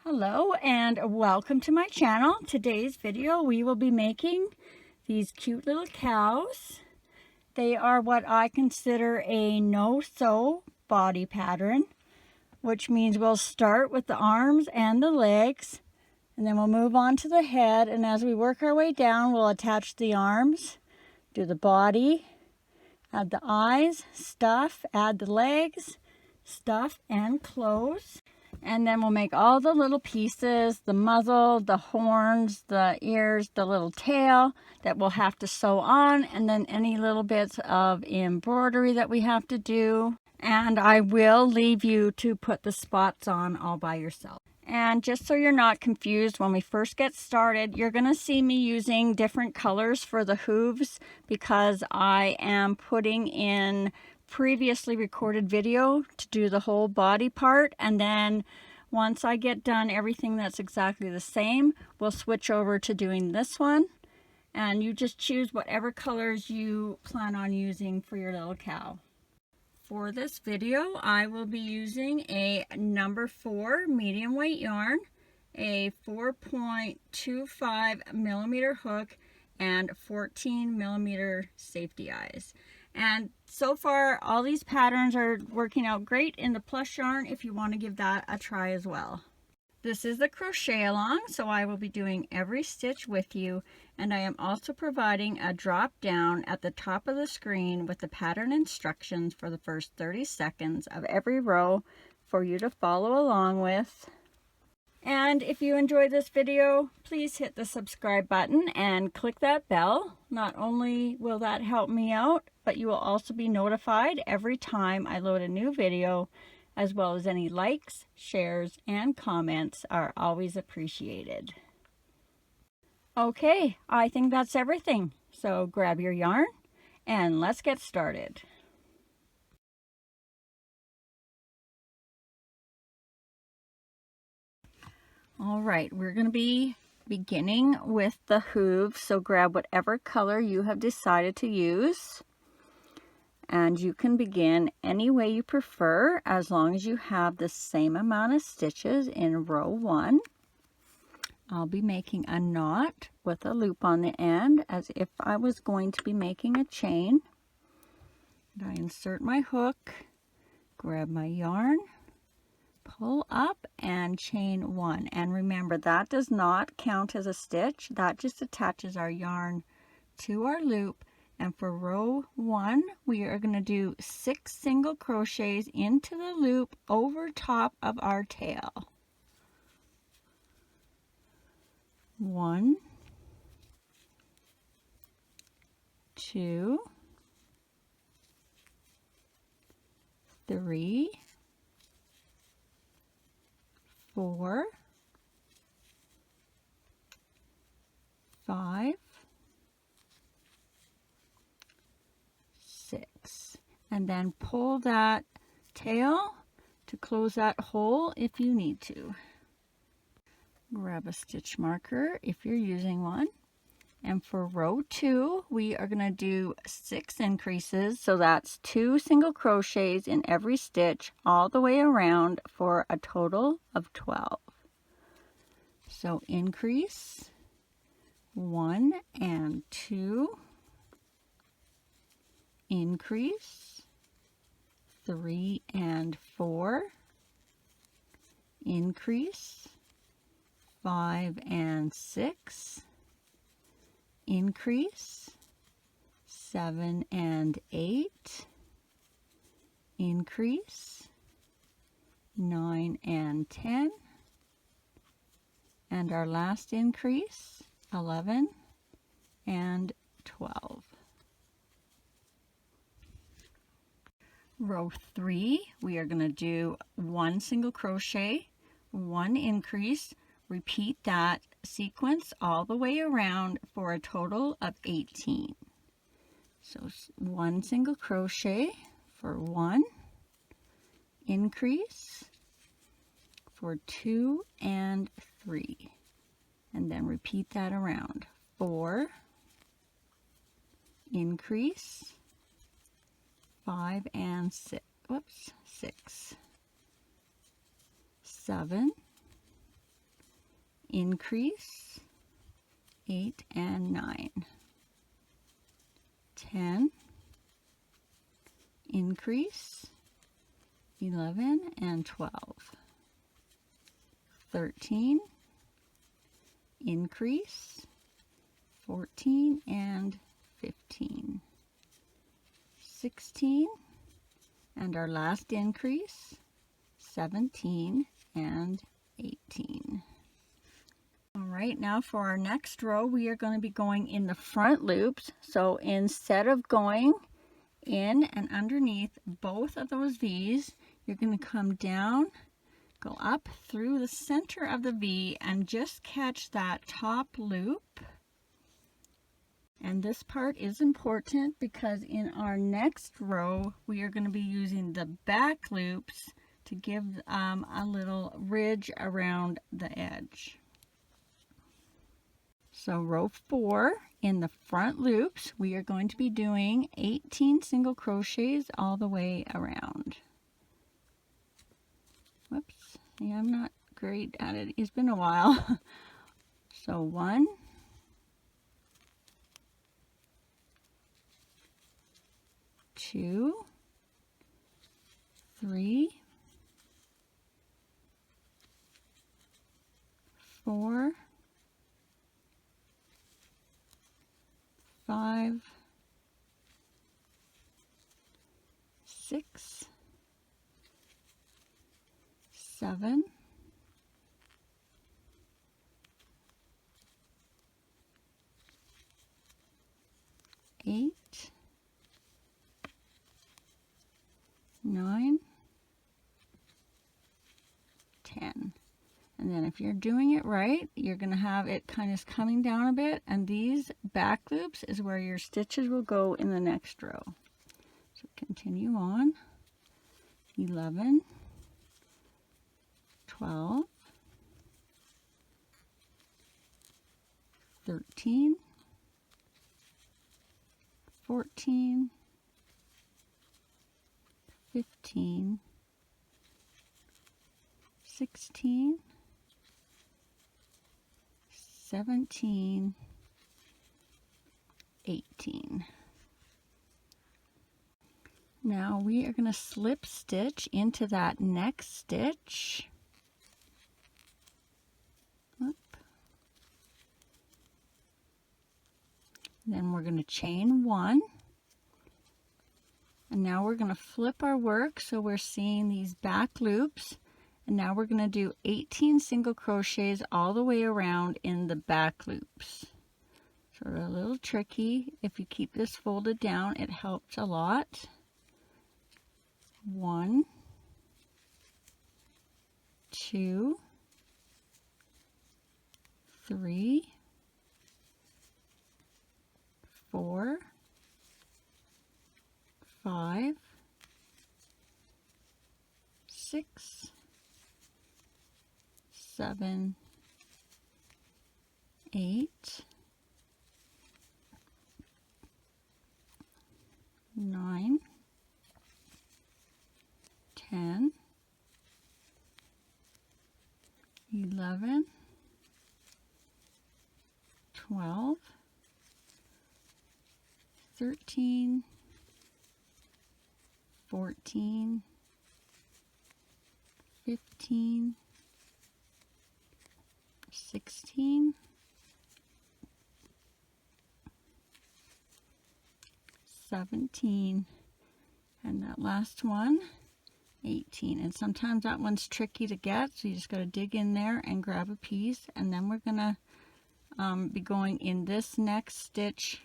Hello and welcome to my channel. Today's video we will be making these cute little cows. They are what I consider a no-sew body pattern, which means we'll start with the arms and the legs, and then we'll move on to the head, and as we work our way down we'll attach the arms, do the body, add the eyes, stuff, add the legs, stuff, and close. And then we'll make all the little pieces, the muzzle, the horns, the ears, the little tail that we'll have to sew on, and then any little bits of embroidery that we have to do. And I will leave you to put the spots on all by yourself. And just so you're not confused, when we first get started, you're going to see me using different colors for the hooves because I am putting in previously recorded video to do the whole body part, and then once I get done everything that's exactly the same, we'll switch over to doing this one, and you just choose whatever colors you plan on using for your little cow. For this video I will be using a number 4 medium weight yarn, a 4.25 millimeter hook, and 14 millimeter safety eyes. And so far all these patterns are working out great in the plush yarn if you want to give that a try as well. This is the crochet along, so I will be doing every stitch with you, and I am also providing a drop down at the top of the screen with the pattern instructions for the first 30 seconds of every row for you to follow along with. And if you enjoyed this video, please hit the subscribe button and click that bell. Not only will that help me out, but you will also be notified every time I load a new video, as well as any likes, shares, and comments are always appreciated. Okay, I think that's everything. So grab your yarn and let's get started. All right, we're going to be beginning with the hooves, so grab whatever color you have decided to use. And you can begin any way you prefer as long as you have the same amount of stitches in row 1. I'll be making a knot with a loop on the end as if I was going to be making a chain. And I insert my hook, grab my yarn, pull up and chain 1, and remember that does not count as a stitch, that just attaches our yarn to our loop. And for row 1 we are going to do 6 single crochets into the loop over top of our tail. 1, 2, 3, 4, 5, 6, and then pull that tail to close that hole if you need to. Grab a stitch marker if you're using one. And for row 2 we are going to do 6 increases, so that's 2 single crochets in every stitch all the way around for a total of 12. So increase 1 and 2, increase 3 and 4, increase 5 and 6, increase 7 and 8, increase 9 and 10, and our last increase 11 and 12. Row 3 we are going to do 1 single crochet, 1 increase, repeat that sequence all the way around for a total of 18. So 1 single crochet for 1, increase for 2 and 3, and then repeat that around. 4, increase, 5 and 6, 6, 7, increase, 8 and 9, 10, increase, 11 and 12, 13, increase, 14 and 15, 16, and our last increase, 17 and 18. All right, now for our next row, we are going to be going in the front loops. So instead of going in and underneath both of those V's, you're going to come down, go up through the center of the V, and just catch that top loop. And this part is important because in our next row, we are going to be using the back loops to give a little ridge around the edge. So row 4, in the front loops, we are going to be doing 18 single crochets all the way around. Whoops, yeah, I'm not great at it. It's been a while. So 1, 2, 3, 4, 5, 6, 7, 8, 9, 10. And then if you're doing it right, you're going to have it kind of coming down a bit, and these back loops is where your stitches will go in the next row. So continue on. 11, 12, 13, 14, 15, 16, 17, 18. Now we are going to slip stitch into that next stitch. Whoop. Then we're going to chain 1. And now we're going to flip our work so we're seeing these back loops. And now we're going to do 18 single crochets all the way around in the back loops. Sort of a little tricky. If you keep this folded down, it helps a lot. 1, 2, 3, 4, 5, 6, 7, 8, 9, 10, 11, 12, 13, 14, 15, 16, 17, and that last one, 18. And sometimes that one's tricky to get, so you just got to dig in there and grab a piece. And then we're gonna be going in this next stitch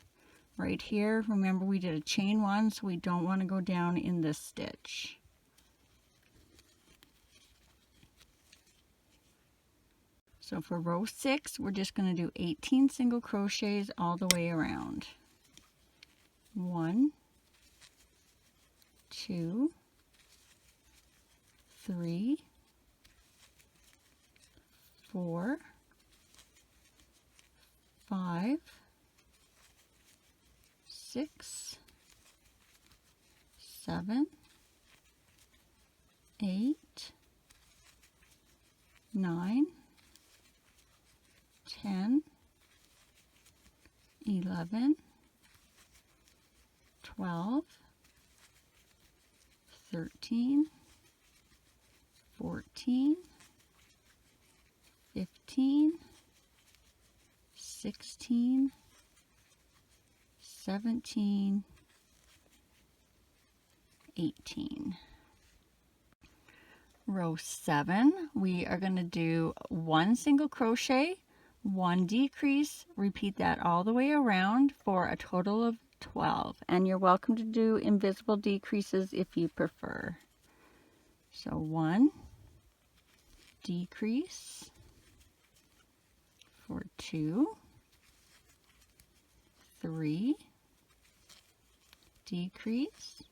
right here. Remember, we did a chain 1, so we don't want to go down in this stitch. So for row 6, we're just going to do 18 single crochets all the way around. 1, 2, 3, 4, 5, 6, 7, 8, 9, 10, 11, 12, 13, 14, 15, 16, 17, 18. Row 7, we are going to do 1 single crochet, 1 decrease, repeat that all the way around for a total of 12. And you're welcome to do invisible decreases if you prefer. So 1 decrease for 2, 3 decrease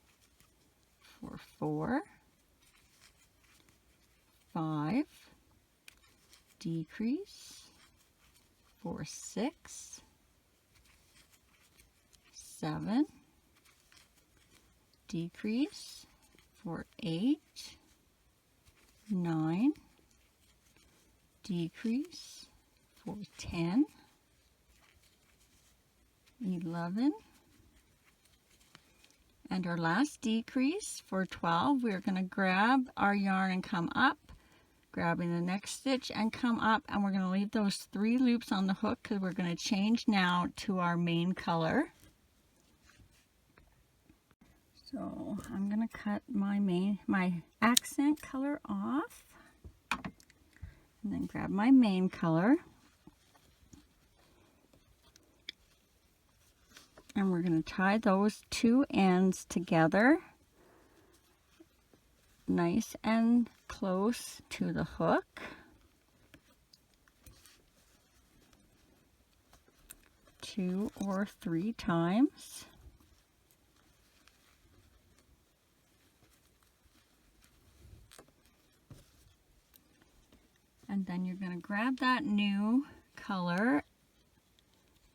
for 4, 5 decrease for 6, 7 decrease for 8, 9 decrease for 10, 11, and our last decrease for 12, we're going to grab our yarn and come up, grabbing the next stitch and come up, and we're going to leave those 3 loops on the hook because we're going to change now to our main color. So I'm going to cut my accent color off and then grab my main color. And we're going to tie those 2 ends together nice and close to the hook. Two or 3 times. And then you're going to grab that new color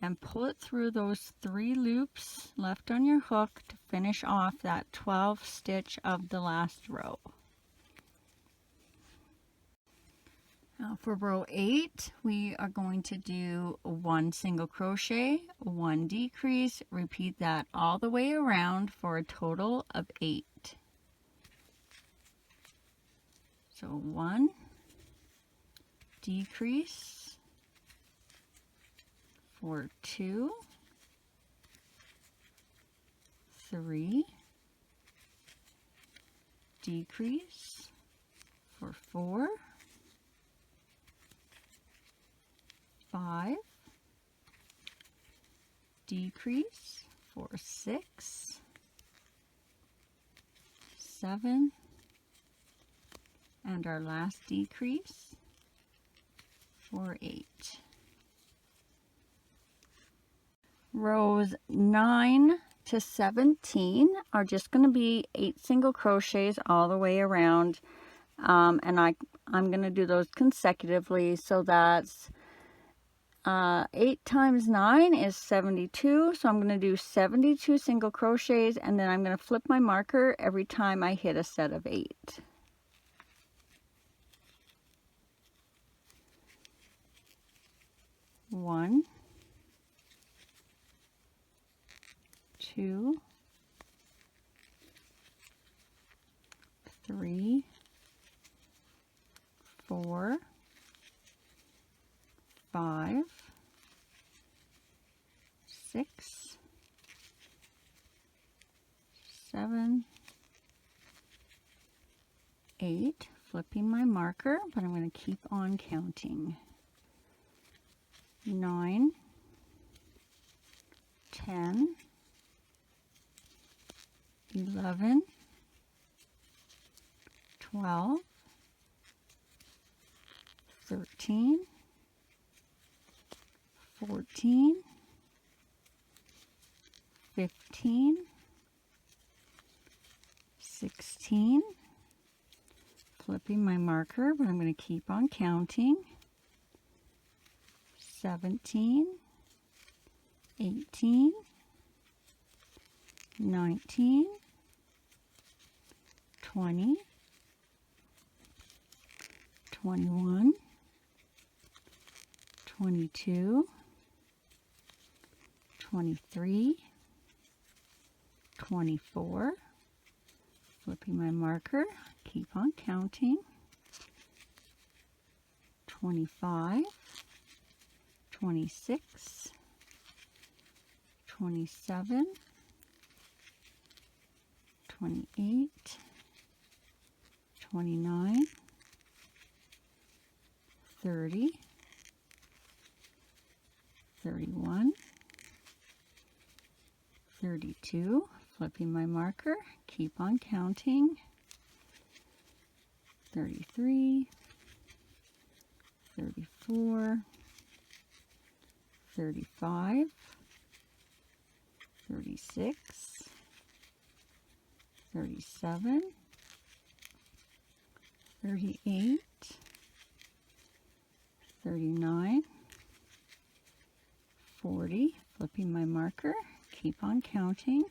and pull it through those 3 loops left on your hook to finish off that 12 stitch of the last row. Now for row 8, we are going to do 1 single crochet, 1 decrease, repeat that all the way around for a total of 8. So 1 decrease for 2, 3, decrease for 4, 5, decrease for 6, 7, and our last decrease for 8. Rows 9 to 17 are just going to be 8 single crochets all the way around, and I'm going to do those consecutively. So that's 8 times 9 is 72, so I'm going to do 72 single crochets, and then I'm going to flip my marker every time I hit a set of 8. One, 2, 3, 4, 5, 6, 7, 8, flipping my marker, but I'm going to keep on counting. 9, 10, 11, 12, 13, 14, 15, 16, flipping my marker, but I'm going to keep on counting. 17, 18, 19, 20, 21, 22, 23, 24, flipping my marker, keep on counting, 25, 26, 27, 28, 29, 30, 31, 32, flipping my marker, keep on counting, 33, 34, 35, 36, 37, 38, 39, 40, flipping my marker, keep on counting,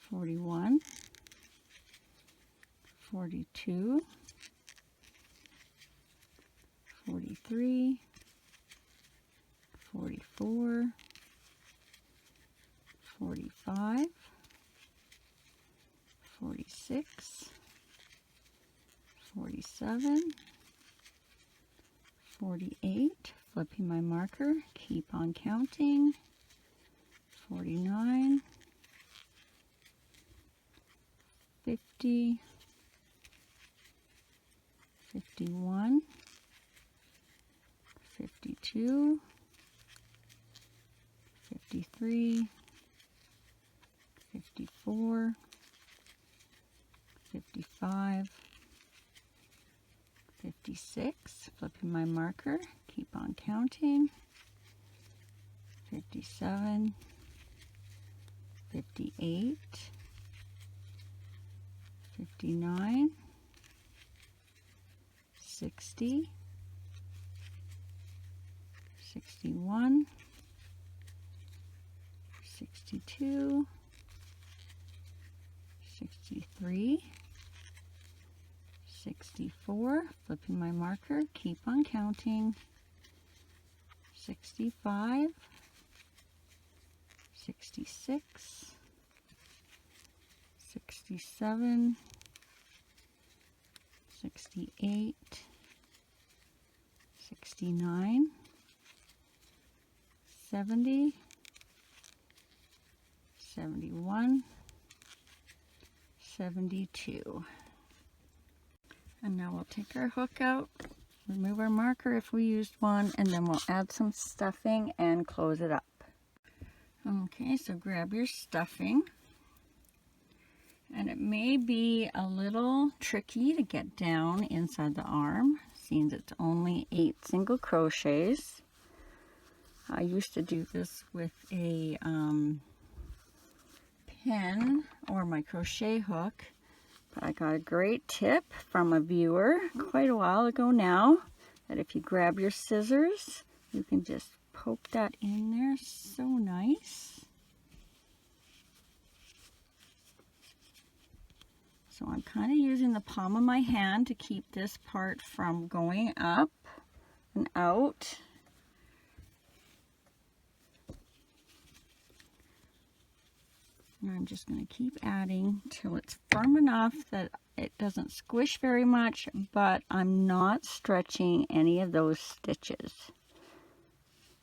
41, 42, 43, 44, 45, 46, 47, 48, flipping my marker, keep on counting, 49, 50, 51, 52, 53, 54, 55, 56, flipping my marker, keep on counting, 57, 58, 59, 60, 61, 62, 63, 64, flipping my marker, keep on counting, 65, 66, 67, 68, 69, 70, 71, 72. And now we'll take our hook out, remove our marker if we used one, and then we'll add some stuffing and close it up. Okay, so grab your stuffing. And it may be a little tricky to get down inside the arm, seeing it's only 8 single crochets. I used to do this with a pin or my crochet hook, but I got a great tip from a viewer quite a while ago now, that if you grab your scissors, you can just poke that in there so nice. So I'm kind of using the palm of my hand to keep this part from going up and out. And I'm just going to keep adding till it's firm enough that it doesn't squish very much, but I'm not stretching any of those stitches.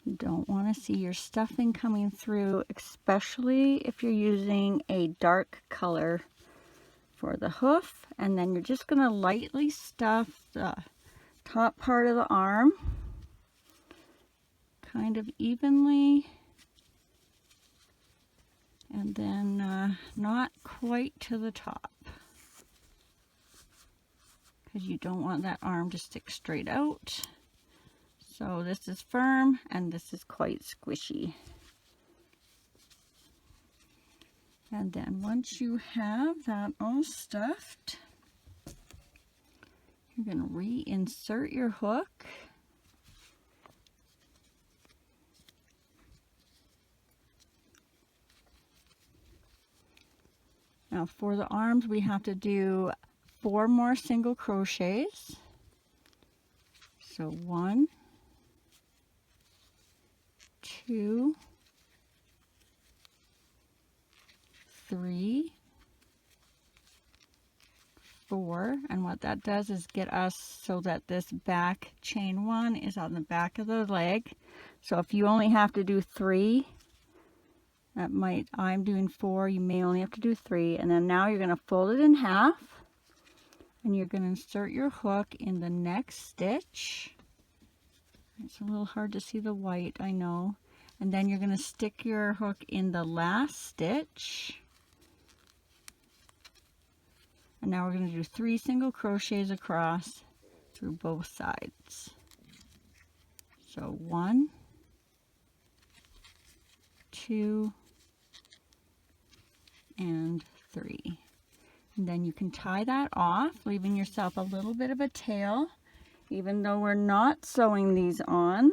You don't want to see your stuffing coming through, especially if you're using a dark color for the hoof. And then you're just going to lightly stuff the top part of the arm, kind of evenly. And then not quite to the top, because you don't want that arm to stick straight out. So this is firm and this is quite squishy. And then once you have that all stuffed, you're going to reinsert your hook. Now for the arms, we have to do 4 more single crochets. So 1, 2, 3, 4, and what that does is get us so that this back chain 1 is on the back of the leg. So if you only have to do 3, that might, I'm doing 4, you may only have to do 3, and then now you're going to fold it in half, and you're going to insert your hook in the next stitch. It's a little hard to see the white, I know. And then you're going to stick your hook in the last stitch. And now we're going to do 3 single crochets across through both sides. So 1, 2, and 3. And then you can tie that off, leaving yourself a little bit of a tail. Even though we're not sewing these on,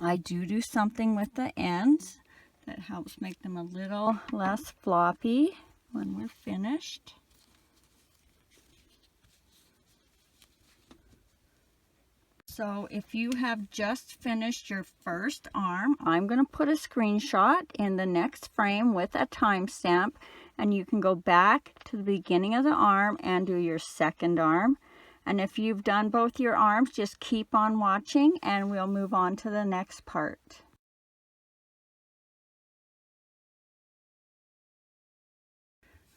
I do something with the ends that helps make them a little less floppy when we're finished. So if you have just finished your first arm, I'm going to put a screenshot in the next frame with a timestamp, and you can go back to the beginning of the arm and do your second arm. And if you've done both your arms, just keep on watching and we'll move on to the next part.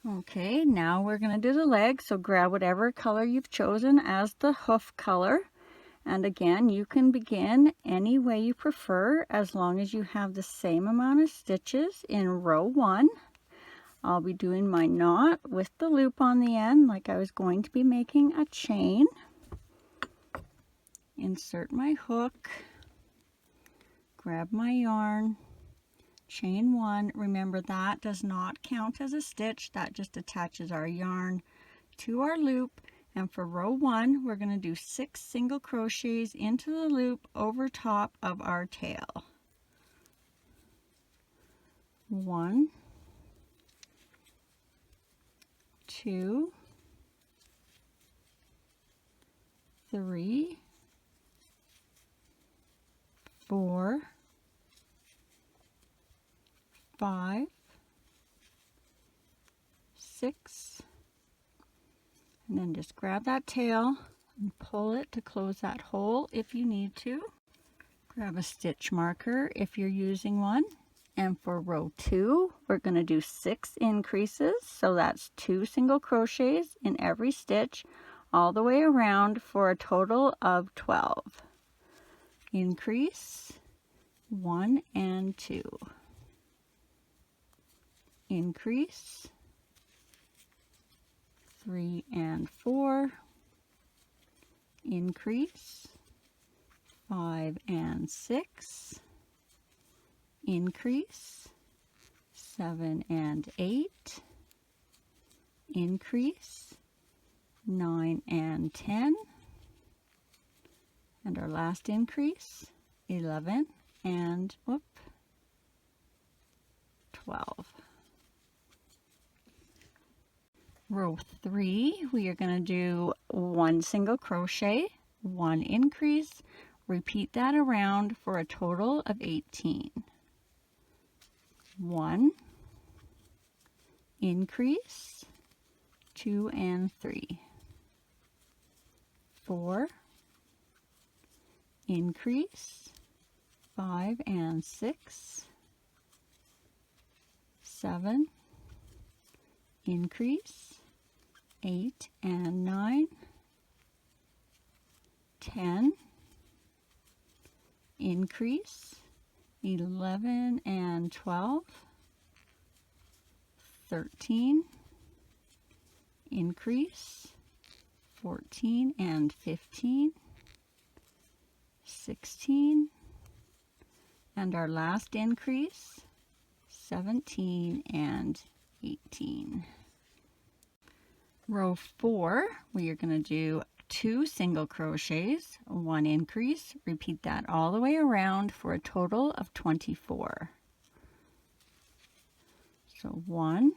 Okay, now we're going to do the legs. So grab whatever color you've chosen as the hoof color. And again, you can begin any way you prefer as long as you have the same amount of stitches in row 1. I'll be doing my knot with the loop on the end like I was going to be making a chain. Insert my hook, grab my yarn, chain 1. Remember that does not count as a stitch, that just attaches our yarn to our loop. And for row 1, we're going to do 6 single crochets into the loop over top of our tail. 1, 2, 3, 4, 5, 6, and then just grab that tail and pull it to close that hole if you need to. Grab a stitch marker if you're using one. And for row 2, we're going to do 6 increases. So that's 2 single crochets in every stitch all the way around for a total of 12. Increase 1 and 2. Increase 3 and 4. Increase 5 and 6. Increase 7 and 8. Increase 9 and 10. And our last increase 11 and 12. Row 3, we are going to do 1 single crochet, 1 increase, repeat that around for a total of 18. 1, increase, 2 and 3, 4, increase, 5 and 6, 7, increase, 8 and 9, 10, increase, 11 and 12, 13, increase, 14 and 15, 16, and our last increase, 17 and 18. Row 4, we are going to do 2 single crochets, 1 increase, repeat that all the way around for a total of 24. So 1,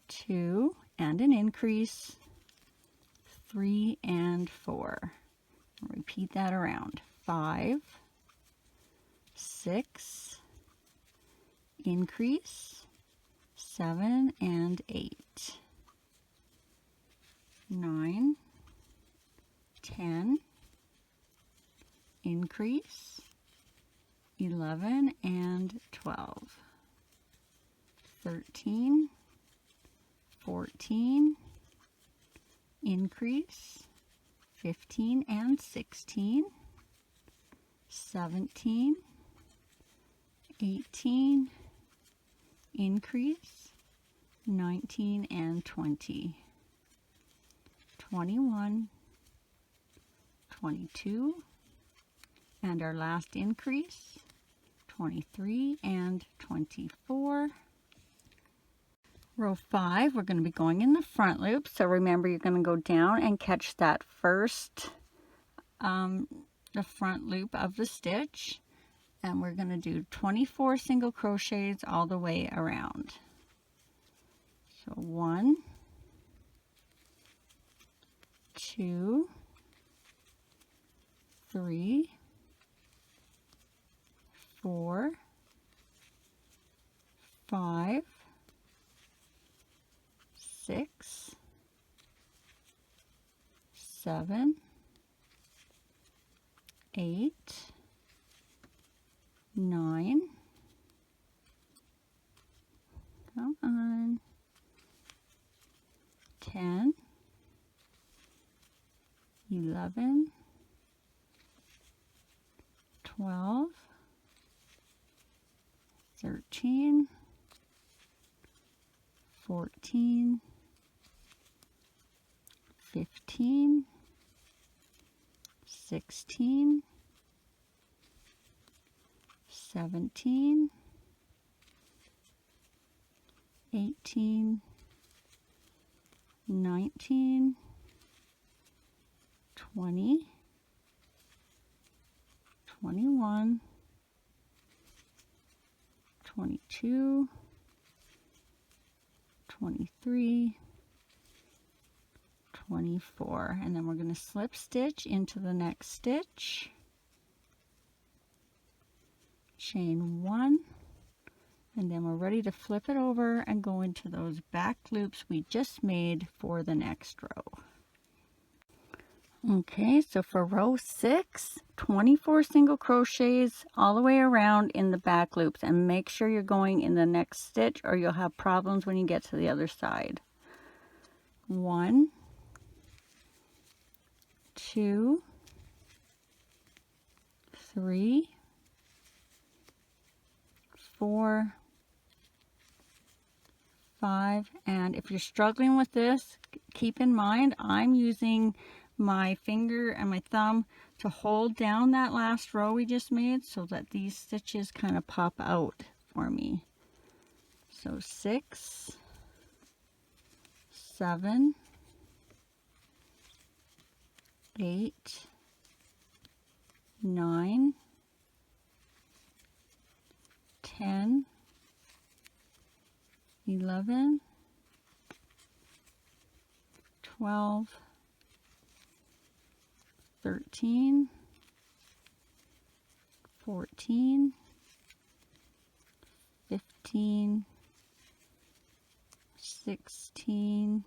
2, and an increase, 3 and 4. Repeat that around. 5, 6, increase, 7 and 8, 9, 10, increase, 11 and 12, 13, 14, increase, 15 and 16, 17, 18, increase, 19 and 20, 21, 22, and our last increase, 23 and 24. Row 5, we're going to be going in the front loop. So remember, you're going to go down and catch that first, the front loop of the stitch. And we're going to do 24 single crochets all the way around. So 1, 2, 3, 4, 5, 6, 7, 8, 9, come on, 10, 11, 12, 13, 14, 15, 16, 17, 18, 19, 20, 21, 22, 23, 24, and then we're going to slip stitch into the next stitch, chain 1, and then we're ready to flip it over and go into those back loops we just made for the next row. Okay, so for row 6, 24 single crochets all the way around in the back loops, and make sure you're going in the next stitch or you'll have problems when you get to the other side. 1, 2, 3, 4, 5, and if you're struggling with this, keep in mind I'm using my finger and my thumb to hold down that last row we just made so that these stitches kind of pop out for me. So 6, 7, 8, 9, 10, 11, 12, 13, 14, 15, 16,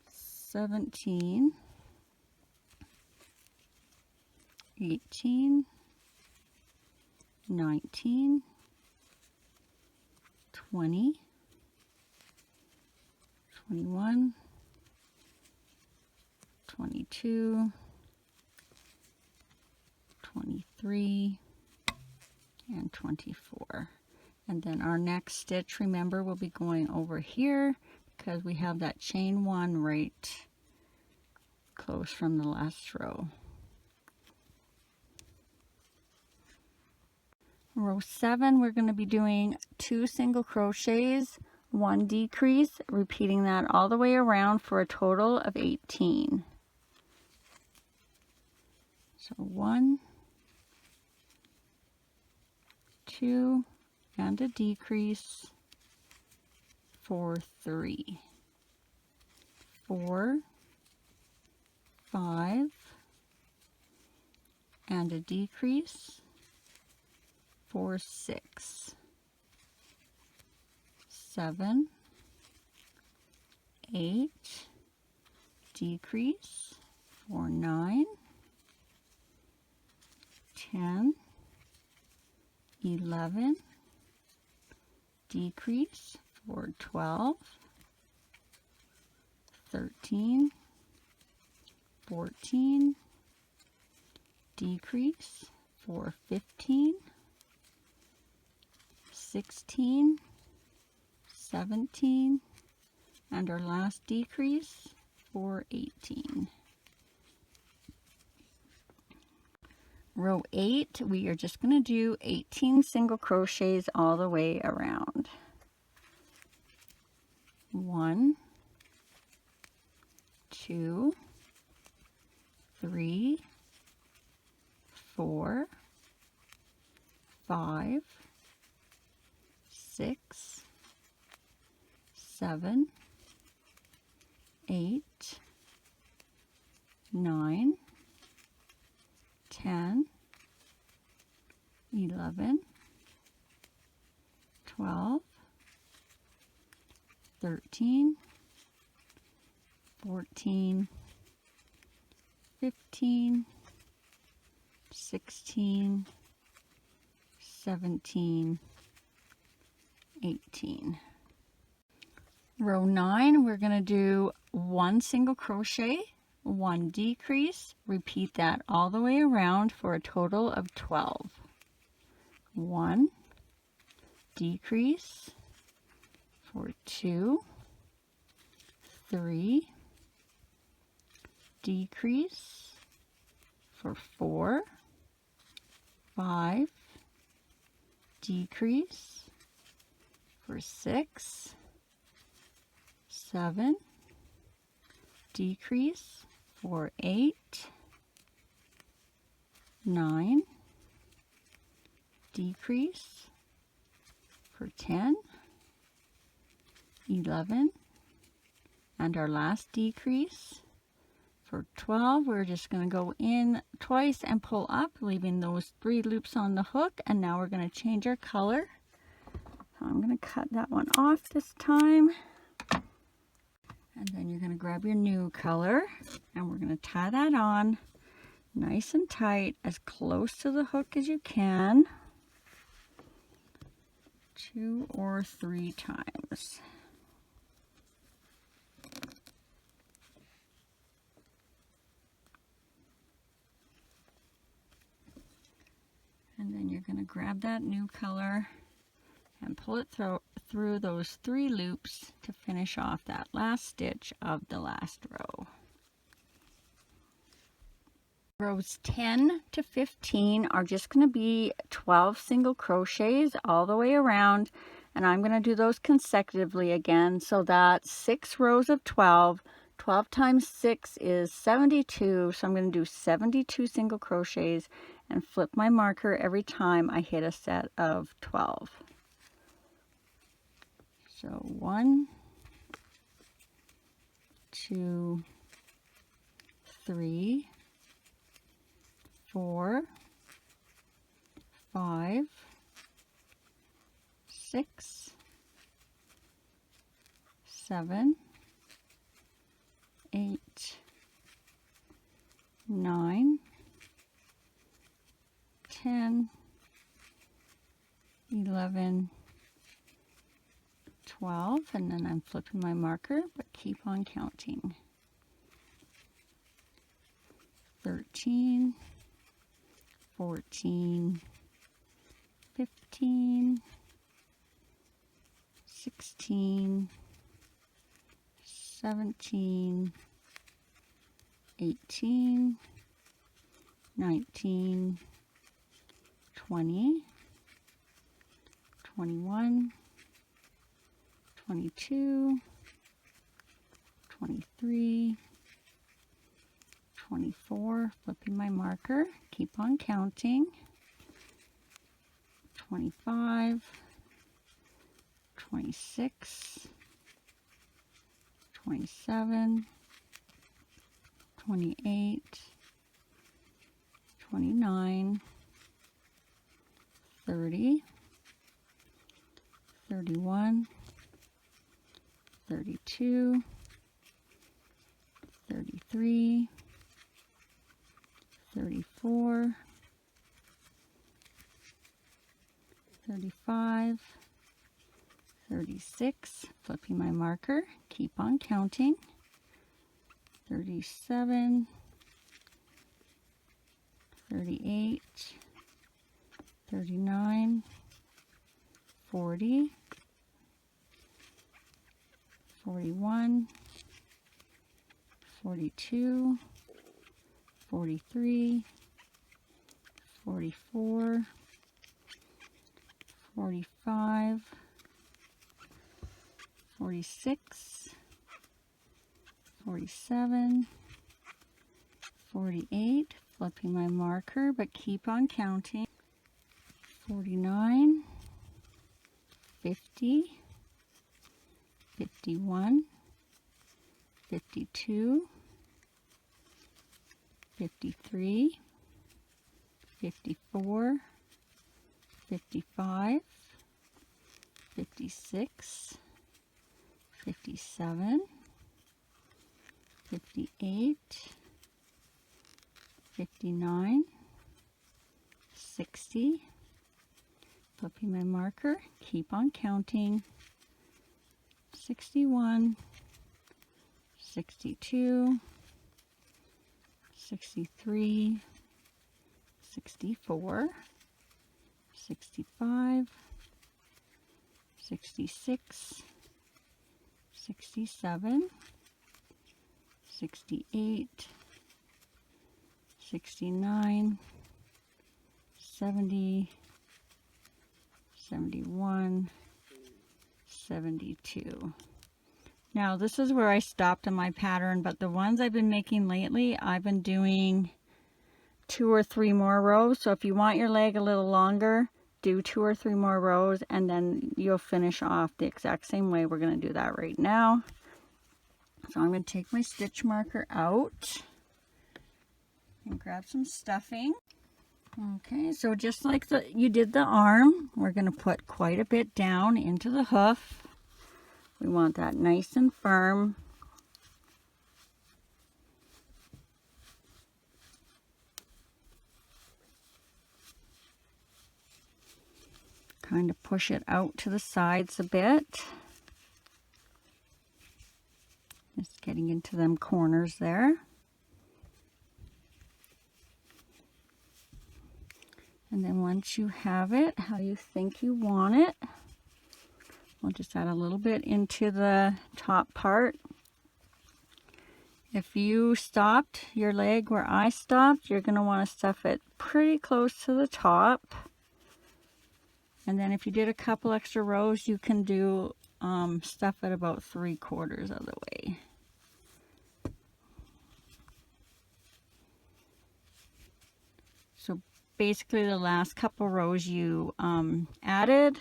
17, 18, 19, 20, 21, 22, 23, and 24. And then our next stitch, remember, will be going over here because we have that chain 1 right close from the last row. Row 7, we're going to be doing 2 single crochets, 1 decrease, repeating that all the way around for a total of 18. So 1, 2, and a decrease for 3, 4, 5, and a decrease for 6, 7, 8, decrease for 9, 10, 11, decrease for 12, 13, 14, decrease for 15, 16, 17, and our last decrease for 18. Row 8, we are just going to do 18 single crochets all the way around. 1, 2, 3, 4, 5, 6, 7, 8, 9, 10, 11, 12, 13, 14, 15, 16, 17, 18. Row 9, we're going to do 1 single crochet, 1 decrease, repeat that all the way around for a total of 12. 1, decrease for 2, 3, decrease for 4, 5, decrease for 6, 7, decrease for 8, 9, decrease for 10, 11, and our last decrease for 12. We're just going to go in twice and pull up, leaving those 3 loops on the hook, and now we're going to change our color. So I'm going to cut that one off this time. And then you're going to grab your new color, and we're going to tie that on nice and tight, as close to the hook as you can, 2 or 3 times. And then you're going to grab that new color and pull it through those 3 loops to finish off that last stitch of the last row. Rows 10 to 15 are just going to be 12 single crochets all the way around, and I'm going to do those consecutively again, so that's 6 rows of 12. 12 times 6 is 72, so I'm going to do 72 single crochets and flip my marker every time I hit a set of 12. So 1, 2, 3, 4, 5, 6, 7, 8, 9, 10, 11, 12, and then I'm flipping my marker, but keep on counting. 13, 14, 15, 16, 17, 18, 19, 20, 21, 22, 23, 24, flipping my marker, keep on counting, 25, 26, 27, 28, 29, 30, 31, 32, 33, 34, 35, 36, flipping my marker, keep on counting, 37, 38, 39, 40, 41, 42, 43, 44, 45, 46, 47, 48, flipping my marker, but keep on counting, 49, 50, 51, 52, 53, 54, 55, 56, 57, 58, 59, 60, flipping my marker, keep on counting, 61, 62, 63, 64, 65, 66, 67, 68, 69, 70, 71, 72. Now this is where I stopped in my pattern, but the ones I've been making lately, I've been doing 2 or 3 more rows. So if you want your leg a little longer, do 2 or 3 more rows and then you'll finish off the exact same way. We're going to do that right now. So I'm going to take my stitch marker out and grab some stuffing. Okay, so just like you did the arm, we're going to put quite a bit down into the hoof. We want that nice and firm. Kind of push it out to the sides a bit. Just getting into them corners there. And then once you have it how you think you want it, we'll just add a little bit into the top part. If you stopped your leg where I stopped, you're going to want to stuff it pretty close to the top. And then if you did a couple extra rows, you can do stuff it about 3/4 of the way. So basically the last couple rows you added,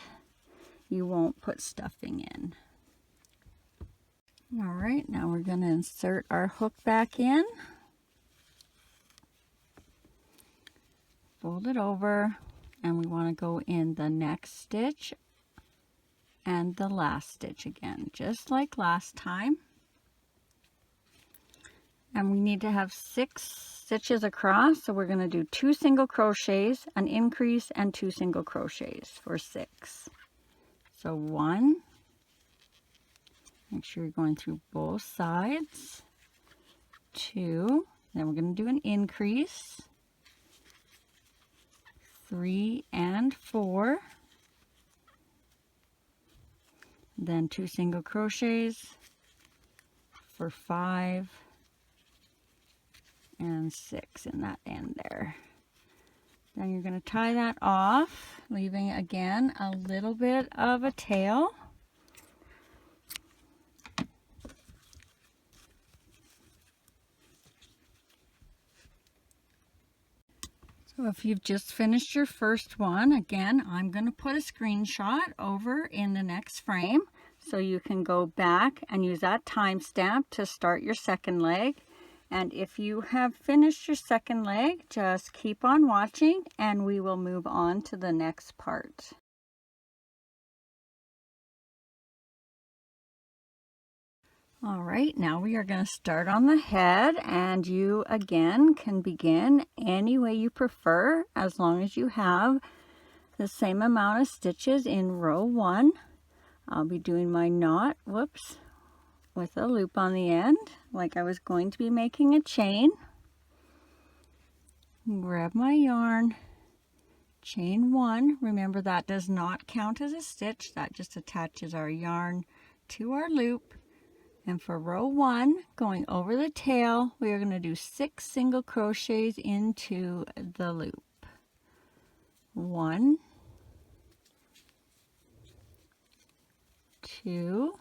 you won't put stuffing in. All right, now we're going to insert our hook back in. Fold it over, and we want to go in the next stitch and the last stitch again, just like last time. And we need to have 6 stitches across, so we're going to do 2 single crochets, an increase, and 2 single crochets for 6. So 1, make sure you're going through both sides, 2, then we're going to do an increase, 3 and 4, then 2 single crochets for 5 and 6 in that end there. Then you're going to tie that off, leaving again a little bit of a tail. So if you've just finished your first one, again, I'm going to put a screenshot over in the next frame so you can go back and use that timestamp to start your second leg. And if you have finished your second leg, just keep on watching and we will move on to the next part. All right, now we are going to start on the head, and you again can begin any way you prefer as long as you have the same amount of stitches in row 1. I'll be doing my knot, whoops, with a loop on the end like I was going to be making a chain. Grab my yarn, chain 1. Remember that does not count as a stitch, that just attaches our yarn to our loop. And for row 1, going over the tail, we are going to do 6 single crochets into the loop. 1, 2,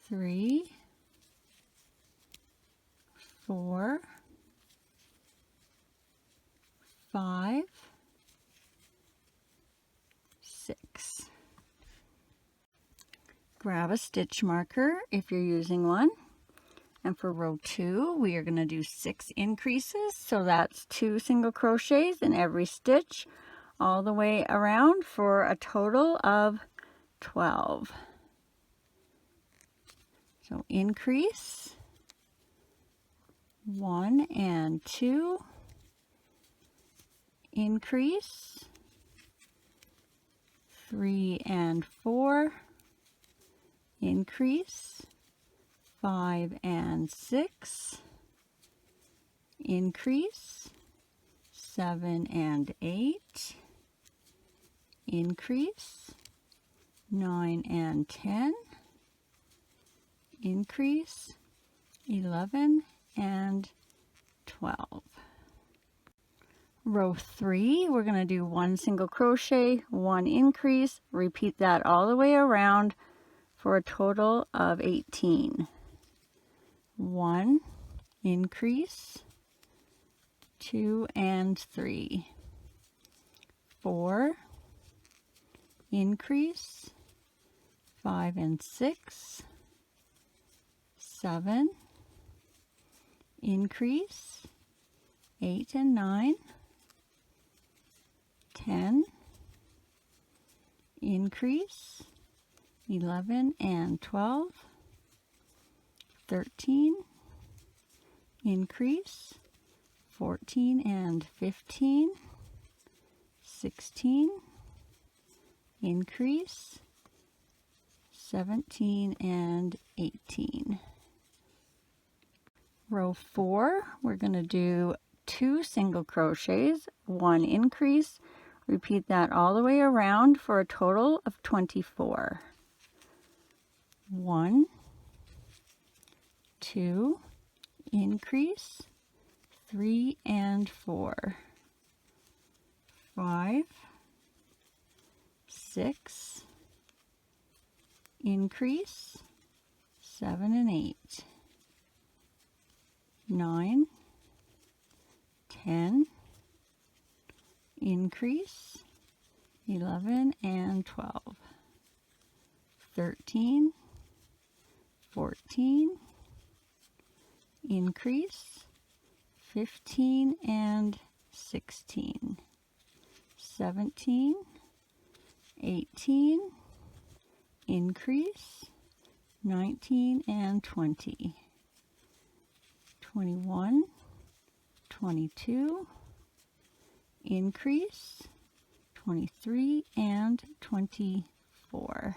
3, 4, 5, 6. Grab a stitch marker if you're using one. And for row 2, we are going to do 6 increases. So that's 2 single crochets in every stitch all the way around for a total of 12. So increase 1 and 2, increase 3 and 4, increase 5 and 6, increase 7 and 8, increase 9 and 10, increase 11 and 12. Row 3, we're going to do 1 single crochet, 1 increase, repeat that all the way around for a total of 18. 1 increase, 2 and 3, 4 increase, 5 and 6, 7 increase, 8 and 9, 10 increase, 11 and 12, 13 increase, 14 and 15, 16 increase, 17 and 18. Row 4, we're going to do 2 single crochets, 1 increase, repeat that all the way around for a total of 24. 1, 2, increase, 3 and 4, 5, 6, increase, 7 and 8, 9, 10, increase, 11 and 12, 13, 14, increase, 15 and 16, 17, 18, increase, 19 and 20, 21, 22, increase, 23 and 24.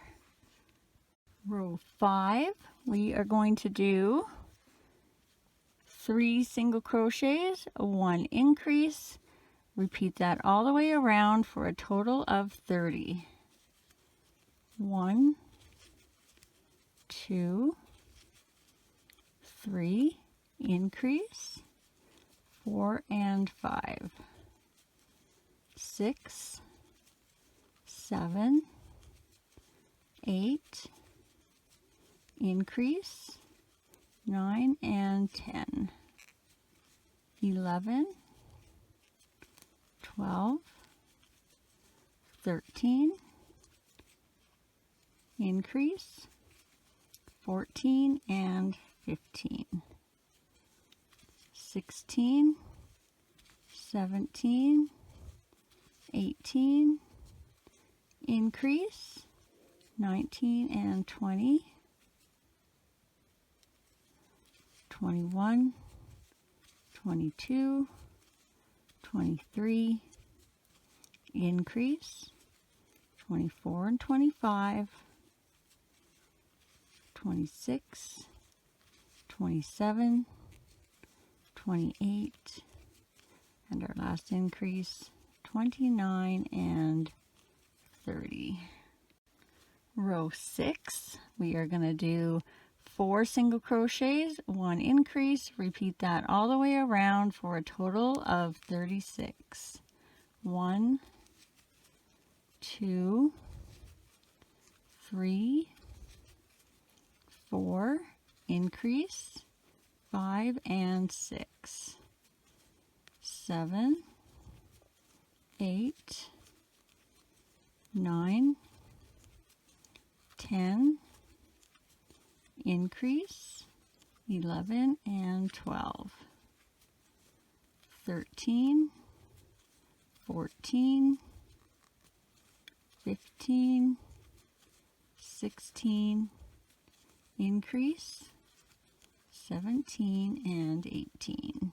Row 5, we are going to do 3 single crochets, 1 increase, repeat that all the way around for a total of 30. 1, 2, 3, increase, 4 and 5, 6, 7, 8, increase, 9 and 10, 11, 12, 13, increase, 14 and 15, 16, 17, 18, increase, 19 and 20, 21, 22, 23, increase, 24 and 25, 26, 27, 28, and our last increase, 29 and 30. Row 6, we are going to do 4 single crochets, 1 increase, repeat that all the way around for a total of 36. 1, 2, 3, 4, increase, 5 and 6, 7, 8, 9, 10, increase, 11 and 12, 13, 14, 15, 16, increase, 17 and 18,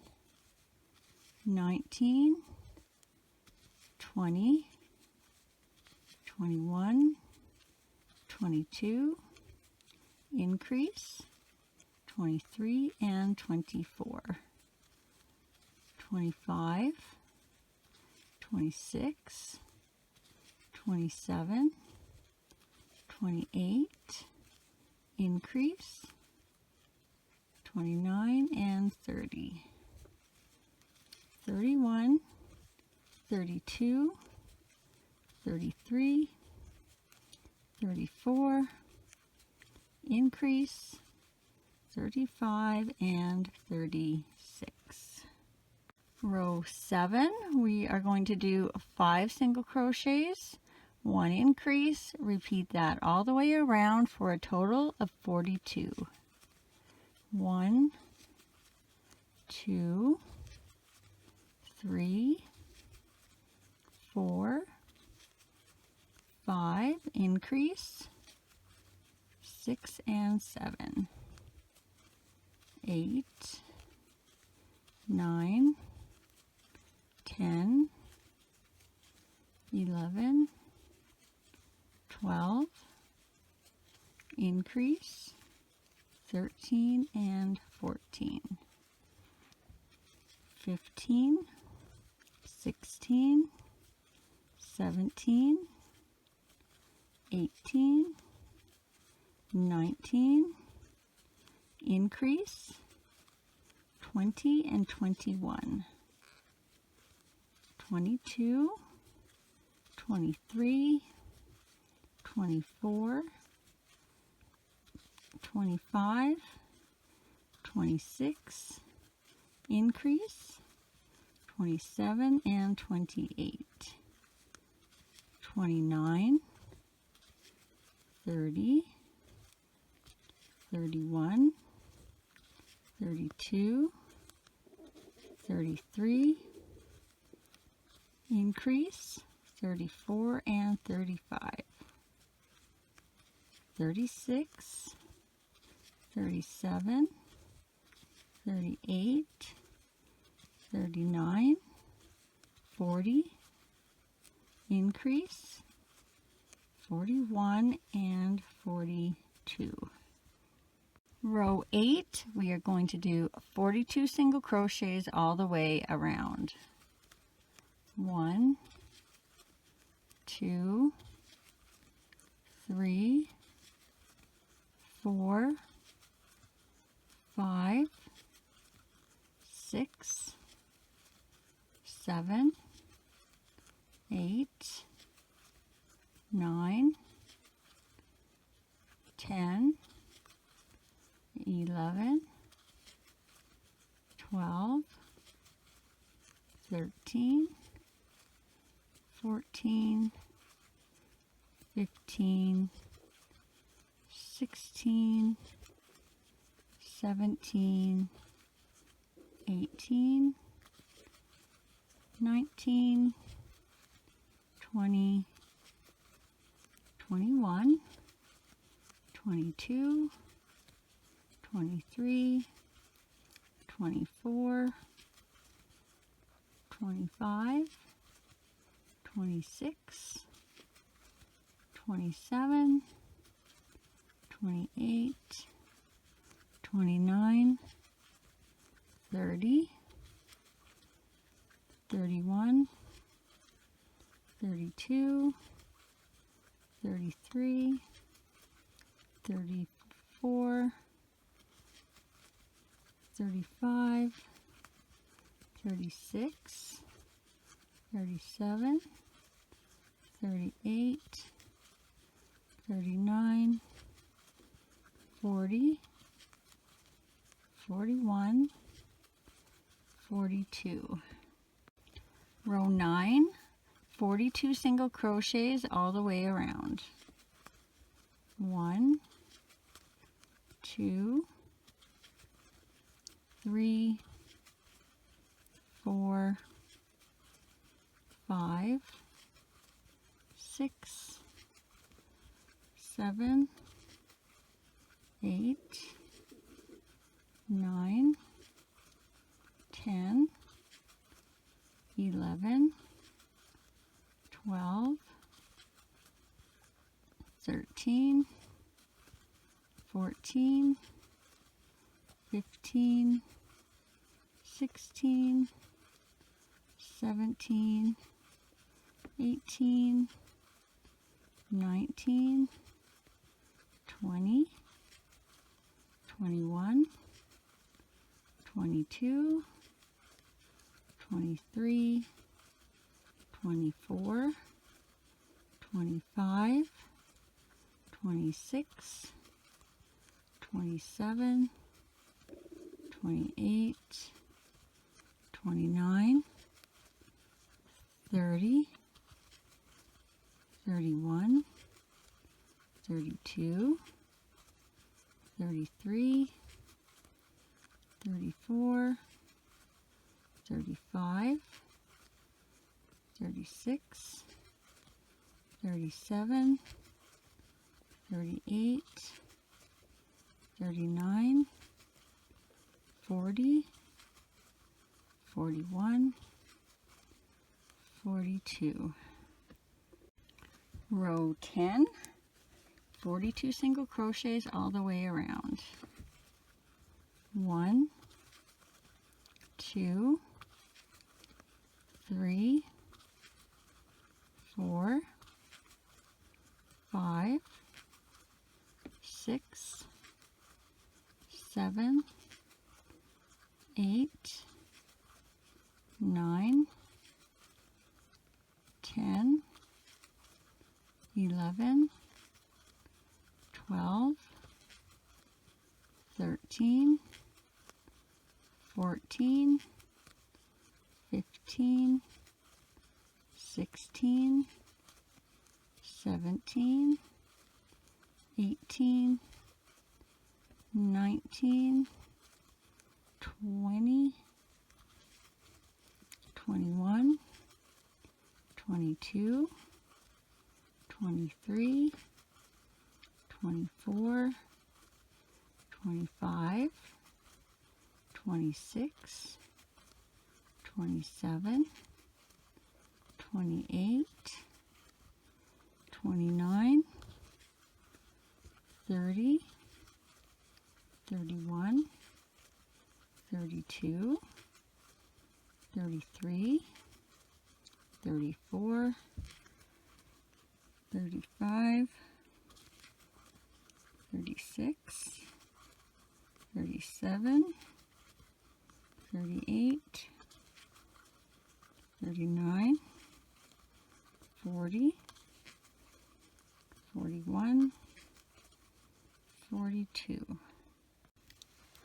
19, 20, 21, 22, increase, 23 and 24, 25, 26, 27, 28, increase, 29 and 30, 31, 32, 33, 34, increase, 35 and 36. Row 7, we are going to do 5 single crochets, 1 increase, repeat that all the way around for a total of 42. 1, 2, 3, 4, 5, increase, 6 and 7, 8, 9, 10, 11, 12, increase, 13 and 14, 15, 16, 17, 18, 19, increase, 20 and 21, 22, 23, 24, 25, 26, increase, 27 and 28, 29, 30, 31, 32, 33, increase, 34 and 35, 36, 37, 38, 39, 40, increase, 41 and 42. Row 8, we are going to do 42 single crochets all the way around. 1, 2, 3, 4, 5, 6, 7, 8, 9, 10, 11, 12, 13, 14, 15, 16, 17, 18, 19, 20, 21, 22, 23, 24, 25, 26, 27, 28, 29, 30, 31, 32, 33, 34, 35, 36, 37, 38, 39, 40, 41, 42. Row 9, 42 single crochets all the way around. 1, 2, 3, 4, 5, 6, 7, 8, 9, 10, 11, 12, 13, 14, 15, 16, 17, 18, 19, 20, 21, 22, 23, 24, 25, 26, 27, 28, 29, 30, 31, 32, 33, 34, 35, 36, 37, 38, 39, 40, 41, 42. Row 10, 42 single crochets all the way around. 1, 2, 3, 4, 5, 6, 7, 8, 9, 10, 11, 12, 13, 14, 15, 16, 17, 18, 19, 20, 21, 22, 23, 24, 25, 26, 27, 28, 29, 30, 31, 32, 33, 34, 35, 36, 37, 38, 39, 40, 41, 42.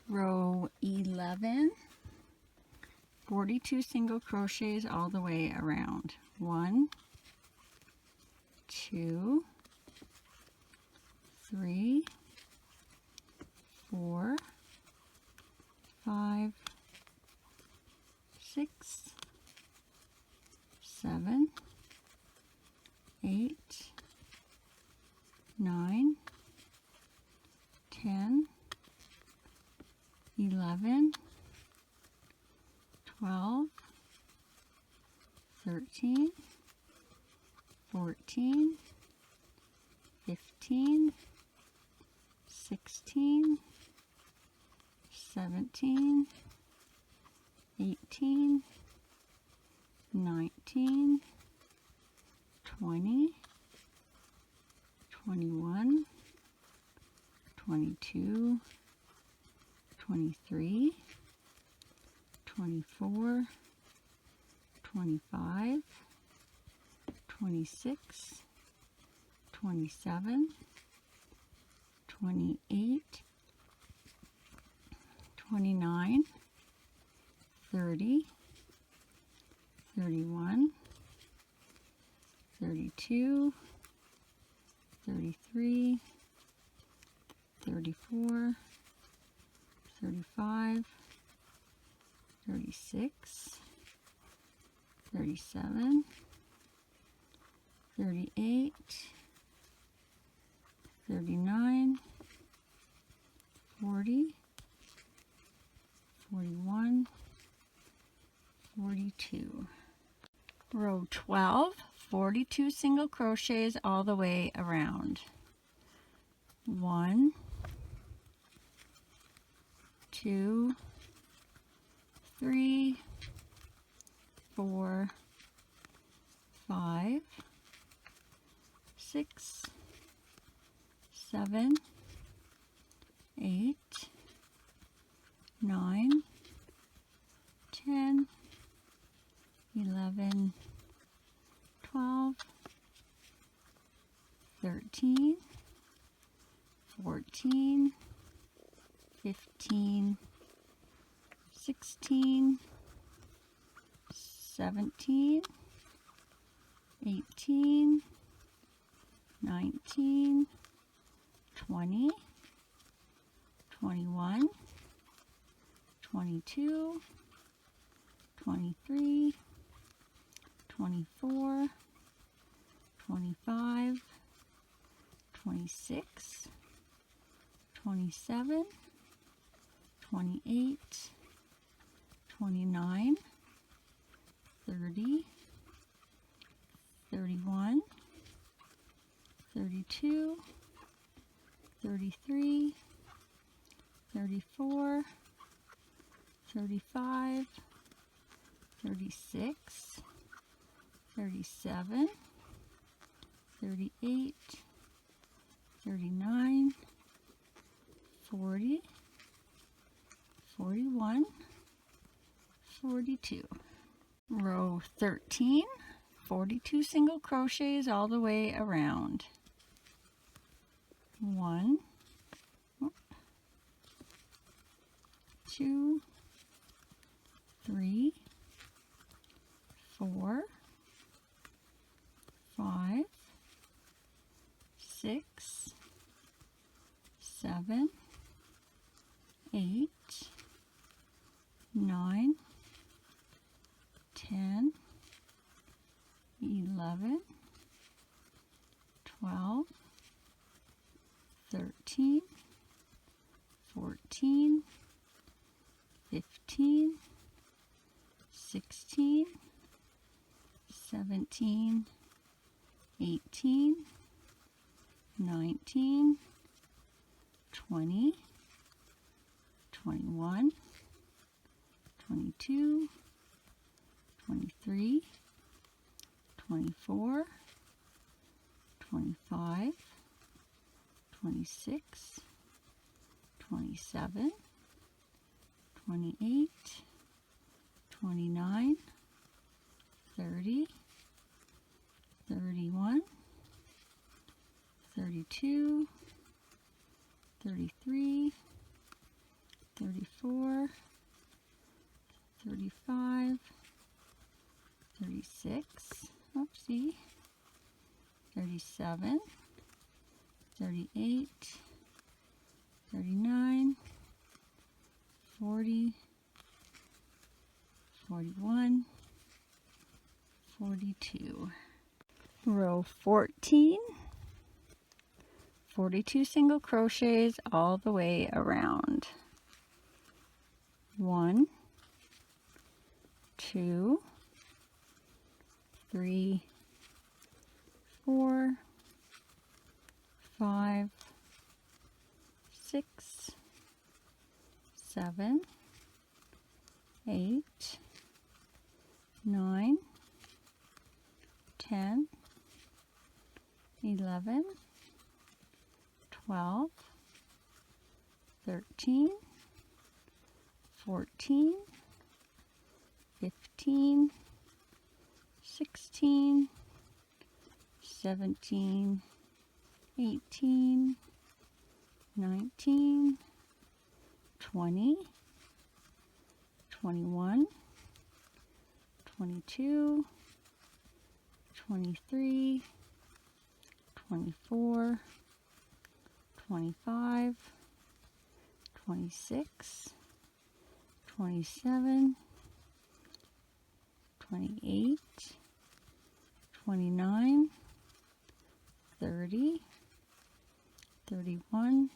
Row 11, 42 single crochets all the way around. 1, 2, 3, 4, 5, 6, 7, 8, 9, 10, 11, 12, 13, 14, 15, 16, 17, 18, 19, 20, 21, 22, 23, 24, 25, 26, 27, 28, 29, 30, 31, 32, 33, 34, 35, 36, 37, 38, 39, 40, 41, 42. Row 12, 42 single crochets all the way around. 1, 2, 3, 4, 5, 6, 7, 8, 9, 10, 11, 12, 13, 14, 15, 16, 17, 18, 19, 20, 21, 22, 23, 24, 25, 26, 27, 28, 29, 30, 31, 32, 33, 34, 35, 36, 37, 38, 39, 40, 41, 42. Row 13, 42 single crochets all the way around. 1, 2, 3, 4, 5, 6, 7, 8, 9, 10, 11, 12, 13, 14, 15, 16, 17, 18, 19, 20, 21, 22, 23, 24, 25, 26, 27, 28, 29, 30, 31, 32, 33, 34, 35, 36, oopsie, 37, 38, 39, 40, 41, 42. Row 14, 42 single crochets all the way around. 1, 2, 3, 4, 5, 6, 7, 8, 9, 10, 11, 12, 13, 14, 15, 16, 17, 18, 19, 20, 21, 22, 23, 24, 25, 26, 27, 28, 29, 30, 31,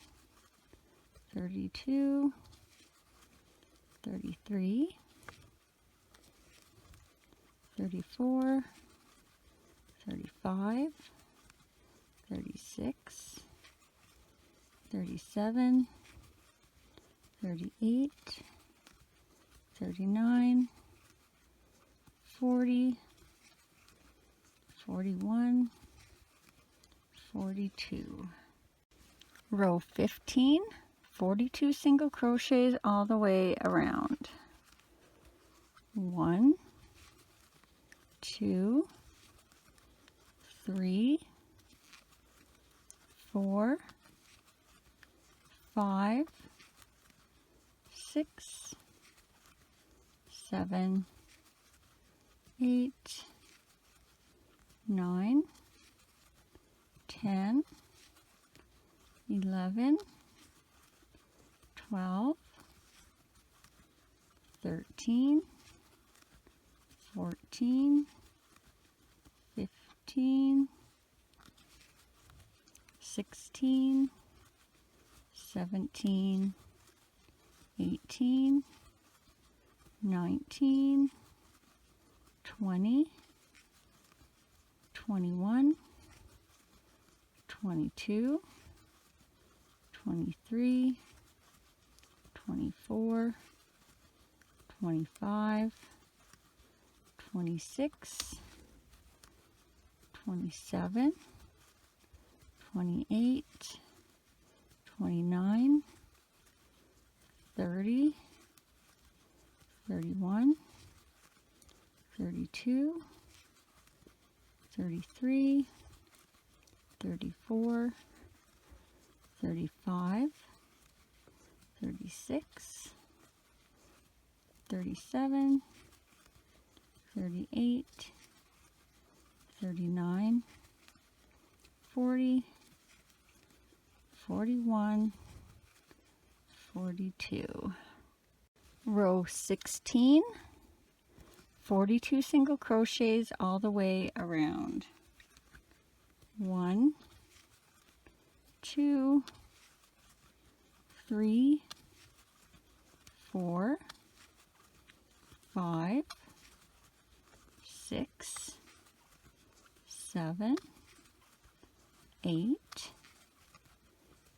32, 33, 34, 35, 36, 37, 38, 39, 40, 41, 42. Row 15, 42 single crochets all the way around. 1, 2, 3, 4, 5, 6, 7, 8, 9, 10, 11, 12, 13, 14, 15, 16, 17, 18, 19, 20, 21, 22, 23, 24, 25, 26, 27, 28, 29, 30, 31, 32, 33, 34, 35, 36, 37, 38, 39, 40, 41, 42. Row 16, 42 single crochets all the way around. 1, 2, 3, 4, 5, 6, 7, 8,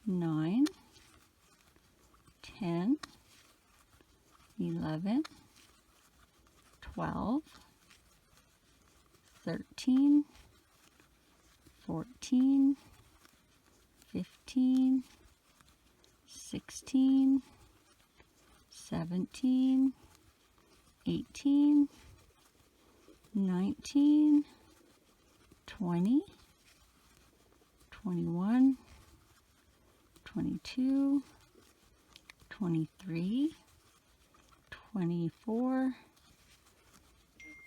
9, 10, 11, 12, 13, 14, 15, 16, 17, 18, 19, 20, 21, 22, 23, 24,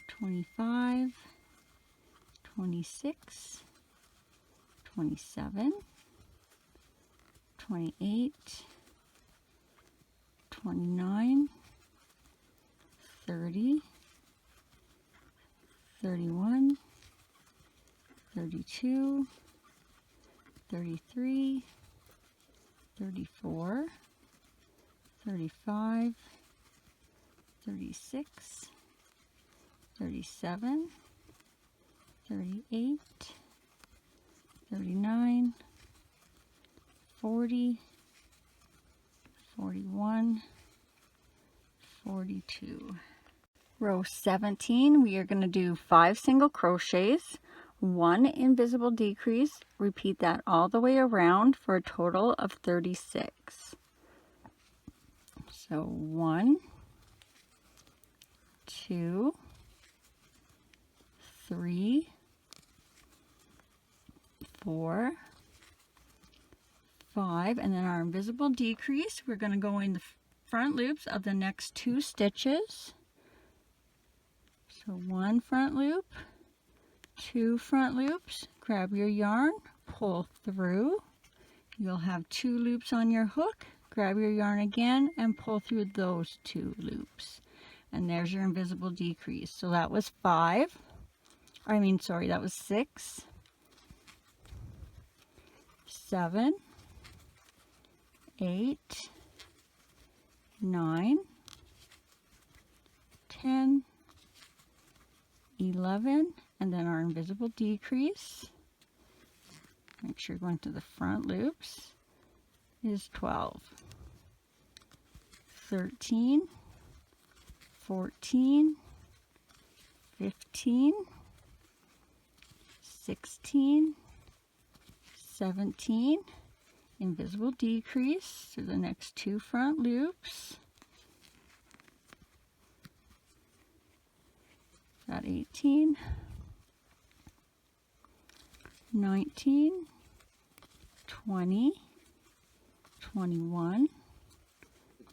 25, 26, 27, 28, 29, 30, 31, 32, 33, 34, 35, 36, 37, 38, 39, 40, 41, 42. Row 17, we are going to do 5 single crochets, 1 invisible decrease. Repeat that all the way around for a total of 36. So 1, 2, 3, 4, 5, and then our invisible decrease, we're going to go in the front loops of the next 2 stitches. So 1 front loop, 2 front loops, grab your yarn, pull through. You'll have 2 loops on your hook, grab your yarn again and pull through those 2 loops. And there's your invisible decrease. So that was 5. That was 6, 7, 8, 9, 10, 11, and then our invisible decrease, make sure you're going to the front loops, is 12, 13, 14, 15, 16, 17, invisible decrease through the next 2 front loops. Got 18, 19, 20, 21,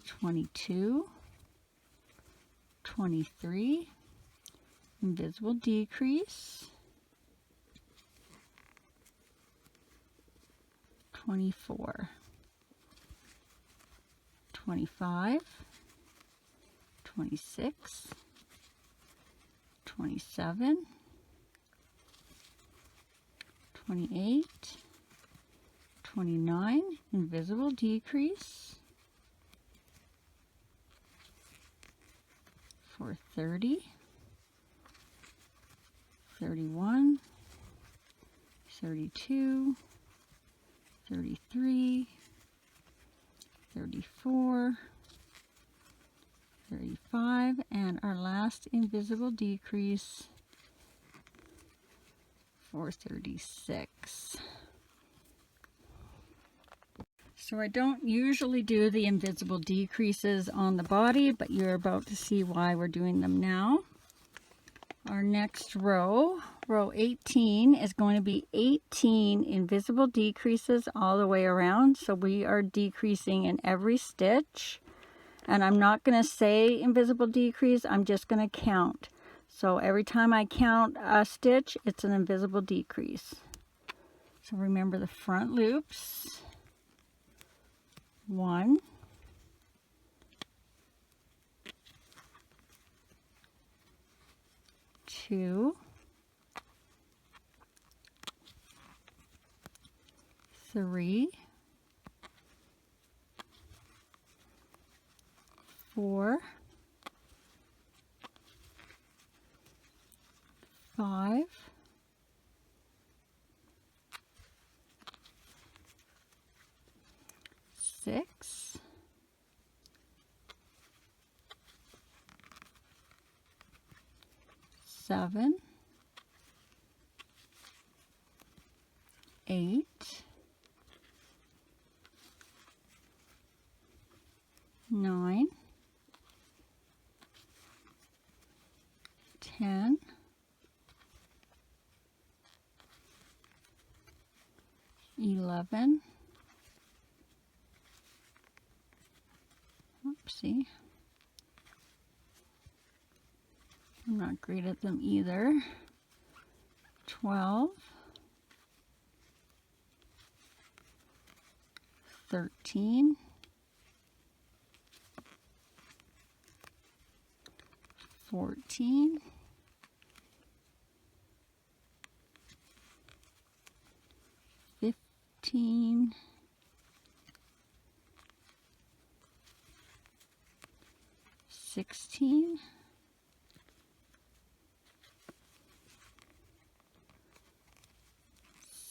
22, 23, invisible decrease, 24, 25, 26, 27, 28, 29, invisible decrease for 30, 31, 32, 33, 34, 35, and our last invisible decrease for 36. So I don't usually do the invisible decreases on the body, but you're about to see why we're doing them now. Our next row, row 18, is going to be 18 invisible decreases all the way around. So we are decreasing in every stitch. And I'm not going to say invisible decrease, I'm just going to count. So every time I count a stitch, it's an invisible decrease. So remember the front loops. 1, 2, 3, 4, 5, 6, 7, 8, 9, 10, 11, oopsie, I'm not great at them either, 12, 13, 14, 15, 16,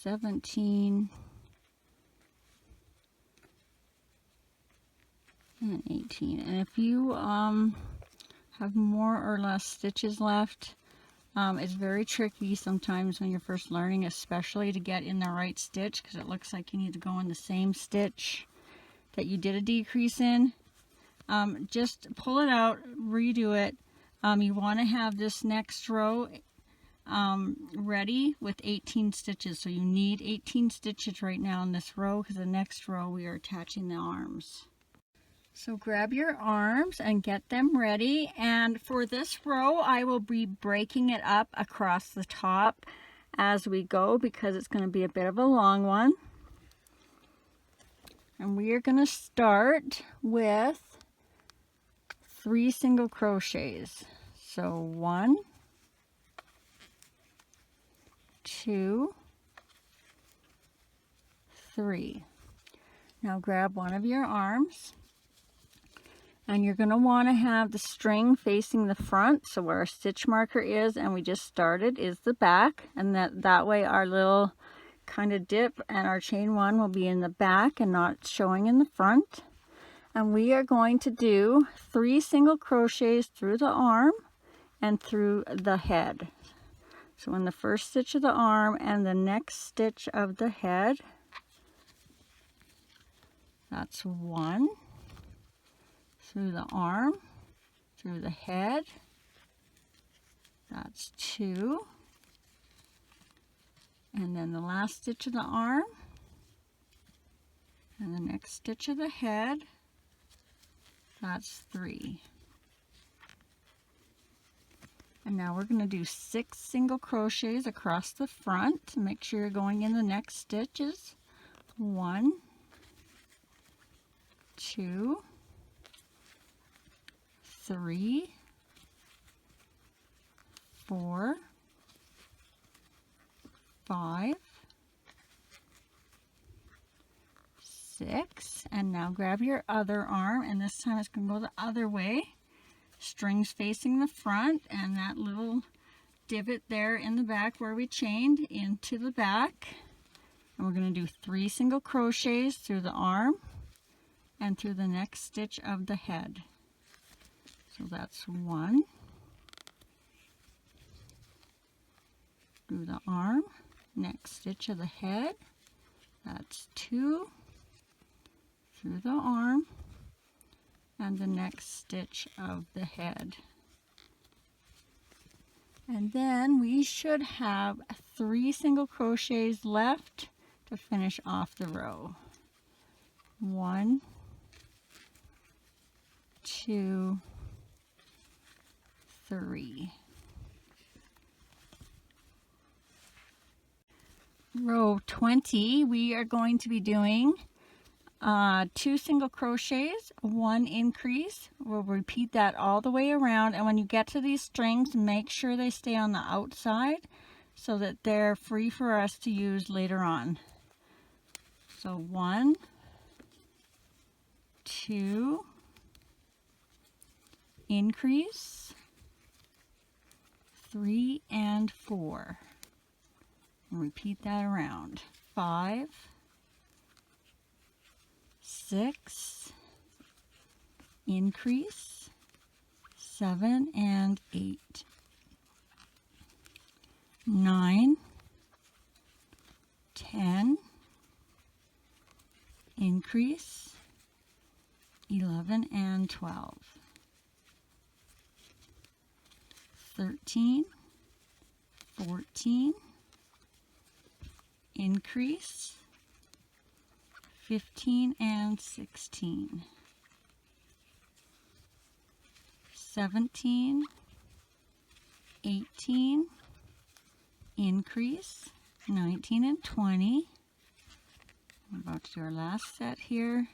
17, and 18. And if you have more or less stitches left, it's very tricky sometimes when you're first learning, especially to get in the right stitch, because it looks like you need to go in the same stitch that you did a decrease in. Just pull it out, redo it. You want to have this next row ready with 18 stitches. So you need 18 stitches right now in this row, because the next row we are attaching the arms. So grab your arms and get them ready. And for this row, I will be breaking it up across the top as we go, because it's going to be a bit of a long one. And we are going to start with 3 single crochets. So 1, 2, 3. Now grab one of your arms, and you're going to want to have the string facing the front. So where our stitch marker is, and we just started, is the back, and that way our little kind of dip and our chain 1 will be in the back and not showing in the front. And we are going to do 3 single crochets through the arm and through the head. So in the first stitch of the arm and the next stitch of the head, that's 1, through the arm, through the head, that's 2, and then the last stitch of the arm and the next stitch of the head, that's 3. And now we're going to do 6 single crochets across the front. Make sure you're going in the next stitches. 1, 2, 3, 4, 5, 6, and now grab your other arm, and this time it's going to go the other way. Strings facing the front, and that little divot there in the back where we chained into the back. And we're going to do 3 single crochets through the arm and through the next stitch of the head. So that's 1, through the arm, next stitch of the head, that's 2, through the arm, and the next stitch of the head. And then we should have 3 single crochets left to finish off the row. 1, 2, 3. Row 20, we are going to be doing 2 single crochets, 1 increase. We'll repeat that all the way around, and when you get to these strings, make sure they stay on the outside so that they're free for us to use later on. So 1, 2, increase, 3 and 4. And repeat that around. 5, 6, increase, 7 and 8, 9, 10, increase, 11 and 12, 13, 14, increase, 15 and 16, 17, 18, increase, 19 and 20. I'm about to do our last set here.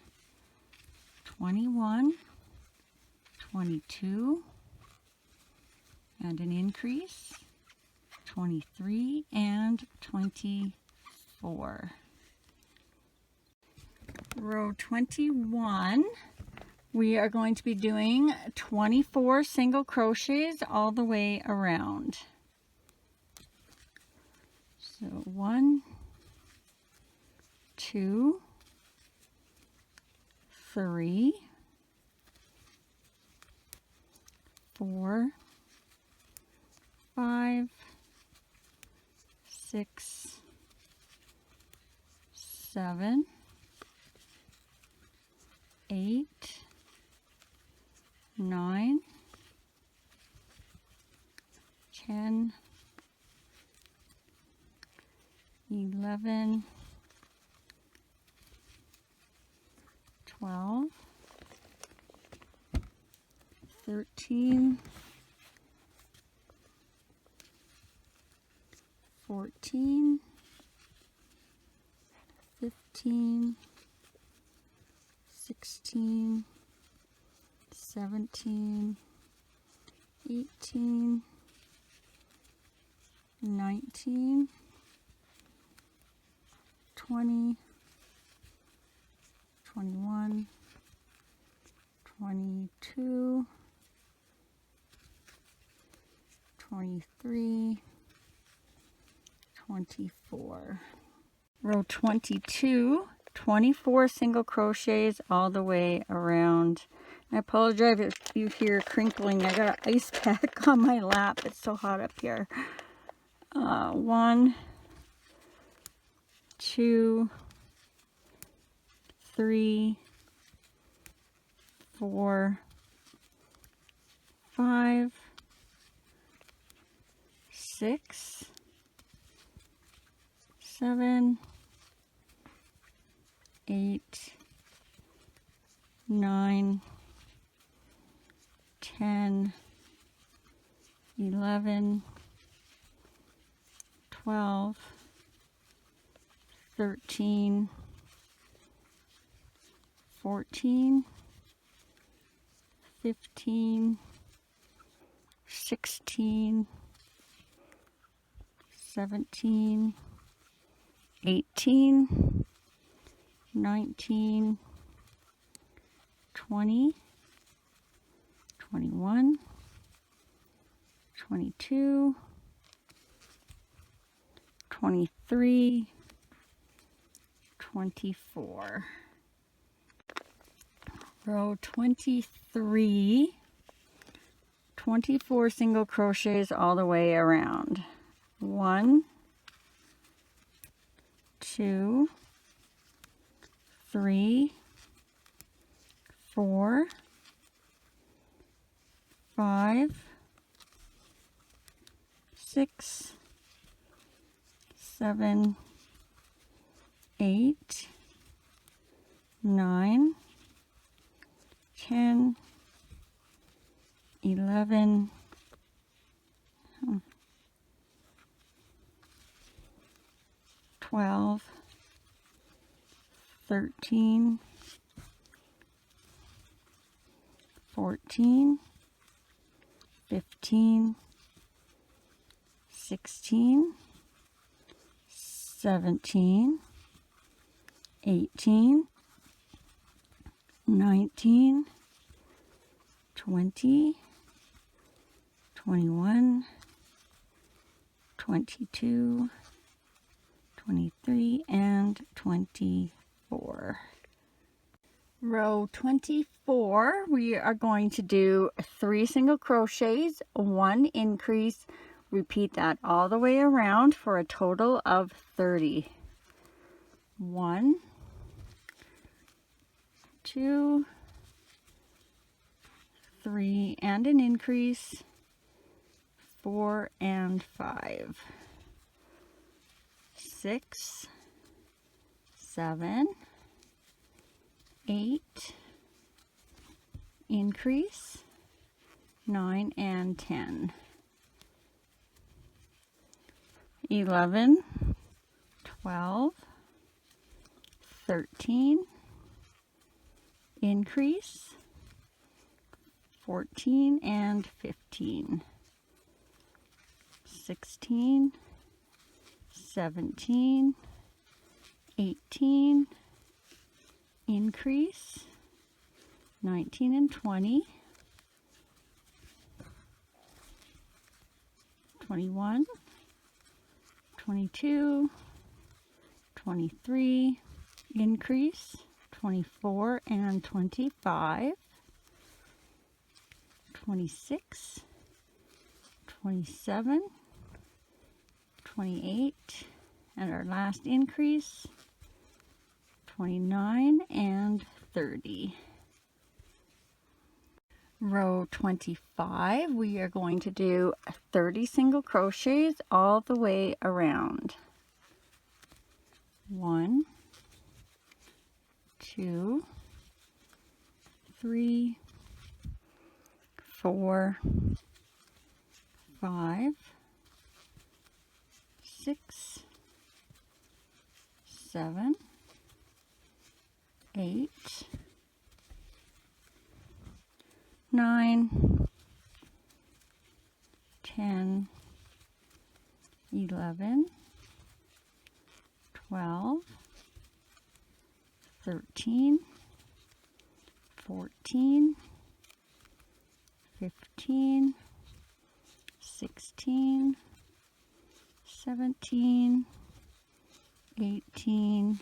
21, 22, and an increase, 23 and 24. Row 21, we are going to be doing 24 single crochets all the way around. So 1, 2, 3, 4, 5, 6, 7, 8, 9, 10, 11, 12, 13, 14, 15, 16, 17, 18, 19, 20, 21, 22, 23, 24. Row 22, 24 single crochets all the way around. I apologize if you hear crinkling. I got an ice pack on my lap. It's so hot up here. 1, 2, 3, 4, 5, 6, 7, 8, 9, 10, 11, 12, 13, 14, 15, 16, 17, 18, 19, 20, 21, 22, 23, 24. Row 23, 24 single crochets all the way around. 1, 2, 3, 4, 5, 6, 7, 8, 9, 10, 11, 12, 13, 14, 15, 16, 17, 18, 19, 20, 21, 22, 23, and 24. Row 24, we are going to do 3 single crochets, 1 increase. Repeat that all the way around for a total of 30. 1, 2, 3, and an increase, 4 and 5, 6, 7, 8, increase, 9 and 10, 11, 12, 13, increase, 14 and 15, 16, 17, 18, increase, 19 and 20, 21, 22, 23, increase, 24 and 25, 26, 27, 28, and our last increase, 29 and 30. Row 25, we are going to do 30 single crochets all the way around. 1, 2, 3, 4, 5, 6, 7, 8, 9, 10, 11, 12, 13, 14, 15, 16, 17, 18,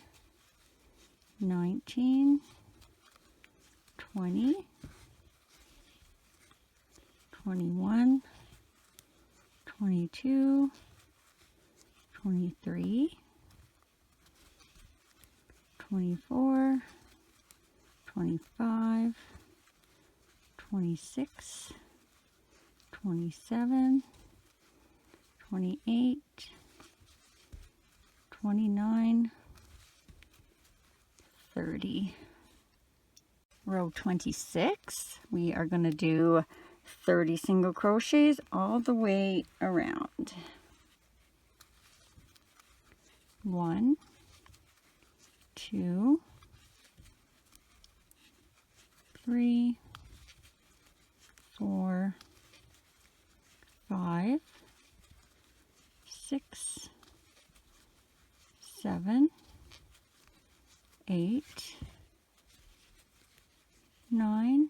19, 20, 21, 22, 23, 24, 25, 26, 27, 28, 29, 30. Row 26, we are going to do 30 single crochets all the way around. 1, 2, 3, 4, 5, 6, 7, 8, 9,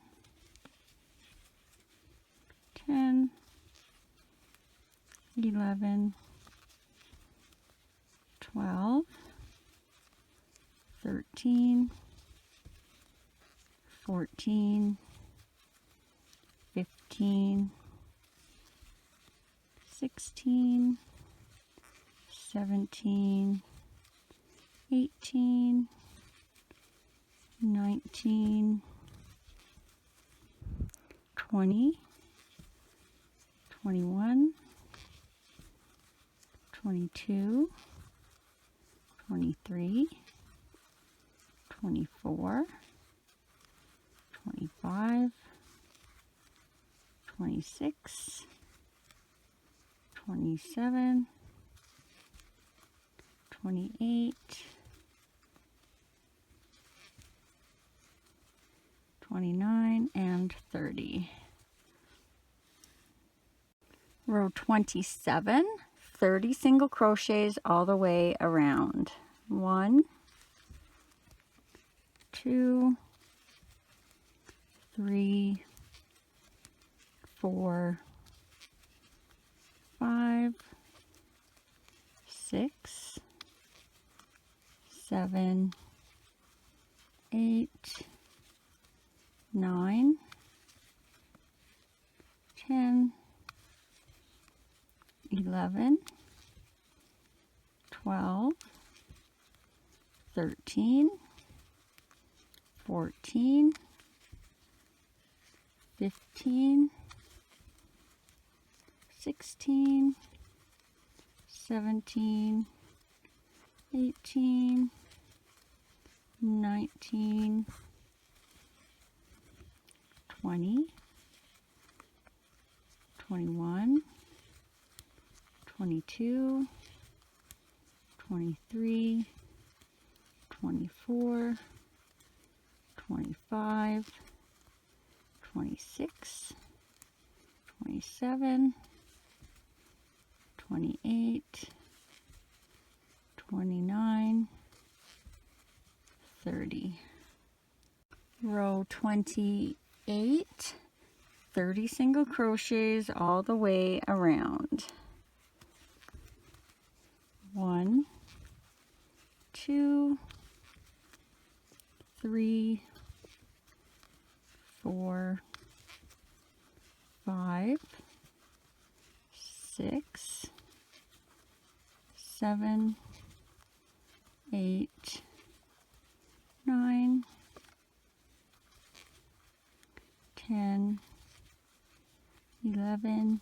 10, 11, 12, 13, 14, 15, 16, 17, 18, 19, 20, 21, 22, 23, 24, 25, 26, 27, 28, 29, and 30. Row 27, 30 single crochets all the way around. 1, 2, 3, 4, 5, 6, 7, 8, 9, 10, 11, 12, 13, 14, 15, 16, 17, 18, 19, 20, 21, 22, 23, 24, 25, 26, 27, 28, 29, 30. Row 28, 30 single crochets all the way around. 1, 2, 3, 4, 5, 6, 7, 8, 9, 10, 11,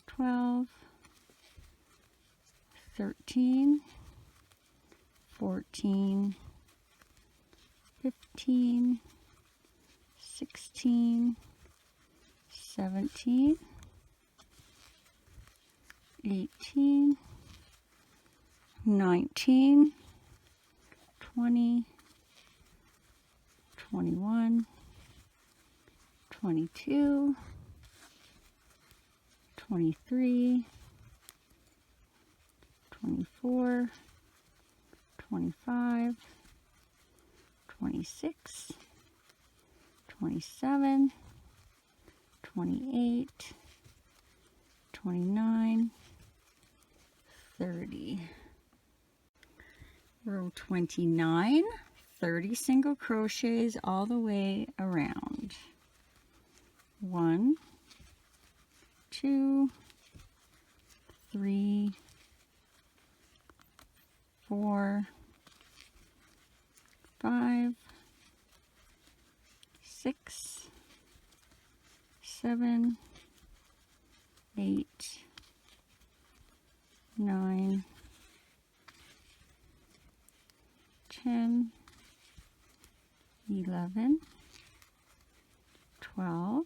12, 13, 14, 15, 16, 17, 18, 19, 20, 21, 22, 23, 24, 25, 26, 27, 28, 29, 30. Row 29, 30 single crochets all the way around. 1, 2, 3, 4, 5, 6, 7, 8, 9, 10, 11, 12,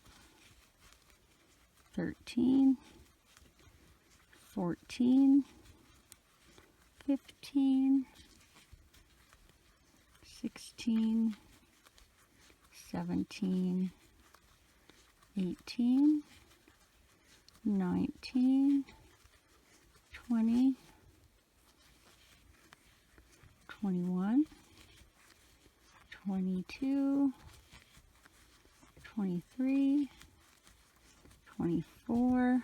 13, 14, 15, 16, 17, 18, 19, 20, 21, 22, 23, 24,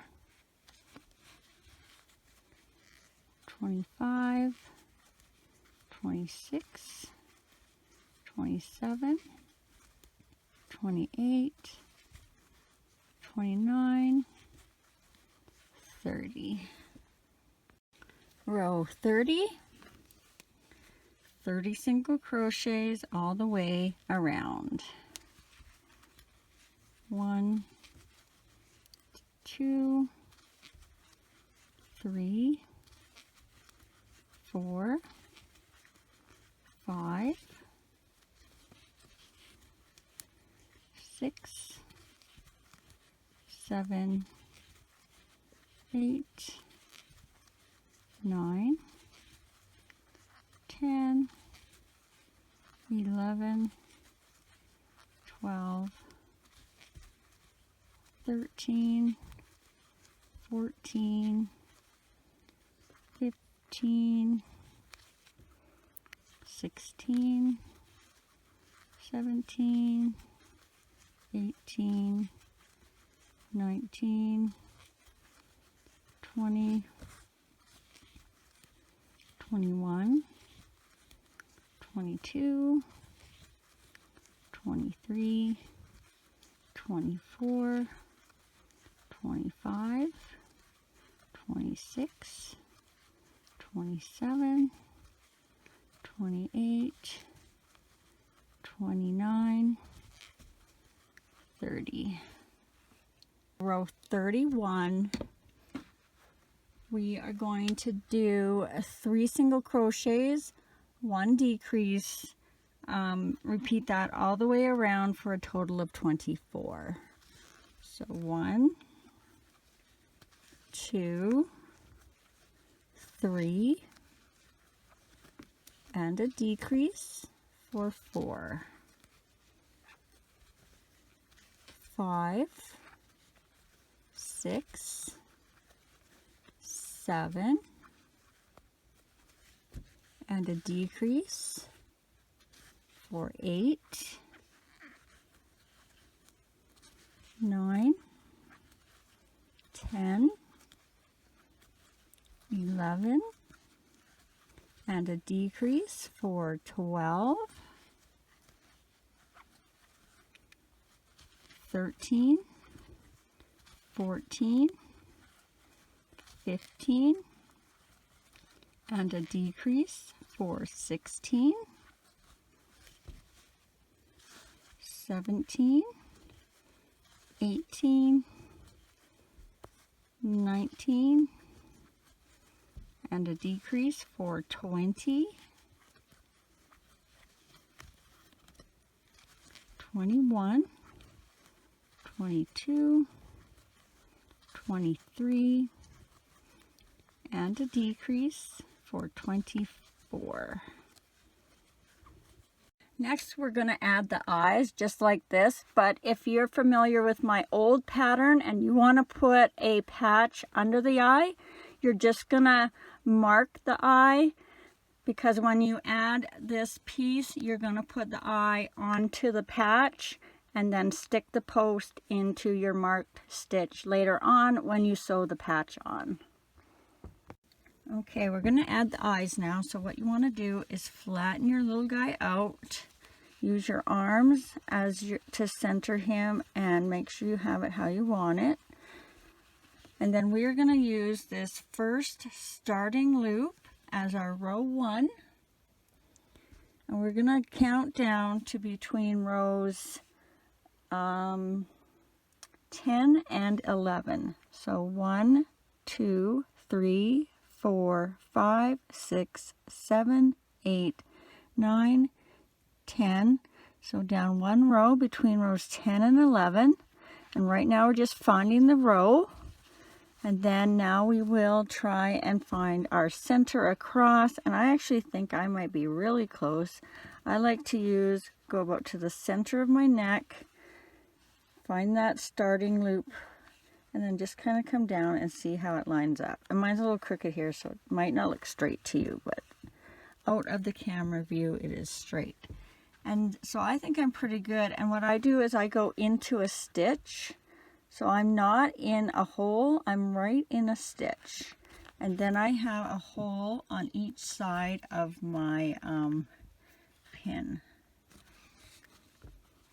25, 26, 27, 28, 29, 30. Row 30, 30 single crochets all the way around. 1, 2, 3, 4, 5, 6, 7, 8, 9, 10, 11, 12, 13, 14, 15, 16, 17, 18, 19, 20, 21, 22, 23, 24, 25, 26, 27, 28, 29, 30. Row 31, we are going to do 3 single crochets, 1 decrease, repeat that all the way around for a total of 24. So 1, 2, 3, and a decrease for 4, 5, 6, 7, and a decrease for 8, 9, 10, 11, and a decrease for 12, 13, 14, 15, and a decrease for 16, 17, 18, 19, and a decrease for 20, 21, 22, 23, and a decrease for 24. Next, we're going to add the eyes just like this, but if you're familiar with my old pattern and you want to put a patch under the eye, you're just going to mark the eye, because when you add this piece, you're going to put the eye onto the patch and then stick the post into your marked stitch later on when you sew the patch on. Okay, we're going to add the eyes now. So what you want to do is flatten your little guy out. Use your arms to center him and make sure you have it how you want it. And then we are going to use this first starting loop as our row 1. And we're going to count down to between rows 10 and 11. So 1, 2, 3, 4, 5, 6, 7, 8, 9, 10. So down one row between rows 10 and 11. And right now we're just finding the row. And then now we will try and find our center across. And I actually think I might be really close. I like to go about to the center of my neck, find that starting loop, and then just kind of come down and see how it lines up. And mine's a little crooked here, so it might not look straight to you, but out of the camera view, it is straight. And so I think I'm pretty good. And what I do is I go into a stitch. So I'm not in a hole, I'm right in a stitch. And then I have a hole on each side of my pin.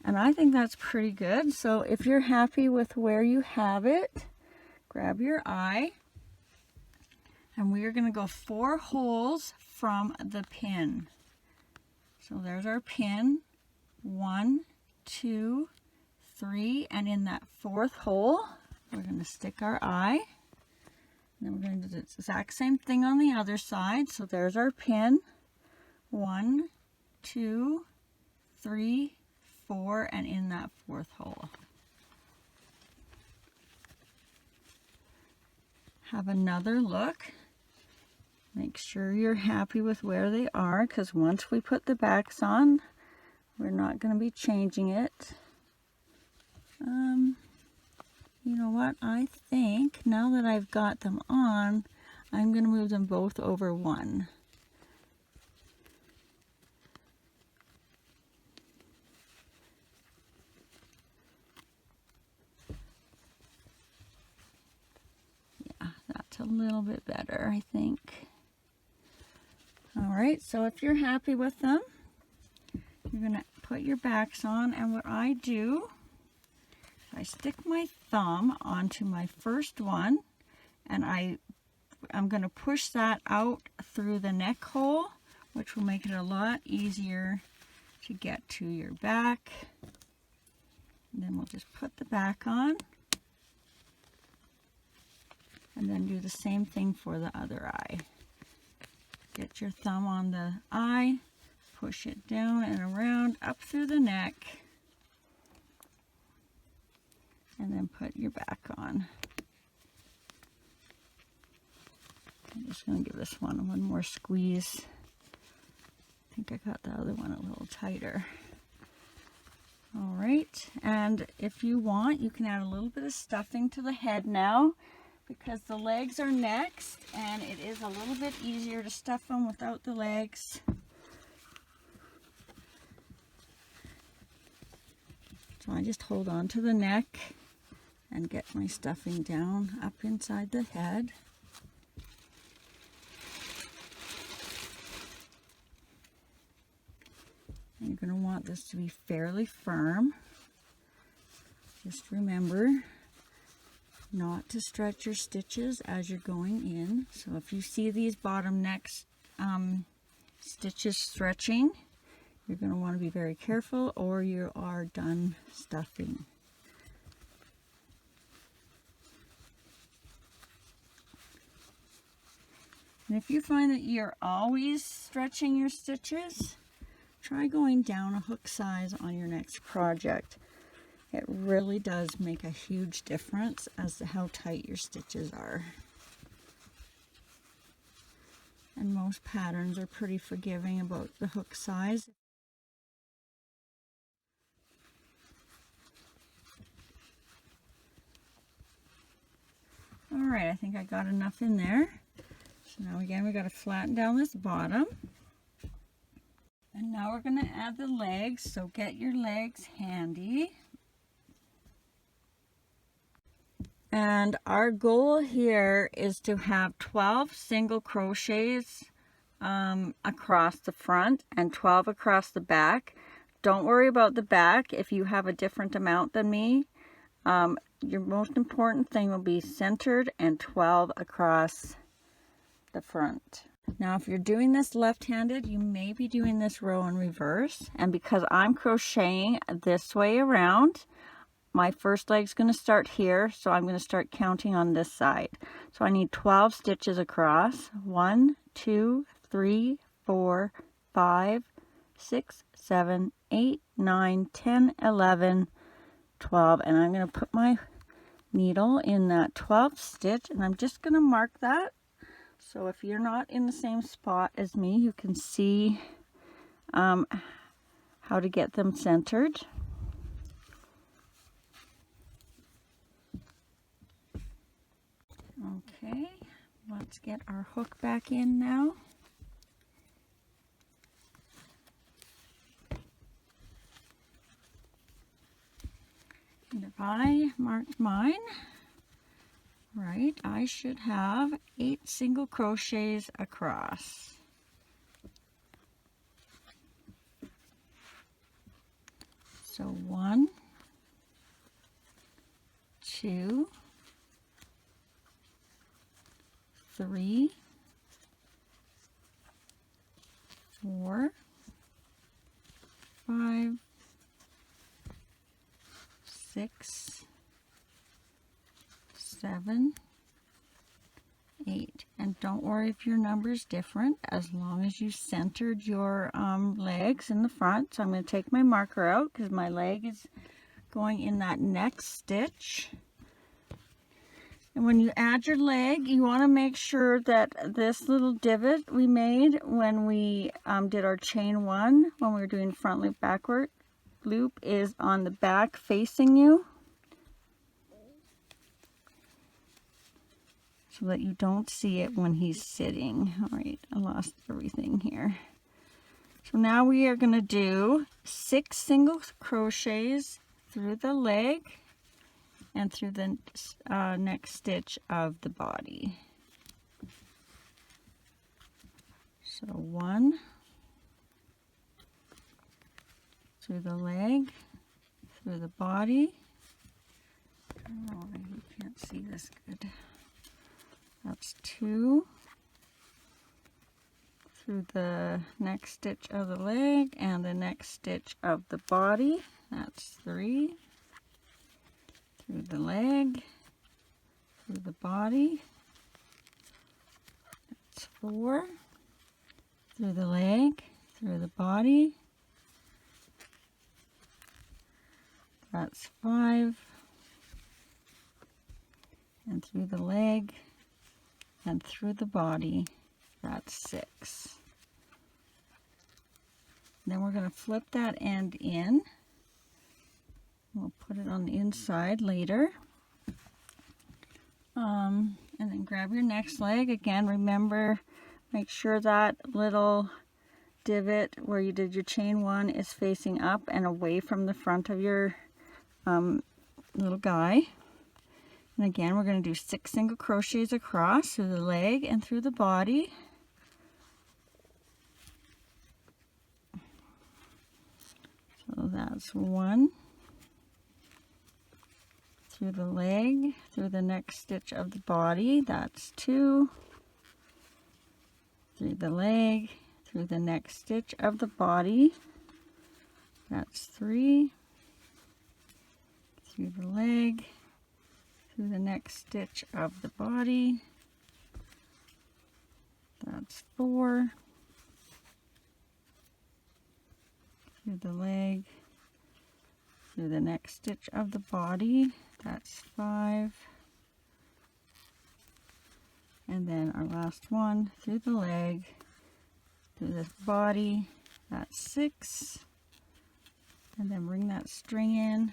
And I think that's pretty good. So if you're happy with where you have it, grab your eye. And we are going to go 4 holes from the pin. So there's our pin. 1, 2, 3. And in that 4th hole, we're going to stick our eye. And then we're going to do the exact same thing on the other side. So there's our pin. 1, 2, 3, 4, and in that 4th hole. Have another look. Make sure you're happy with where they are, because once we put the backs on, we're not going to be changing it. You know what? I think now that I've got them on, I'm going to move them both over 1. That's a little bit better, I think. All right, so if you're happy with them, you're going to put your backs on, and what I do, I stick my thumb onto my first one, and I'm going to push that out through the neck hole, which will make it a lot easier to get to your back. And then we'll just put the back on. And then do the same thing for the other eye. Get your thumb on the eye, push it down and around up through the neck, and then put your back on. I'm just going to give this one more squeeze. I think I got the other one a little tighter. All right, and if you want, you can add a little bit of stuffing to the head now. because the legs are next, and it is a little bit easier to stuff them without the legs. So I just hold on to the neck and get my stuffing down up inside the head. And you're going to want this to be fairly firm. Just remember not to stretch your stitches as you're going in. So if you see these bottom neck stitches stretching, you're going to want to be very careful or you are done stuffing. And if you find that you're always stretching your stitches, try going down a hook size on your next project. It really does make a huge difference as to how tight your stitches are. And most patterns are pretty forgiving about the hook size. Alright, I think I got enough in there. So now again, we got to flatten down this bottom. And now we're going to add the legs, so get your legs handy. And our goal here is to have 12 single crochets across the front and 12 across the back. Don't worry about the back if you have a different amount than me. Your most important thing will be centered and 12 across the front. Now if you're doing this left-handed, you may be doing this row in reverse, and because I'm crocheting this way around, my first leg's going to start here, so I'm going to start counting on this side. So I need 12 stitches across. 1, 2, 3, 4, 5, 6, 7, 8, 9, 10, 11, 12, and I'm going to put my needle in that 12th stitch, and I'm just going to mark that. So if you're not in the same spot as me, you can see how to get them centered. Okay, let's get our hook back in now. And if I marked mine right, I should have 8 single crochets across. So 1, 2, 3, 4, 5, 6, 7, 8, and don't worry if your number is different as long as you centered your legs in the front. So I'm going to take my marker out because my leg is going in that next stitch. And when you add your leg, you want to make sure that this little divot we made when we did our chain 1, when we were doing front loop backward loop, is on the back facing you, so that you don't see it when he's sitting. All right, I lost everything here. So now we are going to do 6 single crochets through the leg and through the next stitch of the body. So 1 through the leg, through the body. Oh, you can't see this good. That's 2 through the next stitch of the leg and the next stitch of the body. That's 3 through the leg, through the body. That's 4 through the leg, through the body. That's 5 and through the leg and through the body. That's 6. Then we're going to flip that end in. We'll put it on the inside later. And then grab your next leg. Again, remember, make sure that little divot where you did your chain 1 is facing up and away from the front of your little guy. And again, we're going to do 6 single crochets across through the leg and through the body. So that's 1 through the leg, through the next stitch of the body, that's 2 through the leg, through the next stitch of the body, that's 3 through the leg, through the next stitch of the body, that's 4 through the leg, through the next stitch of the body, that's 5, and then our last one through the leg, through the body, that's 6, and then bring that string in,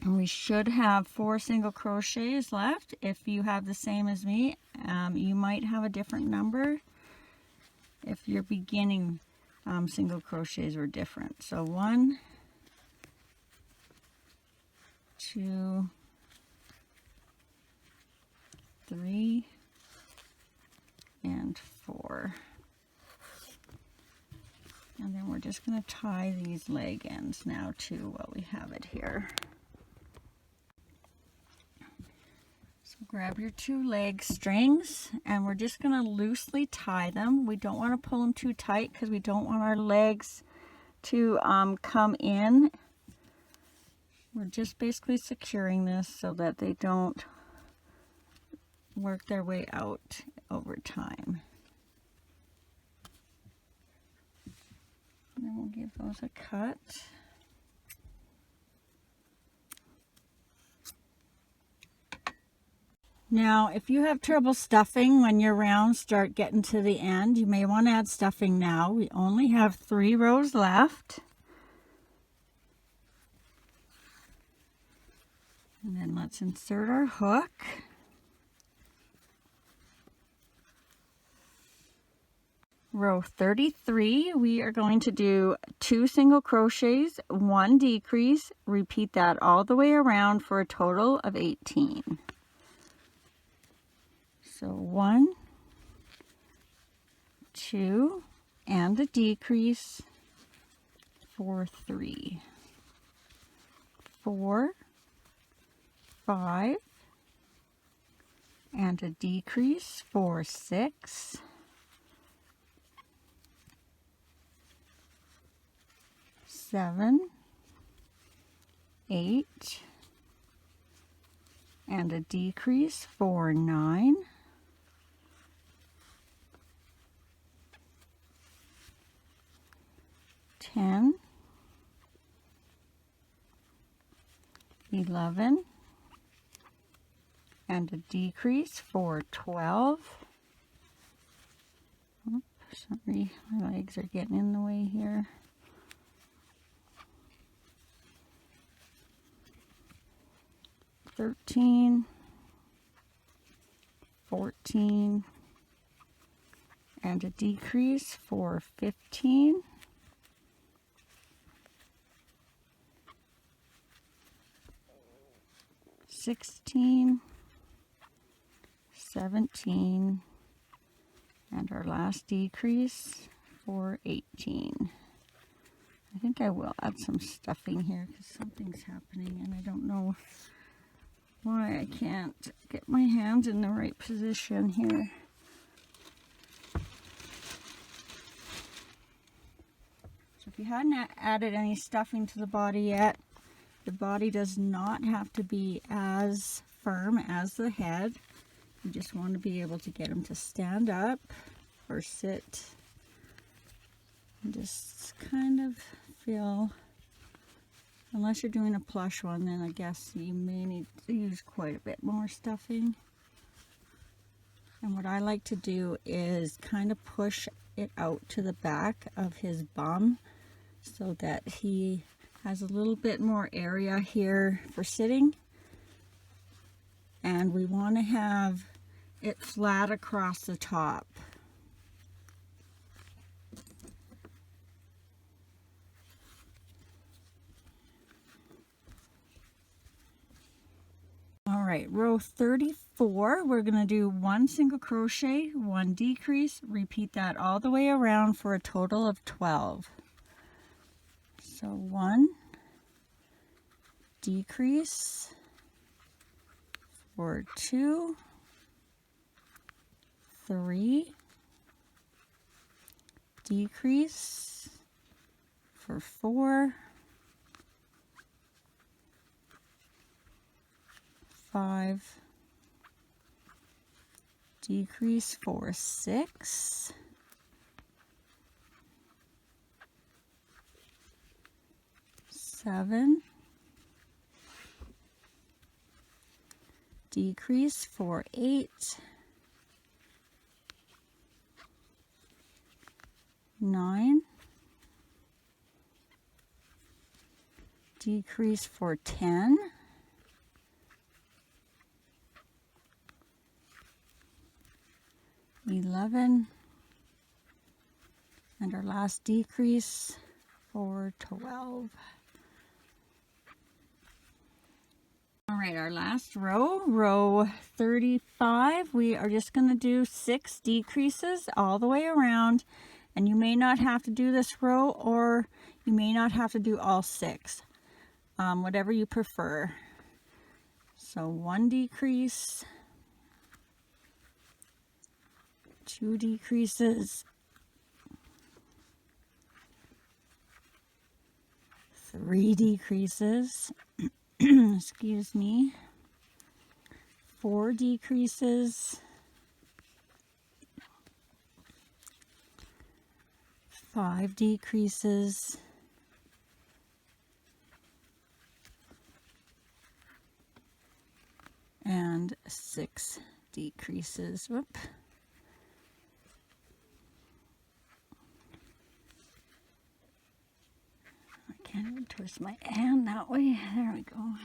and we should have 4 single crochets left. If you have the same as me, you might have a different number if your beginning single crochets were different. So 1, 2, 3, and 4. And then we're just going to tie these leg ends now to while we have it here. So grab your 2 leg strings and we're just going to loosely tie them. We don't want to pull them too tight because we don't want our legs to come in. We're just basically securing this so that they don't work their way out over time. And then we'll give those a cut. Now, if you have trouble stuffing when your rounds start getting to the end, you may want to add stuffing now. We only have 3 rows left. And then let's insert our hook. Row 33, we are going to do 2 single crochets, 1 decrease, repeat that all the way around for a total of 18. So 1, 2, and a decrease for 3, 4, 5, and a decrease for 6, 7, 8, and a decrease for 9, 10, 11, and a decrease for 12. Oops, sorry, my legs are getting in the way here. 13, 14, and a decrease for 15, 16, 17, and our last decrease for 18. I think I will add some stuffing here because something's happening and I don't know why I can't get my hands in the right position here. So if you hadn't added any stuffing to the body yet, the body does not have to be as firm as the head. You just want to be able to get them to stand up or sit and just kind of feel. Unless you're doing a plush one, then I guess you may need to use quite a bit more stuffing. And what I like to do is kind of push it out to the back of his bum so that he has a little bit more area here for sitting. and we want to have it flat across the top. All right, row 34, we're going to do 1 single crochet, 1 decrease, repeat that all the way around for a total of 12. So 1 decrease for 2, 3, decrease for 4, 5, decrease for 6, 7, decrease for 8, 9, decrease for 10, 11, and our last decrease for 12. All right, our last row, row 35, we are just going to do 6 decreases all the way around, and you may not have to do this row, or you may not have to do all 6, whatever you prefer. So 1 decrease, 2 decreases, 3 decreases, excuse me, 4 decreases, 5 decreases, 6 decreases. Whoop. I can't even twist my hand that way. There we go.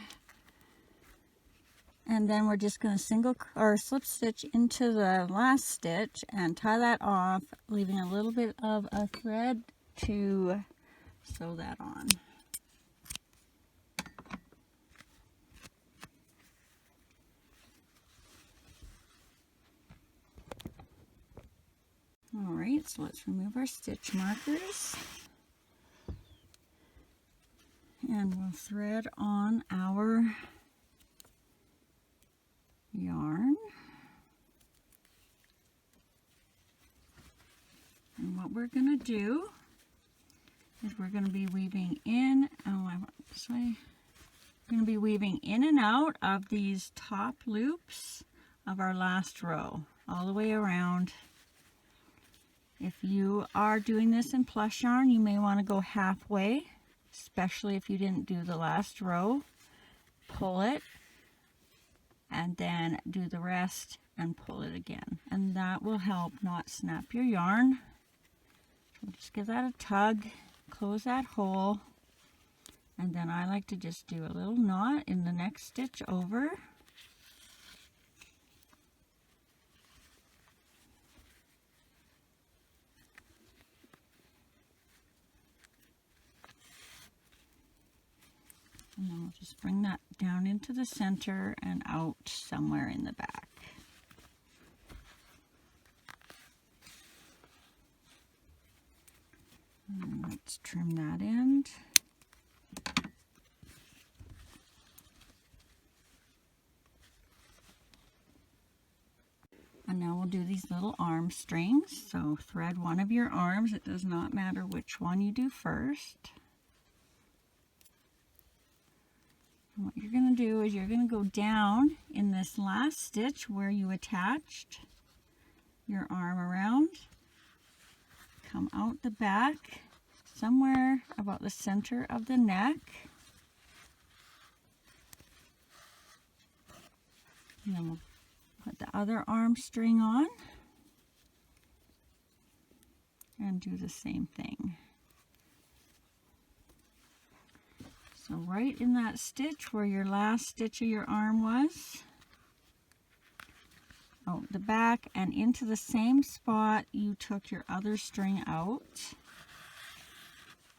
And then we're just going to single or slip stitch into the last stitch and tie that off, leaving a little bit of a thread to sew that on. All right, so let's remove our stitch markers. And we'll thread on our yarn. And what we're going to do is we're going to be weaving in, I went this way. We're going to be weaving in and out of these top loops of our last row, all the way around. If you are doing this in plush yarn, you may want to go halfway, especially if you didn't do the last row. Pull it, and then do the rest and pull it again. And that will help not snap your yarn. So just give that a tug, close that hole, and then I like to just do a little knot in the next stitch over. And then we'll just bring that down into the center and out somewhere in the back. And let's trim that end. And now we'll do these little arm strings. So thread one of your arms. It does not matter which one you do first. And what you're going to do is you're going to go down in this last stitch where you attached your arm around. Come out the back somewhere about the center of the neck. And then we'll put the other arm string on and do the same thing. So right in that stitch where your last stitch of your arm was, out the back and into the same spot you took your other string out.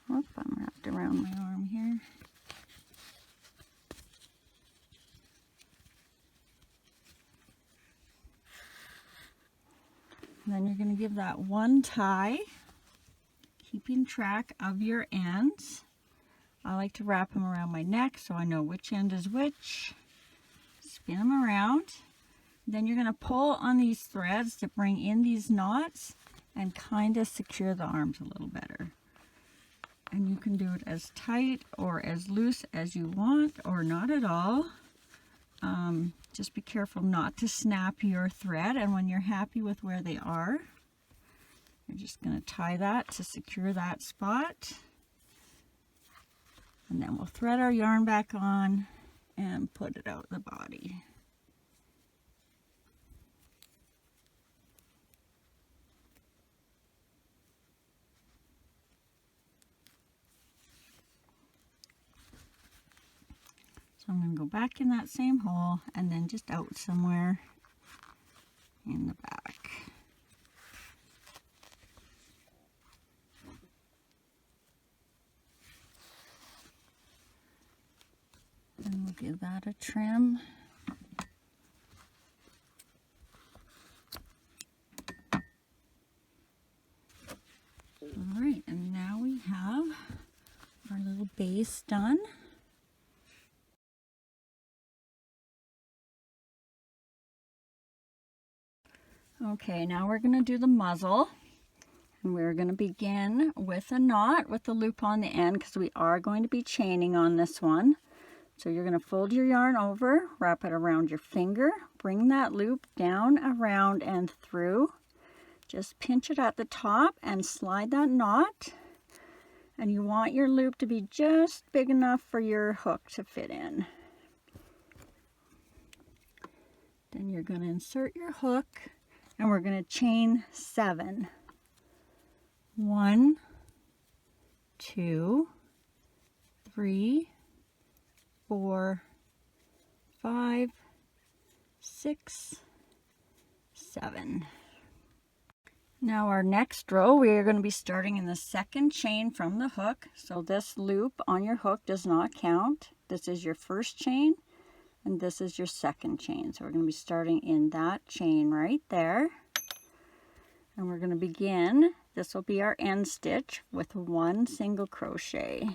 Whoop, I'm wrapped around my arm here. And then you're going to give that one tie, keeping track of your ends. I like to wrap them around my neck so I know which end is which. Spin them around. Then you're going to pull on these threads to bring in these knots and kind of secure the arms a little better. And you can do it as tight or as loose as you want, or not at all. Just be careful not to snap your thread, and when you're happy with where they are, you're just going to tie that to secure that spot. And then we'll thread our yarn back on and put it out the body. So I'm going to go back in that same hole and then just out somewhere in the back. And we'll give that a trim. All right, and now we have our little base done. Okay, now we're going to do the muzzle, and we're going to begin with a knot with the loop on the end because we are going to be chaining on this one. So you're going to fold your yarn over, wrap it around your finger, bring that loop down, around, and through. Just pinch it at the top and slide that knot, and you want your loop to be just big enough for your hook to fit in. Then you're going to insert your hook. And we're going to chain 7. 1, 2, 3, 4, 5, 6, 7. Now our next row, we are going to be starting in the second chain from the hook. So this loop on your hook does not count. This is your first chain. And this is your second chain. So we're going to be starting in that chain right there. And we're going to begin, this will be our end stitch, with 1 single crochet.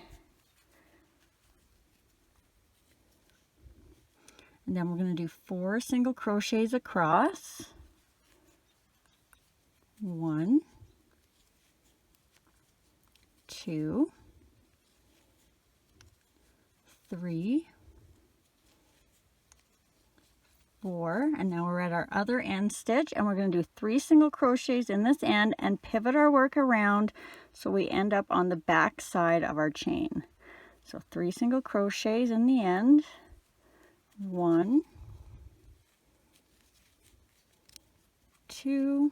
And then we're going to do 4 single crochets across. 1, 2, 3, 4, and now we're at our other end stitch, and we're going to do 3 single crochets in this end and pivot our work around so we end up on the back side of our chain. So 3 single crochets in the end. 1, 2,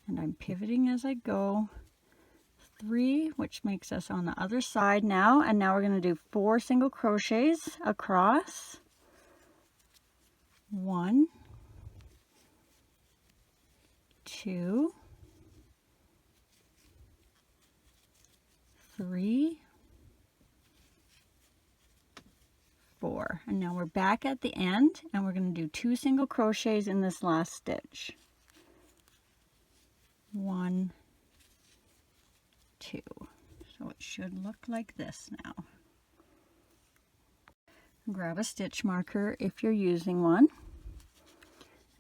and I'm pivoting as I go. 3, which makes us on the other side now, and now we're going to do 4 single crochets across. 1, 2, 3, 4. And now we're back at the end, and we're going to do 2 single crochets in this last stitch. 1, 2. So it should look like this now. Grab a stitch marker if you're using one.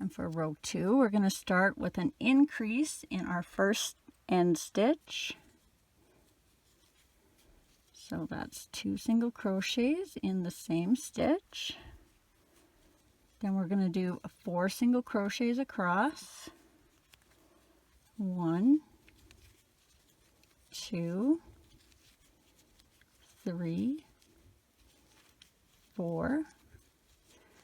And for row 2, we're going to start with an increase in our first end stitch. So that's 2 single crochets in the same stitch. Then we're going to do 4 single crochets across. 1, 2, 3, 4.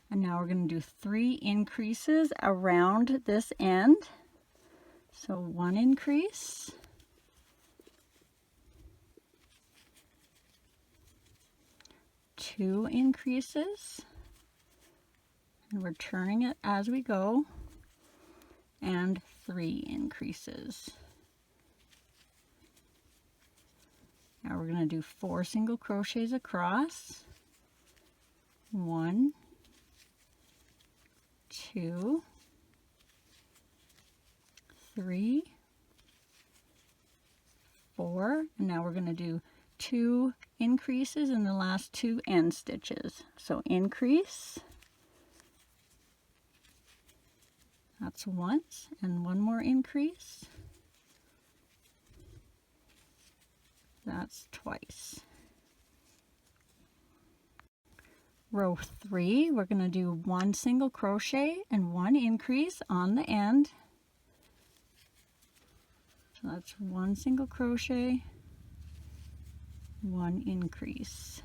And now we're going to do 3 increases around this end. So 1 increase, 2 increases, and we're turning it as we go, and 3 increases. Now we're going to do 4 single crochets across. 1, 2, 3, 4, and now we're going to do 2 increases in the last 2 end stitches. So increase, that's once, and 1 more increase, that's twice. Row 3, we're going to do 1 single crochet and 1 increase on the end. So that's 1 single crochet, 1 increase.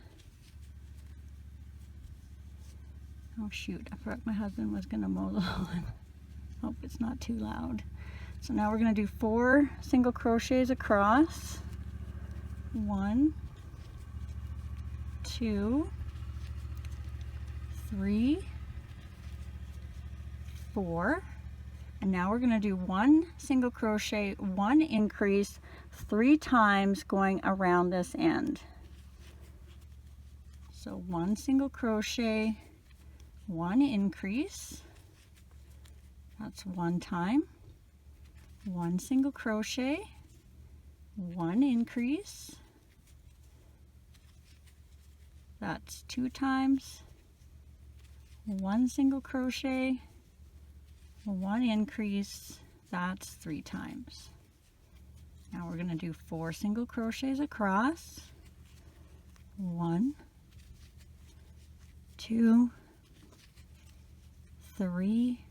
Oh shoot, I forgot my husband was going to mow the lawn. Hope it's not too loud. So now we're going to do 4 single crochets across. 1, 2, 3, 4, and now we're going to do 1 single crochet, 1 increase 3 times going around this end. So 1 single crochet, 1 increase, that's 1 time, 1 single crochet, 1 increase, that's 2 times, 1 single crochet, 1 increase, that's 3 times. Now we're going to do 4 single crochets across. 1, 2, 3,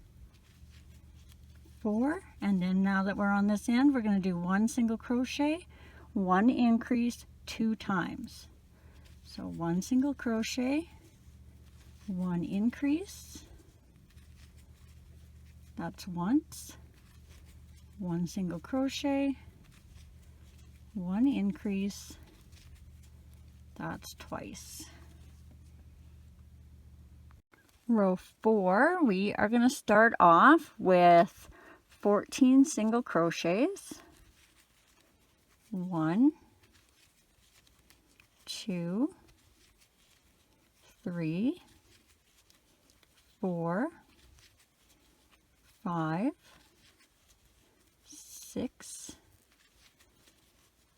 4, and then now that we're on this end, we're going to do 1 single crochet, 1 increase 2 times. So 1 single crochet, 1 increase, that's once, 1 single crochet, 1 increase, that's twice. Row 4, we are going to start off with 14 single crochets. 1, 2, 3, 4, 5, 6,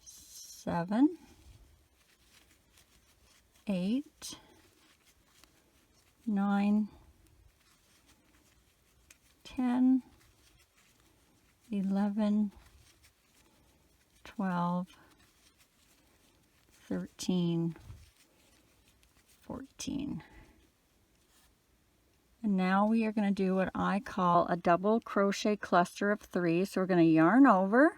7, 8, 9, 10, 11, 12, 13, 14. And now we are going to do what I call a double crochet cluster of 3. So we're going to yarn over,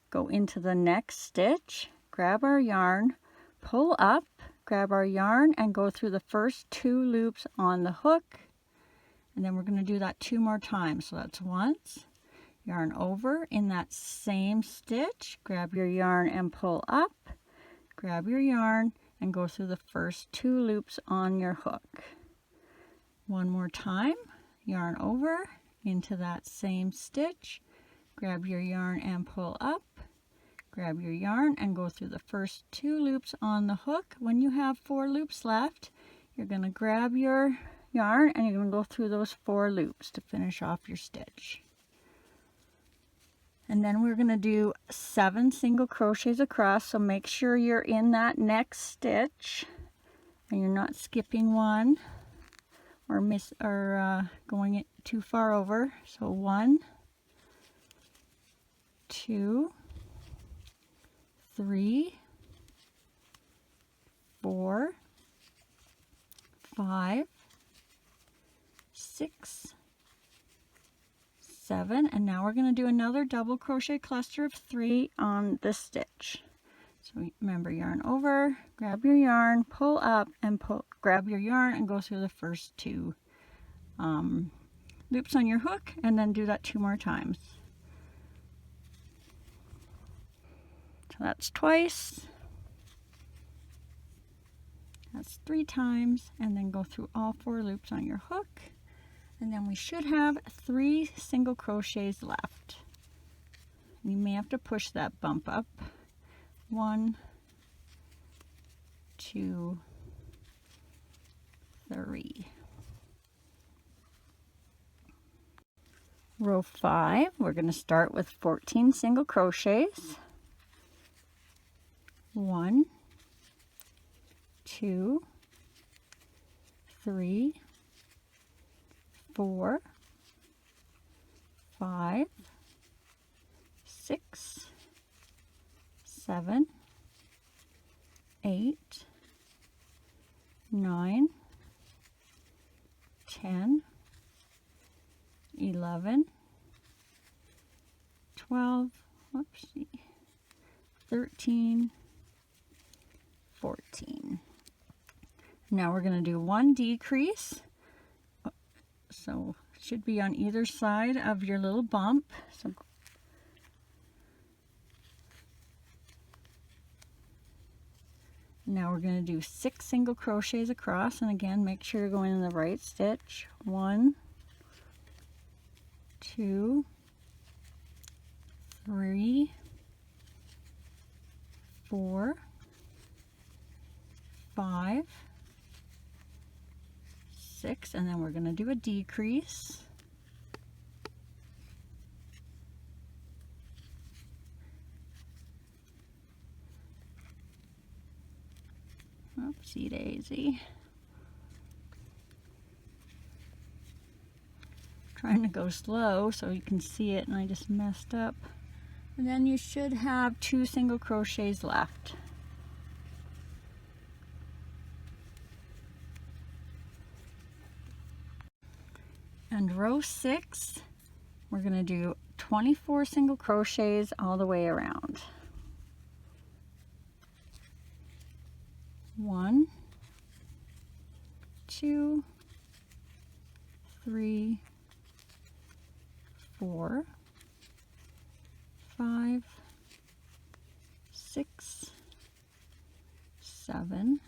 go into the next stitch, grab our yarn, pull up, grab our yarn, and go through the first 2 loops on the hook. And then we're going to do that 2 more times. So that's once, yarn over in that same stitch, grab your yarn and pull up, grab your yarn, and go through the first 2 loops on your hook. 1 more time, yarn over into that same stitch, grab your yarn and pull up, grab your yarn and go through the first 2 loops on the hook. When you have 4 loops left, you're going to grab your yarn and you're going to go through those 4 loops to finish off your stitch. And then we're going to do 7 single crochets across, so make sure you're in that next stitch and you're not skipping one or going it too far over. So 1, 2, 3, 4, 5, 6, 7, and now we're going to do another double crochet cluster of 3 on this stitch. So remember, yarn over, grab your yarn, pull up, and grab your yarn and go through the first 2 loops on your hook, and then do that 2 more times. So that's twice, that's 3 times, and then go through all 4 loops on your hook, And then we should have 3 single crochets left. You may have to push that bump up. 1, 2, 3. Row 5, we're going to start with 14 single crochets. 1, 2, 3, 4, 5, 6, 7, 8, 9, 10, 11, 12, whoopsie, 13, 14. Now we're going to do 1 decrease. So it should be on either side of your little bump. So now we're going to do 6 single crochets across, and again make sure you're going in the right stitch. 1, 2, 3, 4, 5, 6, and then we're going to do a decrease. Oopsie daisy. Trying to go slow so you can see it, and I just messed up. And then you should have 2 single crochets left. And row 6, we're going to do 24 single crochets all the way around. 1, 2, 3, 4, 5, 6, 7,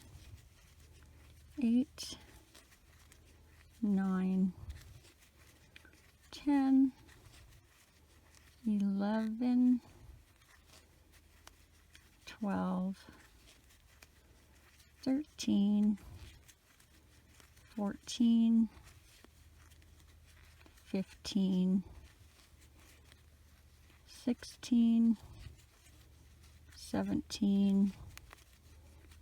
8, 9, 10, 11, 12, 13, 14, 15, 16, 17,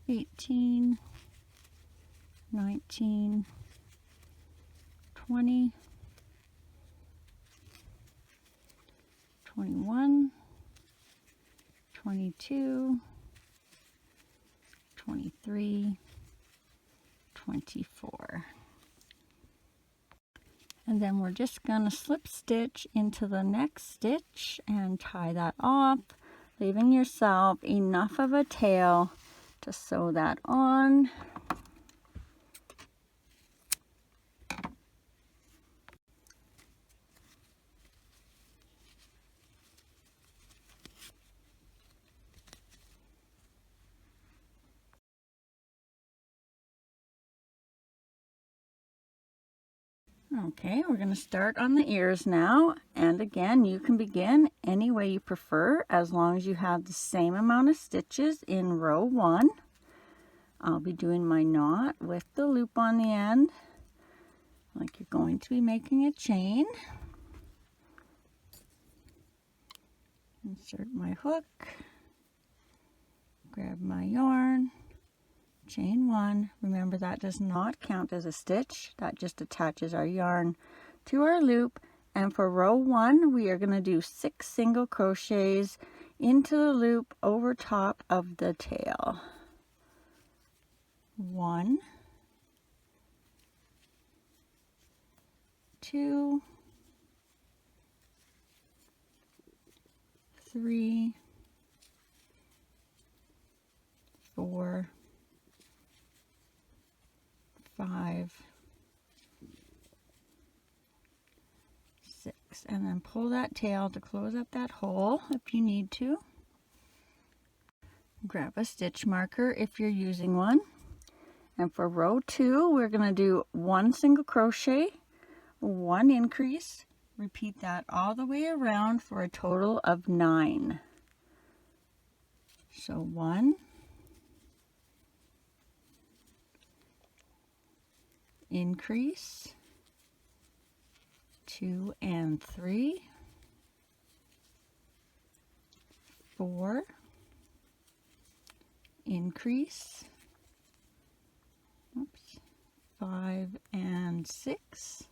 18, 19, 20, 21, 22, 23, 24. And then we're just going to slip stitch into the next stitch and tie that off, leaving yourself enough of a tail to sew that on. Okay, we're going to start on the ears now, and again you can begin any way you prefer as long as you have the same amount of stitches in row 1. I'll be doing my knot with the loop on the end like you're going to be making a chain. Insert my hook, grab my yarn, chain 1. Remember that does not count as a stitch, that just attaches our yarn to our loop. And for row 1 we are going to do 6 single crochets into the loop over top of the tail. 1, 2, 3, 4, 5, 6, and then pull that tail to close up that hole if you need to. Grab a stitch marker if you're using one. And for row 2 we're going to do 1 single crochet 1 increase, repeat that all the way around for a total of 9. So 1, increase, 2 and 3, 4, increase, 5 and 6,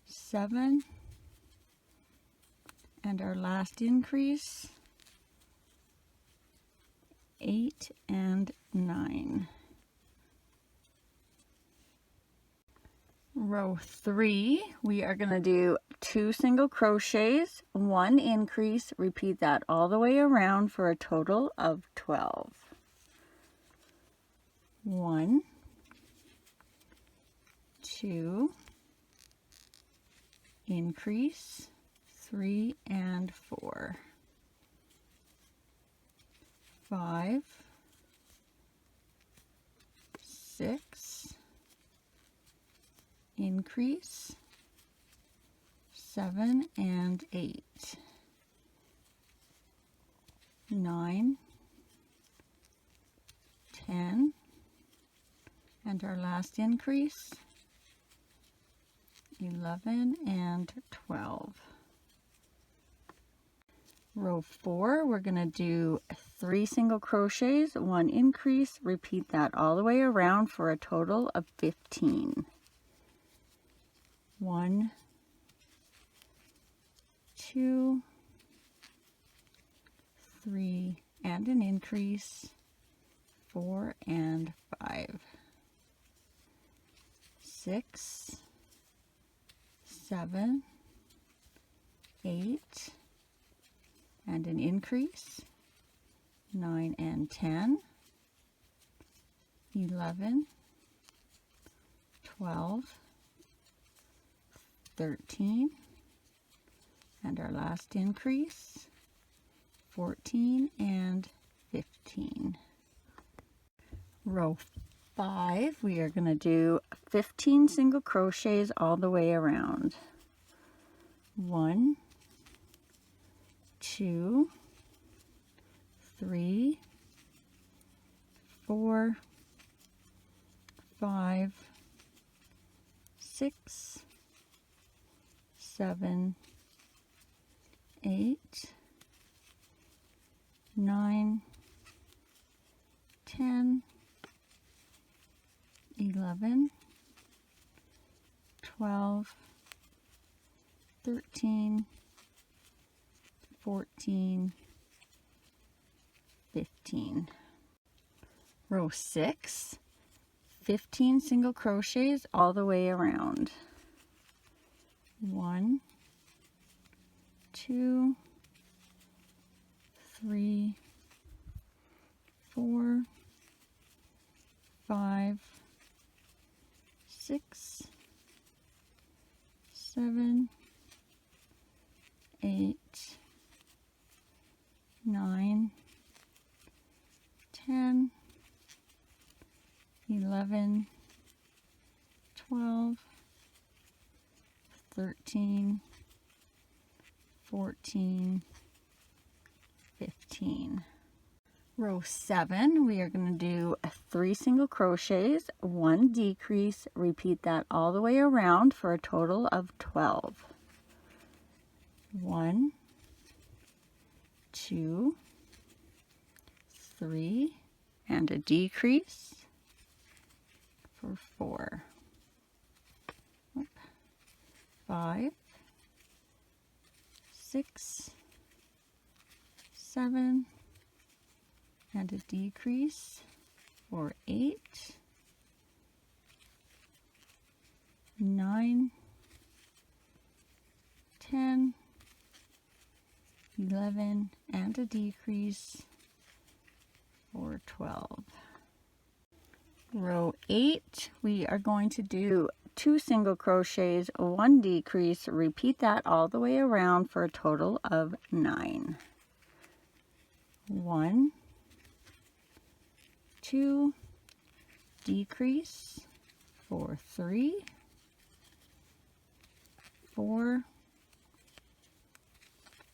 7, and our last increase, 8 and 9. Row 3, we are going to do 2 single crochets, 1 increase, repeat that all the way around for a total of 12. 1, 2, increase, 3 and 4, 5, 6, increase, 7 and 8, 9, 10, and our last increase, 11 and 12. Row 4, we're going to do 3 single crochets, 1 increase, repeat that all the way around for a total of 15. 1, 2, 3, and an increase, 4 and 5, 6, 7, 8, and an increase, 9 and 10, 11, 12, 13, and our last increase, 14 and 15. Row 5, we are going to do 15 single crochets all the way around. 1, 2, 3, 4, 5, 6, 7, 8, 9, 10, 11, 12, 13, 14, 15. Row 6, 15 single crochets all the way around. 1, 2, 3, 4, 5, 6, 7, 8, 9, 10, 11, 12, 13, 14, 15. Row 7, we are going to do 3 single crochets, 1 decrease, repeat that all the way around for a total of 12. 1, 2, 3, and a decrease for 4. 5, 6, 7, and a decrease for 8, 9, 10, 11, and a decrease for 12. Row 8, we are going to do 2 single crochets, 1 decrease, repeat that all the way around for a total of 9. 1, 2, decrease, for 3, 4,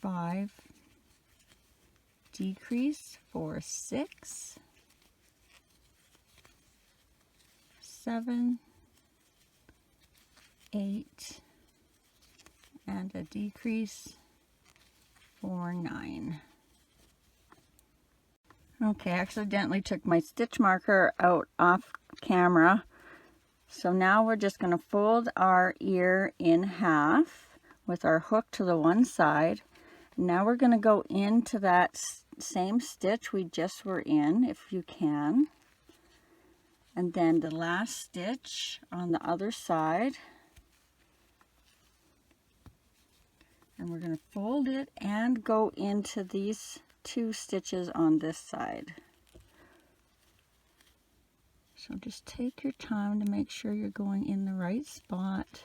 5, decrease for 6, 7, 8, and a decrease for 9. Okay, I accidentally took my stitch marker out off camera. So now we're just going to fold our ear in half with our hook to the one side. Now we're going to go into that same stitch we just were in, if you can. And then the last stitch on the other side. And we're going to fold it and go into these 2 stitches on this side. So just take your time to make sure you're going in the right spot.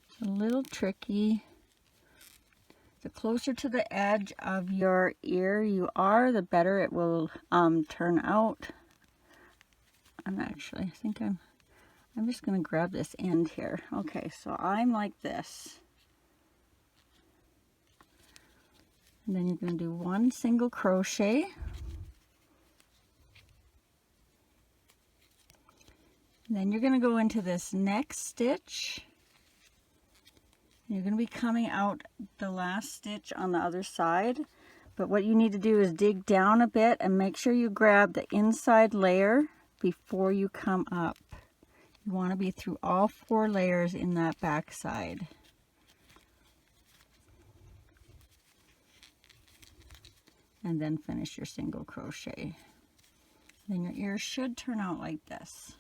It's a little tricky. The closer to the edge of your ear you are, the better it will turn out. I think I'm just going to grab this end here. Okay, so I'm like this. And then you're going to do 1 single crochet. And then you're going to go into this next stitch. You're going to be coming out the last stitch on the other side. But what you need to do is dig down a bit and make sure you grab the inside layer before you come up. You want to be through all 4 layers in that back side. And then finish your single crochet. Then your ear should turn out like this.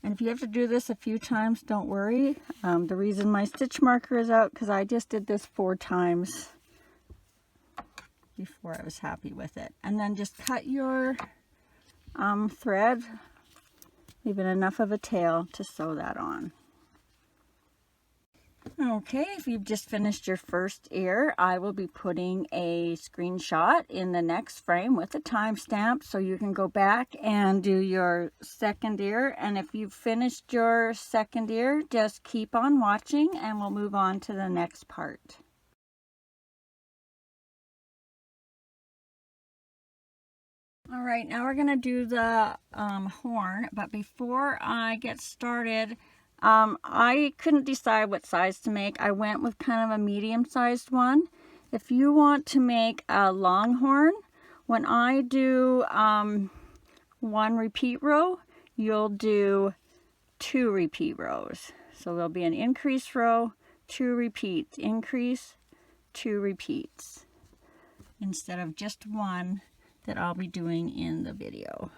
And if you have to do this a few times, don't worry. The reason my stitch marker is out because I just did this 4 times before I was happy with it. And then just cut your thread, leaving enough of a tail to sew that on. Okay, if you've just finished your first ear, I will be putting a screenshot in the next frame with a timestamp so you can go back and do your second ear. And if you've finished your second ear, just keep on watching and we'll move on to the next part. All right, now we're going to do the horn, but before I get started, I couldn't decide what size to make. I went with kind of a medium-sized one. If you want to make a long horn, when I do 1 repeat row, you'll do 2 repeat rows. So there'll be an increase row, 2 repeats, increase, 2 repeats, instead of just 1 that I'll be doing in the video.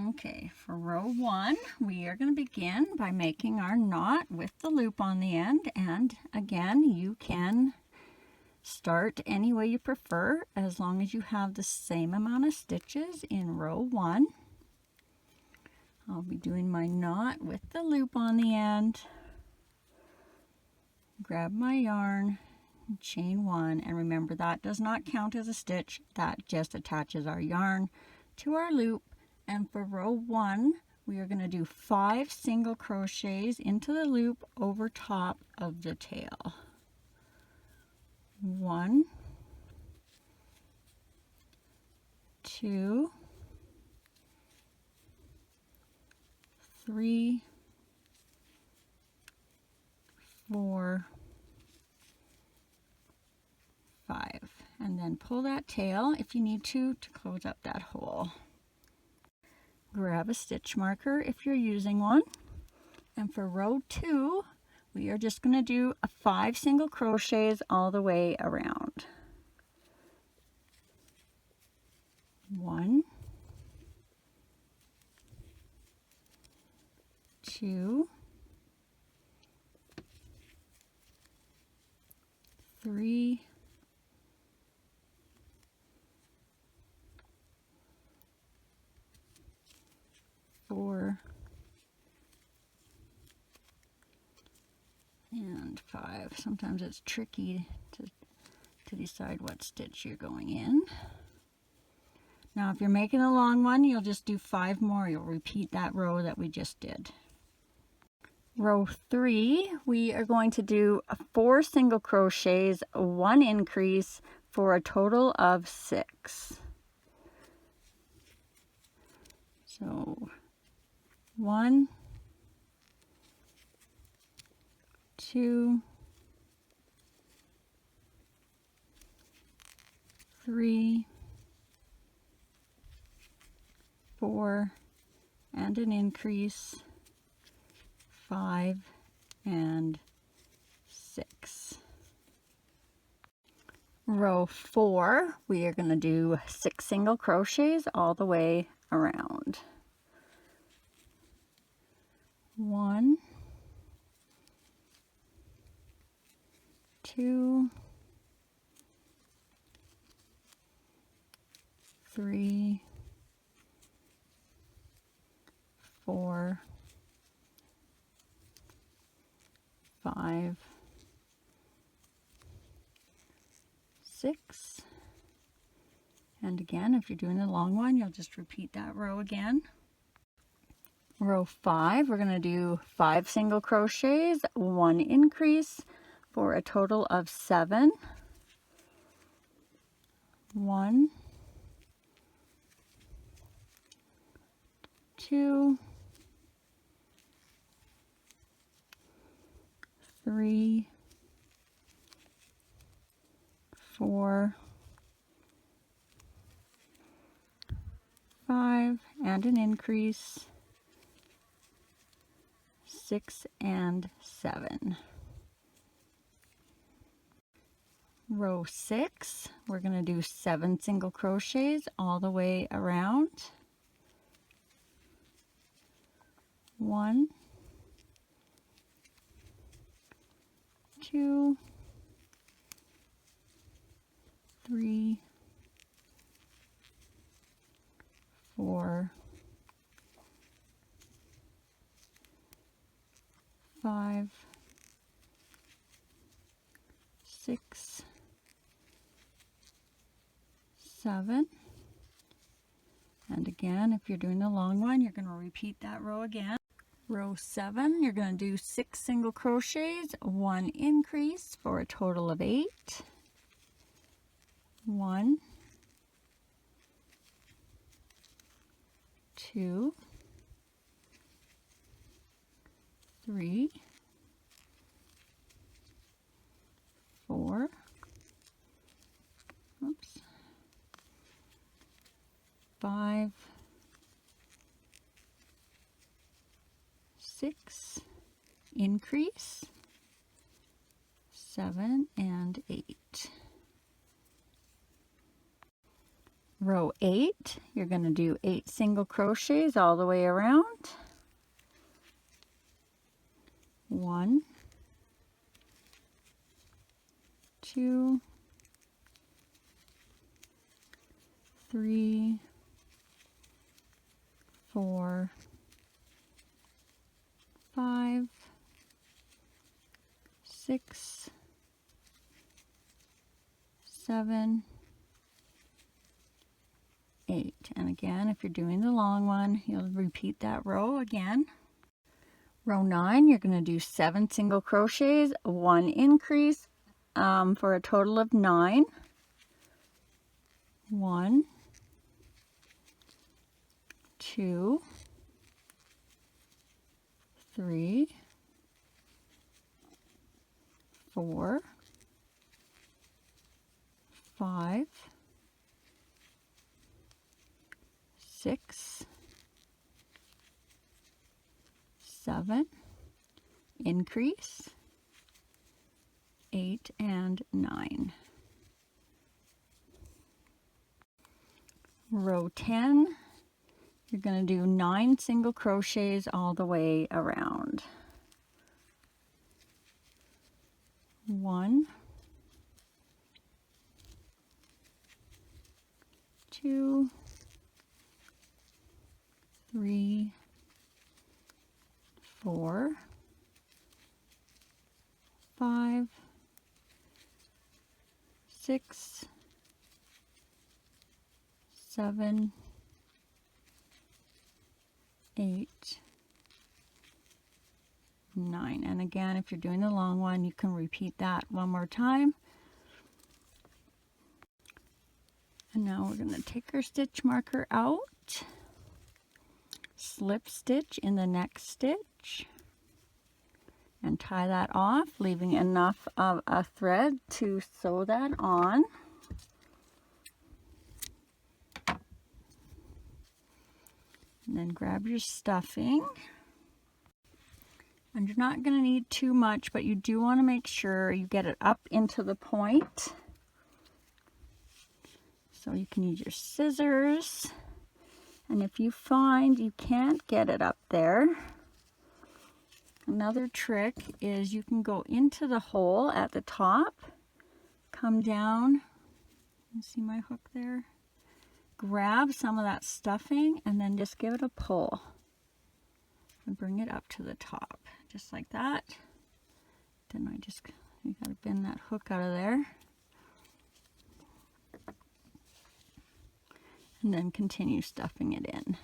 Okay, for row 1, we are going to begin by making our knot with the loop on the end. And again, you can start any way you prefer as long as you have the same amount of stitches in row 1. I'll be doing my knot with the loop on the end. Grab my yarn, chain 1, and remember that does not count as a stitch. That just attaches our yarn to our loop. And for row 1, we are going to do 5 single crochets into the loop over top of the tail. 1, 2, 3, 4, 5. And then pull that tail if you need to close up that hole. Grab a stitch marker if you're using one. And for row 2, we are just going to do 5 single crochets all the way around. 1, 2, 3, 4, and 5. Sometimes it's tricky to decide what stitch you're going in. Now if you're making a long one, you'll just do 5 more. You'll repeat that row that we just did. Row 3, we are going to do 4 single crochets, 1 increase for a total of 6. So 1, 2, 3, 4, and an increase, 5, and 6. Row 4, we are going to do 6 single crochets all the way around. 1, 2, 3, 4, 5, 6, and again, if you're doing a long one, you'll just repeat that row again. Row 5, we're going to do 5 single crochets, 1 increase for a total of 7. 1, 2, 3, 4, 5, and an increase, 6 and 7. Row 6, we're going to do 7 single crochets all the way around. 1, 2, 3, 4, 5, 6, 7, and again, if you're doing the long one, you're going to repeat that row again. Row 7, you're going to do 6 single crochets, 1 increase for a total of 8. 1, 2, 3, 4, 5, 6, increase, 7, and 8. Row 8, you're going to do 8 single crochets all the way around. 1, 2, 3, 4, 5, 6, 7, 8. And again, if you're doing the long one, you'll repeat that row again. Row 9, you're going to do 7 single crochets, 1 increase for a total of 9. 1, 2, 3, 4, 5, 6, 7, increase, 8, and 9. Row 10, you're going to do 9 single crochets all the way around. 1, 2, 3, 4, 5, 6, 7, 8, 9. And again, if you're doing the long one, you can repeat that one more time. And now we're going to take our stitch marker out, slip stitch in the next stitch, and tie that off, leaving enough of a thread to sew that on. And then grab your stuffing. And you're not going to need too much, but you do want to make sure you get it up into the point. So you can use your scissors. And if you find you can't get it up there, another trick is you can go into the hole at the top, come down, you see my hook there? Grab some of that stuffing and then just give it a pull and bring it up to the top, just like that. Then you gotta bend that hook out of there. And then continue stuffing it in.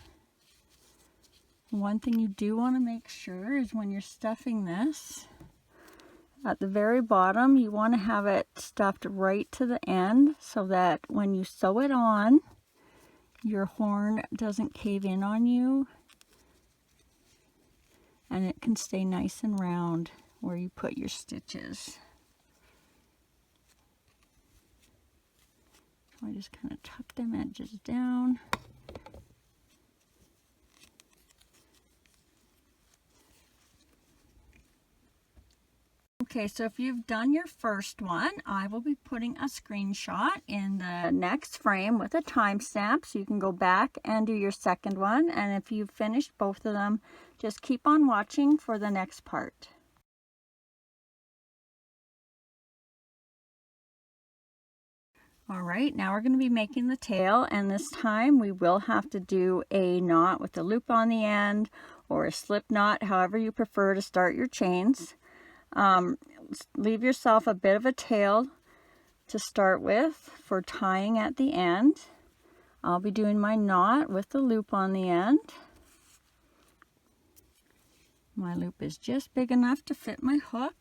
One thing you do want to make sure is when you're stuffing this, at the very bottom, you want to have it stuffed right to the end so that when you sew it on, your horn doesn't cave in on you and it can stay nice and round where you put your stitches. So I just kind of tuck them edges down. Okay, so if you've done your first one, I will be putting a screenshot in the next frame with a timestamp so you can go back and do your second one. And if you've finished both of them, just keep on watching for the next part. All right, now we're going to be making the tail, and this time we will have to do a knot with a loop on the end or a slip knot, however you prefer to start your chains. Leave yourself a bit of a tail to start with for tying at the end. I'll be doing my knot with the loop on the end. My loop is just big enough to fit my hook.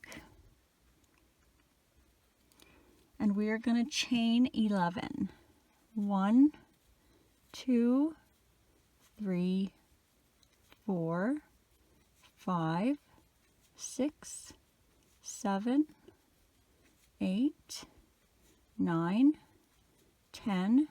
And we are going to chain 11. 1, 2, 3, 4, 5, 6, 7, 8, 9, 10,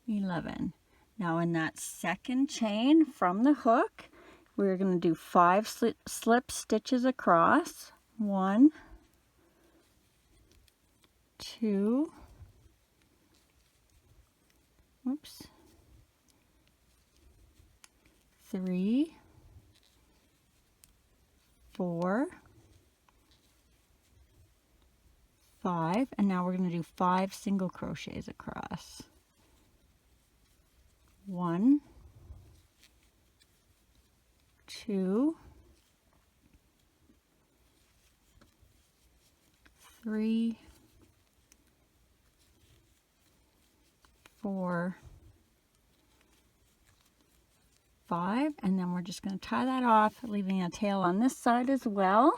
11. Now in that second chain from the hook, we're going to do 5 slip stitches across. 1, 2, 3, 4, 5, and now we're going to do 5 single crochets across. 1, 2, 3, 4, 5, and then we're just going to tie that off, leaving a tail on this side as well.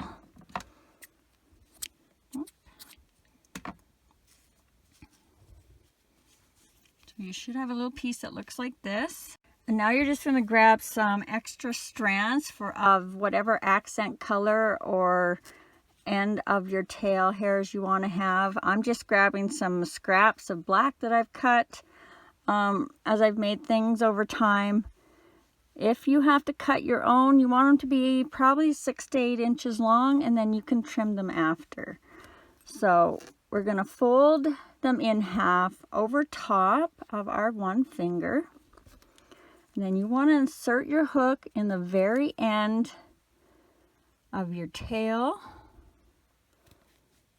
So you should have a little piece that looks like this. And now you're just going to grab some extra strands of whatever accent color or end of your tail hairs you want to have. I'm just grabbing some scraps of black that I've cut as I've made things over time. If you have to cut your own, you want them to be probably 6 to 8 inches long, and then you can trim them after. So we're going to fold them in half over top of our one finger. And then you want to insert your hook in the very end of your tail.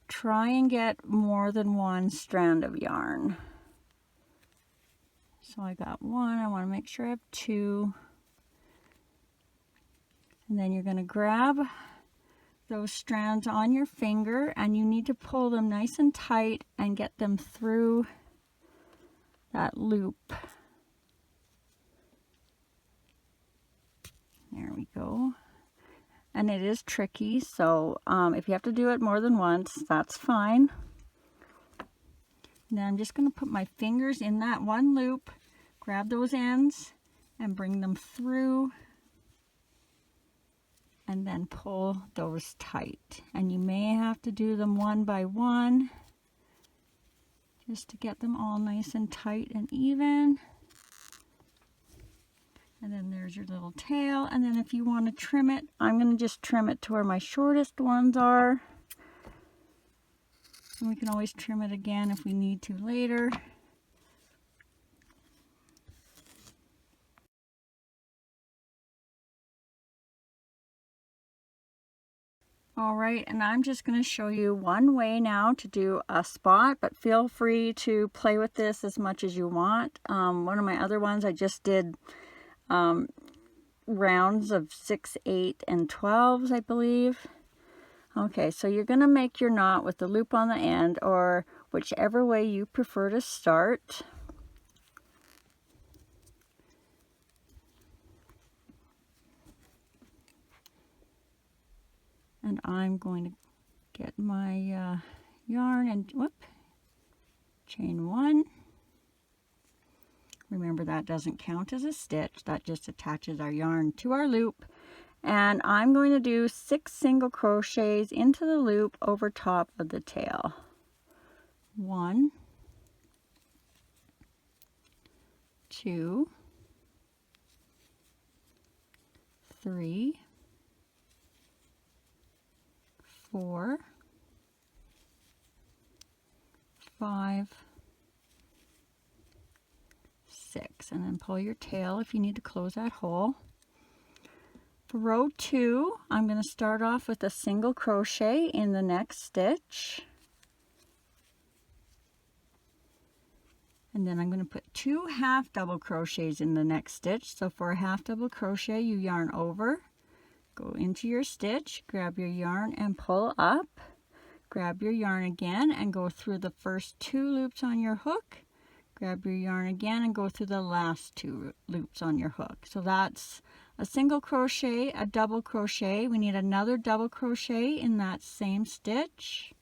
Try and get more than one strand of yarn. So I got one, I want to make sure I have 2. And then you're going to grab those strands on your finger, and you need to pull them nice and tight and get them through that loop There we go. And it is tricky, so if you have to do it more than once, that's fine. Now I'm just going to put my fingers in that one loop, grab those ends, and bring them through, and then pull those tight. And you may have to do them one by one, just to get them all nice and tight and even. And then there's your little tail. And then if you want to trim it, I'm going to just trim it to where my shortest ones are. And we can always trim it again if we need to later. All right, and I'm just going to show you one way now to do a spot, but feel free to play with this as much as you want. One of my other ones, I just did rounds of 6, 8, and 12s, I believe. Okay, so you're going to make your knot with the loop on the end, or whichever way you prefer to start. And I'm going to get my yarn and chain 1. Remember, that doesn't count as a stitch, that just attaches our yarn to our loop. And I'm going to do 6 single crochets into the loop over top of the tail. 1, 2, 3, 4, 5, 6, and then pull your tail if you need to close that hole. For row 2, I'm going to start off with a single crochet in the next stitch. And then I'm going to put 2 half double crochets in the next stitch. So for a half double crochet, you yarn over, go into your stitch, grab your yarn and pull up, grab your yarn again and go through the first 2 loops on your hook, grab your yarn again and go through the last 2 loops on your hook. So that's a single crochet, a double crochet. We need another double crochet in that same stitch,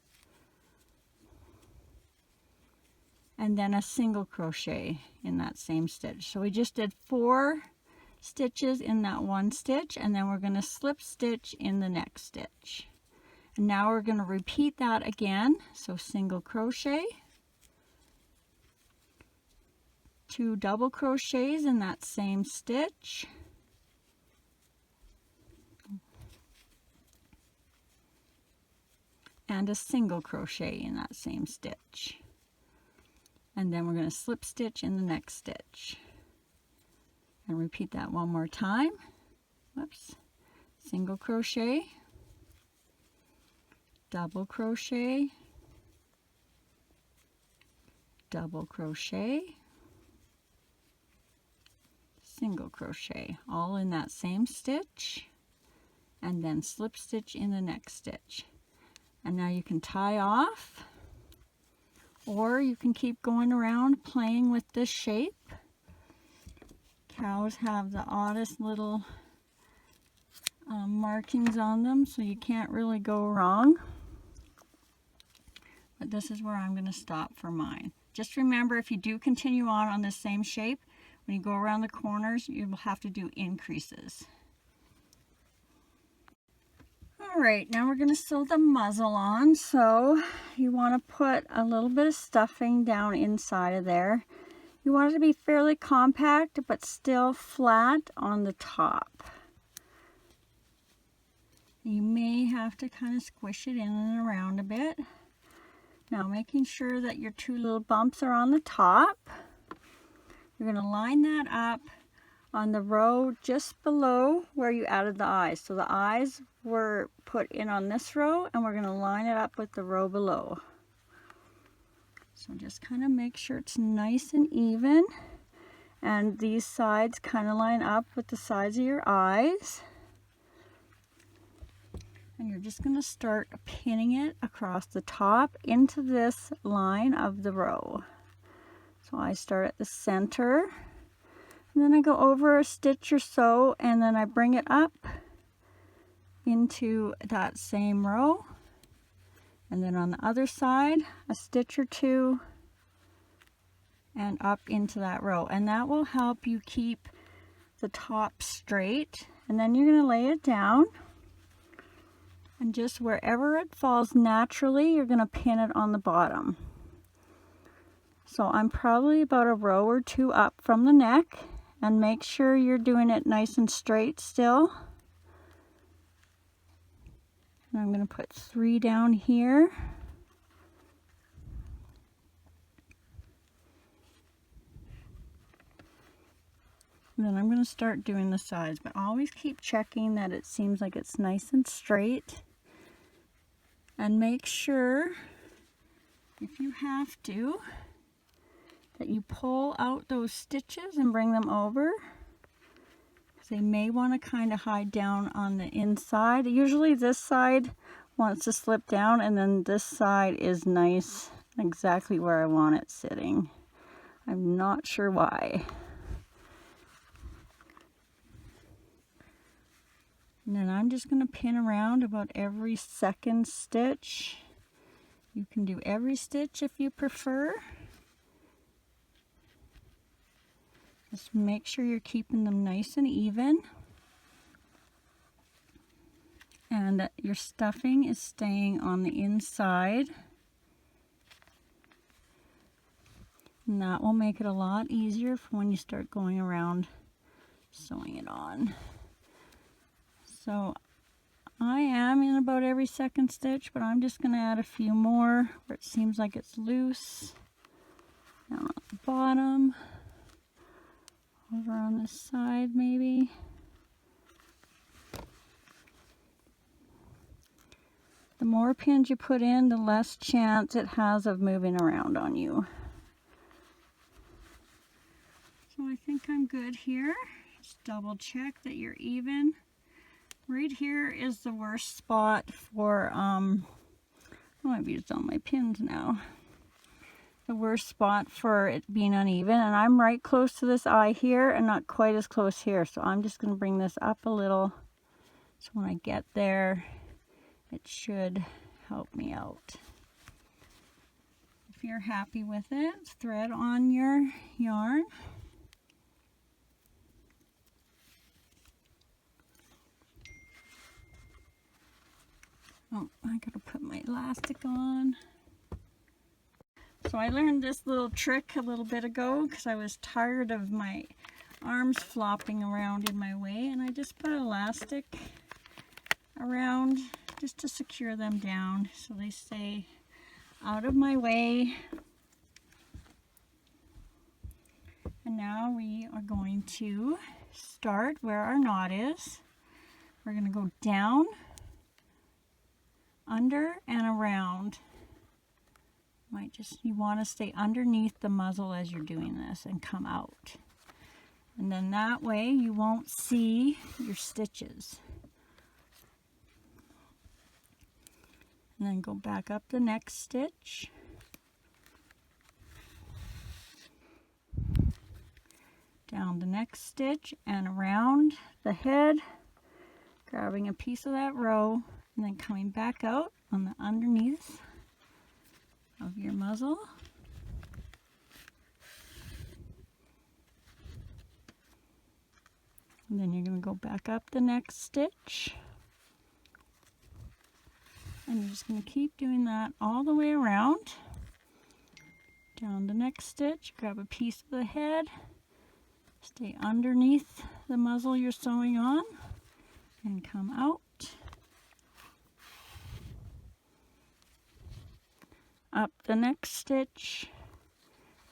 and then a single crochet in that same stitch. So we just did 4 stitches in that one stitch, and then we're going to slip stitch in the next stitch. And now we're going to repeat that again. So single crochet, 2 double crochets in that same stitch, and a single crochet in that same stitch. And then we're going to slip stitch in the next stitch. And repeat that one more time. Whoops. Single crochet, double crochet, double crochet, single crochet, all in that same stitch, and then slip stitch in the next stitch. And now you can tie off, or you can keep going around playing with this shape. Cows have the oddest little markings on them, so you can't really go wrong. But this is where I'm going to stop for mine. Just remember, if you do continue on this same shape, when you go around the corners, you will have to do increases. Alright, now we're going to sew the muzzle on. So you want to put a little bit of stuffing down inside of there. You want it to be fairly compact, but still flat on the top. You may have to kind of squish it in and around a bit. Now, making sure that your 2 little bumps are on the top. You're going to line that up on the row just below where you added the eyes. So the eyes were put in on this row, and we're going to line it up with the row below. So just kind of make sure it's nice and even, and these sides kind of line up with the sides of your eyes. And you're just going to start pinning it across the top into this line of the row. So I start at the center. And then I go over a stitch or so, and then I bring it up into that same row. And then on the other side, a stitch or two, and up into that row. And that will help you keep the top straight. And then you're going to lay it down. And just wherever it falls naturally, you're going to pin it on the bottom. So I'm probably about a row or two up from the neck, and make sure you're doing it nice and straight still. And I'm going to put 3 down here. And then I'm going to start doing the sides, but always keep checking that it seems like it's nice and straight. And make sure, if you have to, that you pull out those stitches and bring them over. Because they may want to kind of hide down on the inside. Usually this side wants to slip down, and then this side is nice, exactly where I want it sitting. I'm not sure why. And then I'm just going to pin around about every second stitch. You can do every stitch if you prefer. Just make sure you're keeping them nice and even. And that your stuffing is staying on the inside. And that will make it a lot easier for when you start going around sewing it on. So I am in about every second stitch, but I'm just going to add a few more where it seems like it's loose. Down on the bottom. Over on this side maybe. The more pins you put in, the less chance it has of moving around on you. So I think I'm good here. Just double check that you're even. Right here is the worst spot for, oh, I've used all my pins now. The worst spot for it being uneven, and I'm right close to this eye here and not quite as close here. So I'm just going to bring this up a little. So when I get there, it should help me out. If you're happy with it, thread on your yarn. Oh, I gotta put my elastic on. So I learned this little trick a little bit ago because I was tired of my arms flopping around in my way, and I just put elastic around just to secure them down so they stay out of my way. And now we are going to start where our knot is. We're going to go down, under, and around. You want to stay underneath the muzzle as you're doing this and come out. And then that way you won't see your stitches. And then go back up the next stitch. Down the next stitch and around the head, grabbing a piece of that row, and then coming back out on the underneath of your muzzle. And then you're going to go back up the next stitch. And you're just going to keep doing that all the way around. Down the next stitch, grab a piece of the head, stay underneath the muzzle you're sewing on, and come out. Up the next stitch.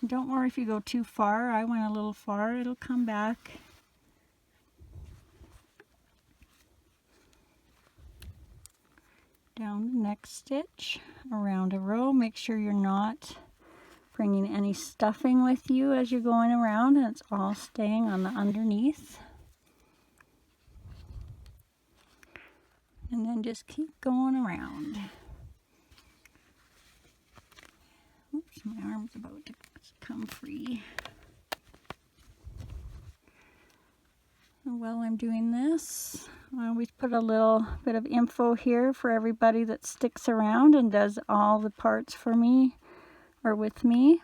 Don't worry if you go too far. I went a little far. It'll come back. Down the next stitch, around a row. Make sure you're not bringing any stuffing with you as you're going around, and it's all staying on the underneath. And then just keep going around. Oops, my arm's about to come free. while I'm doing this, I always put a little bit of info here for everybody that sticks around and does all the parts for me or with me.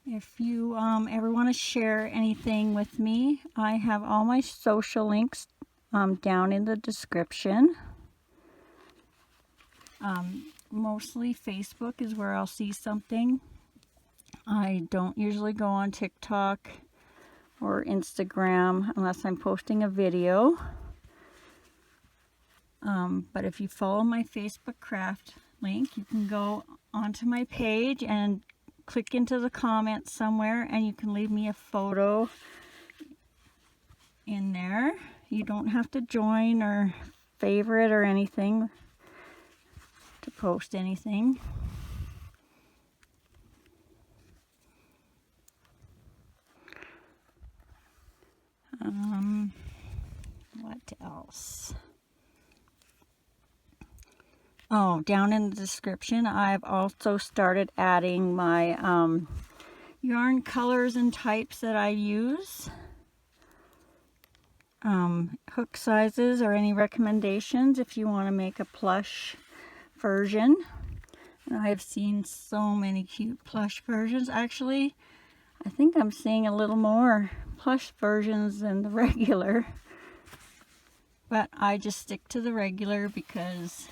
If you ever want to share anything with me, I have all my social links down in the description. Mostly Facebook is where I'll see something. I don't usually go on TikTok or Instagram unless I'm posting a video. But if you follow my Facebook craft link, you can go onto my page and click into the comments somewhere, and you can leave me a photo in there. You don't have to join or favorite or anything to post anything. What else? Oh, down in the description, I've also started adding my yarn colors and types that I use. Hook sizes or any recommendations if you want to make a plush version. And I've seen so many cute plush versions. Actually, I think I'm seeing a little more plush versions than the regular. But I just stick to the regular because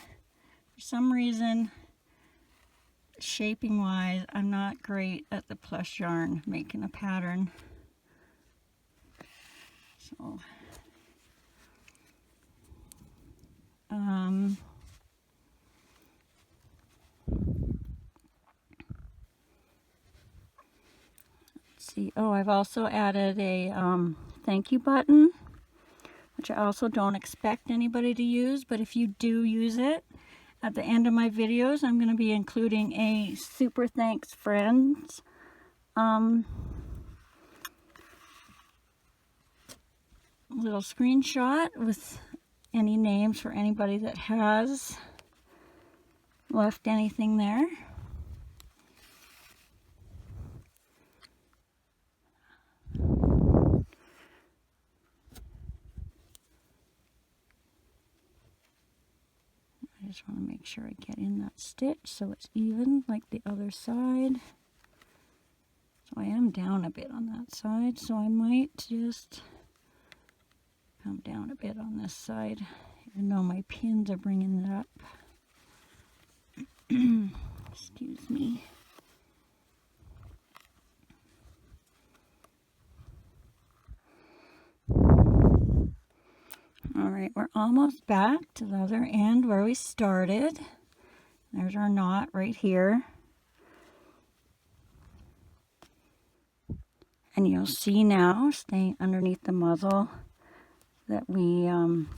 for some reason, shaping wise, I'm not great at the plush yarn making a pattern. So let's see. Oh, I've also added a thank you button, which I also don't expect anybody to use, but if you do use it, at the end of my videos, I'm going to be including a super thanks friends little screenshot with any names for anybody that has left anything there. I just want to make sure I get in that stitch so it's even like the other side. So I am down a bit on that side, so I might just come down a bit on this side, even though my pins are bringing it up. Excuse me. Alright, we're almost back to the other end where we started. There's our knot right here. And you'll see now, staying underneath the muzzle, that we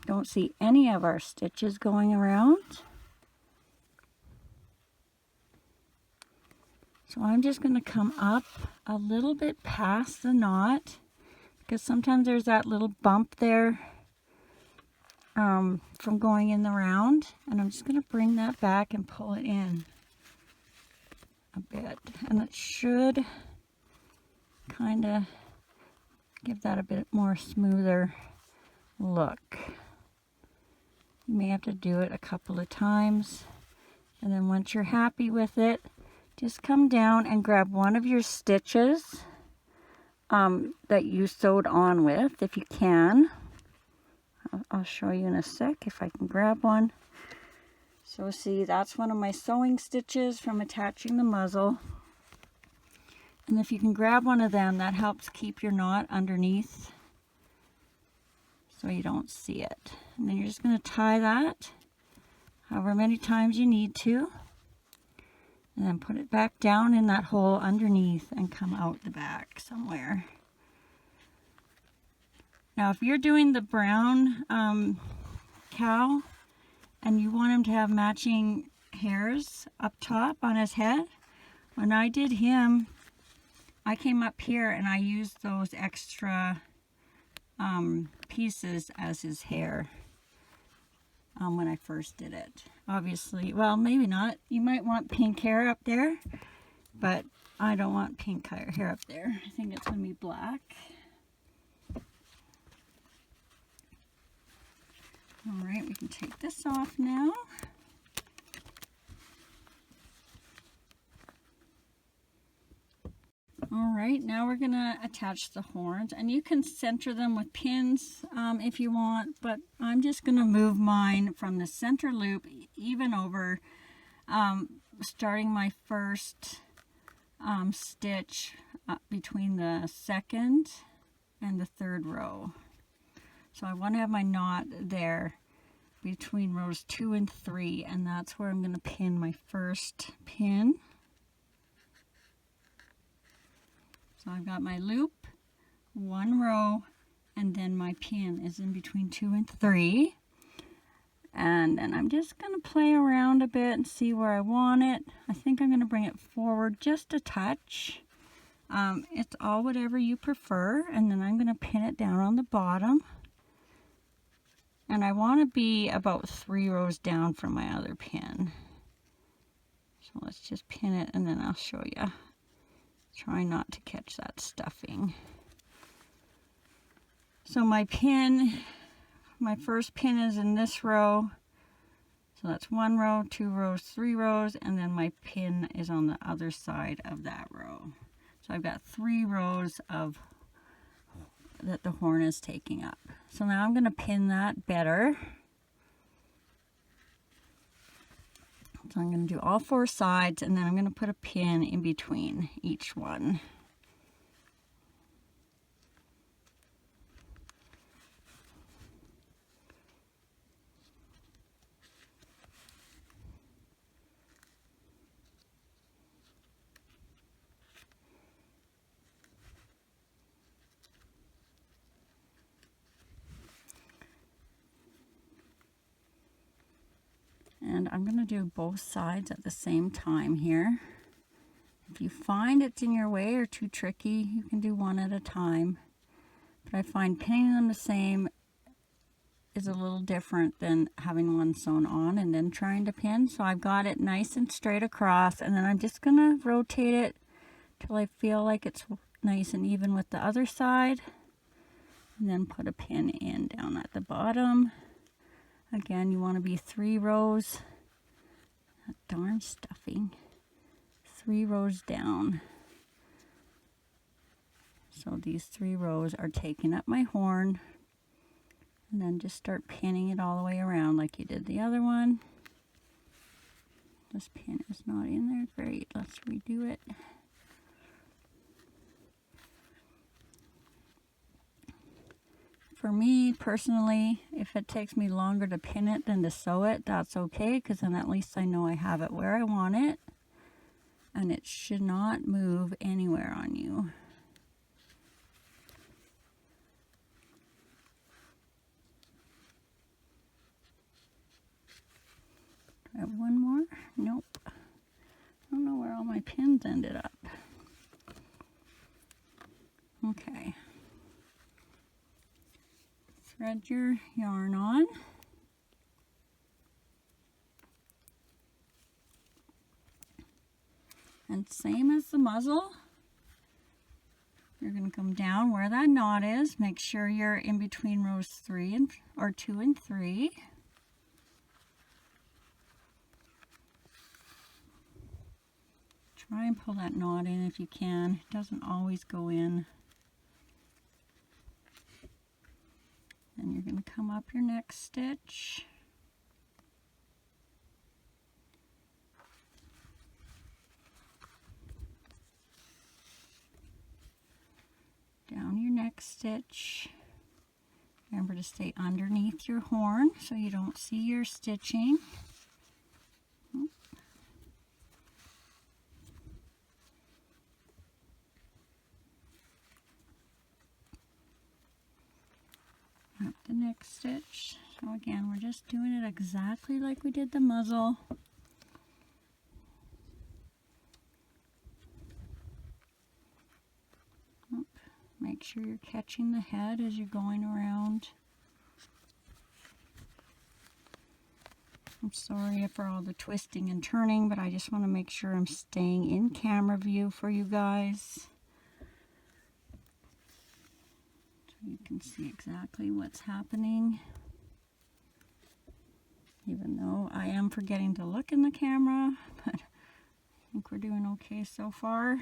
don't see any of our stitches going around. So I'm just going to come up a little bit past the knot, because sometimes there's that little bump there from going in the round, and I'm just going to bring that back and pull it in a bit, and it should kind of give that a bit more smoother look. You may have to do it a couple of times, and then once you're happy with it, just come down and grab one of your stitches that you sewed on with, if you can. I'll show you in a sec if I can grab one. So see, that's one of my sewing stitches from attaching the muzzle. And if you can grab one of them, that helps keep your knot underneath so you don't see it. And then you're just going to tie that however many times you need to. And then put it back down in that hole underneath and come out the back somewhere. Now if you're doing the brown cow and you want him to have matching hairs up top on his head, when I did him, I came up here and I used those extra pieces as his hair when I first did it. Obviously, well, maybe not. You might want pink hair up there, but I don't want pink hair up there. I think it's going to be black. All right, we can take this off now. All right, now we're gonna attach the horns, and you can center them with pins if you want, but I'm just gonna move mine from the center loop even over, starting my first stitch between the second and the third row. So I want to have my knot there between rows 2 and 3, and that's where I'm going to pin my first pin. So I've got my loop, 1 row, and then my pin is in between 2 and 3. And then I'm just going to play around a bit and see where I want it. I think I'm going to bring it forward just a touch. It's all whatever you prefer, and then I'm going to pin it down on the bottom. And I want to be about 3 rows down from my other pin. So let's just pin it, and then I'll show you. Try not to catch that stuffing. So my pin, my first pin is in this row. So that's 1 row, 2 rows, 3 rows, and then my pin is on the other side of that row. So I've got 3 rows of that the horn is taking up. So now I'm going to pin that better. So I'm going to do all 4 sides, and then I'm going to put a pin in between each one. And I'm going to do both sides at the same time here. If you find it's in your way or too tricky, you can do one at a time. But I find pinning them the same is a little different than having one sewn on and then trying to pin. So I've got it nice and straight across, and then I'm just going to rotate it till I feel like it's nice and even with the other side. And then put a pin in down at the bottom. Again, you want to be 3 rows, that darn stuffing, 3 rows down. So these 3 rows are taking up my horn, and then just start pinning it all the way around like you did the other one. This pin is not in there. Great, let's redo it. For me personally, if it takes me longer to pin it than to sew it, that's okay, because then at least I know I have it where I want it, and it should not move anywhere on you. Do I have one more? Nope. I don't know where all my pins ended up. Okay. Thread your yarn on. And same as the muzzle, you're going to come down where that knot is. Make sure you're in between rows 3 and or 2 and 3. Try and pull that knot in if you can. It doesn't always go in. Then you're going to come up your next stitch. Down your next stitch. Remember to stay underneath your horn so you don't see your stitching. Up the next stitch. So again, we're just doing it exactly like we did the muzzle. Make sure you're catching the head as you're going around. I'm sorry for all the twisting and turning, but I just want to make sure I'm staying in camera view for you guys. So you can see exactly what's happening. even though I am forgetting to look in the camera, but I think we're doing okay so far.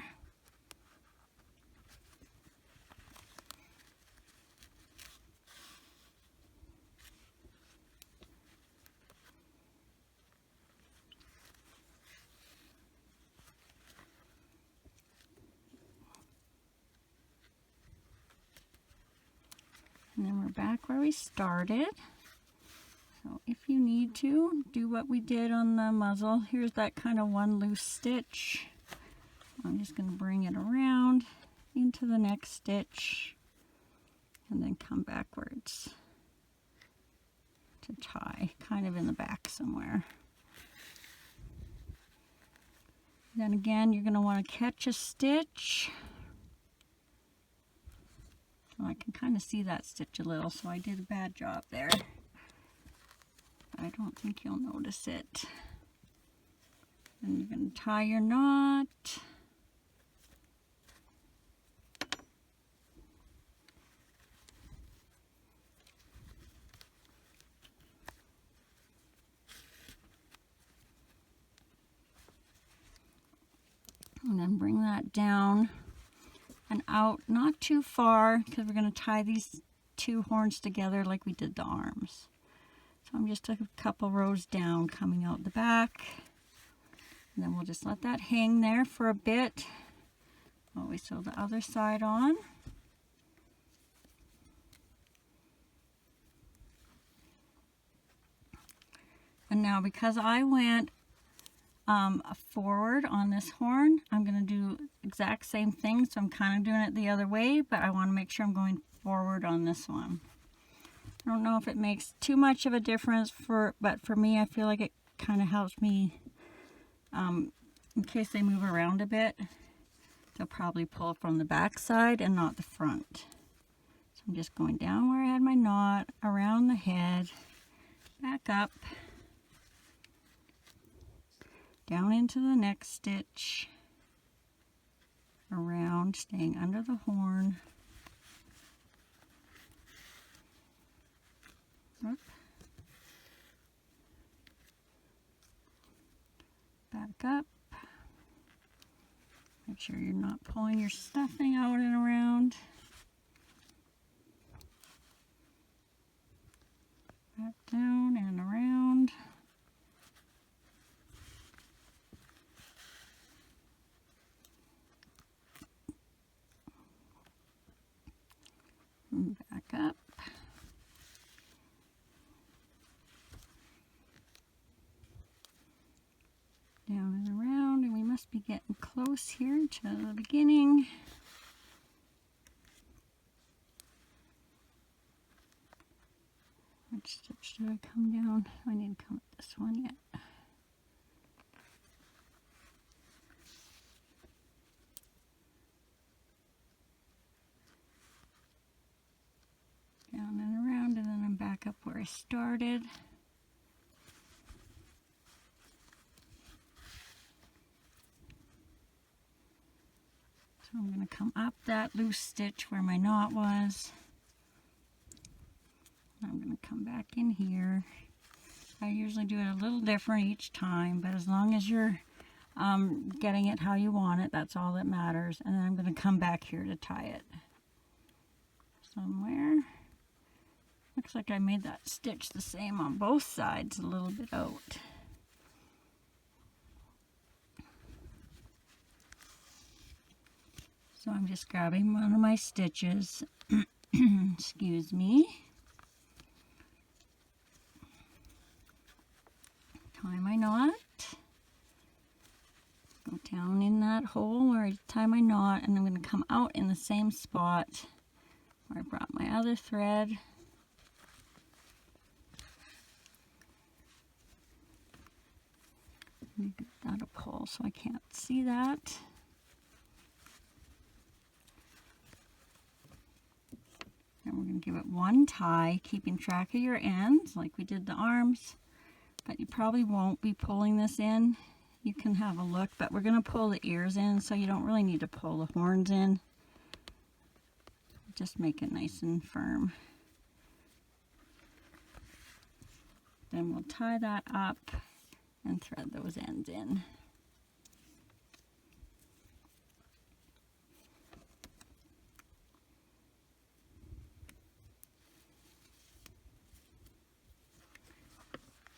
And then we're back where we started. So if you need to, do what we did on the muzzle. Here's that kind of one loose stitch. I'm just going to bring it around into the next stitch and then come backwards to tie, kind of in the back somewhere. Then again, you're going to want to catch a stitch. Well, I can kind of see that stitch a little, so I did a bad job there. But I don't think you'll notice it. Then you're going to tie your knot. And then bring that down and out, not too far, because we're going to tie these two horns together like we did the arms. So I'm just a couple rows down coming out the back. And then we'll just let that hang there for a bit while we sew the other side on. And now because I went forward on this horn, I'm going to do exact same thing, so I'm kind of doing it the other way, but I want to make sure I'm going forward on this one. I don't know if it makes too much of a difference, but for me, I feel like it kind of helps me in case they move around a bit. They'll probably pull from the back side and not the front. So I'm just going down where I had my knot, around the head, back up, down into the next stitch, around, staying under the horn. Up. Back up. Make sure you're not pulling your stuffing out and around. Back down and around. And back up. Down and around, and we must be getting close here to the beginning. Which stitch did I come down? I need to come at this one yet. Down and around, and then I'm back up where I started. So I'm going to come up that loose stitch where my knot was. I'm going to come back in here. I usually do it a little different each time, but as long as you're getting it how you want it, that's all that matters. And then I'm going to come back here to tie it somewhere. Looks like I made that stitch the same on both sides, a little bit out. So I'm just grabbing one of my stitches, excuse me, tie my knot, go down in that hole where I tie my knot, and I'm going to come out in the same spot where I brought my other thread. Get that a pull so I can't see that. And we're going to give it one tie, keeping track of your ends like we did the arms, but you probably won't be pulling this in. You can have a look, but we're going to pull the ears in, so you don't really need to pull the horns in. Just make it nice and firm. Then we'll tie that up and thread those ends in.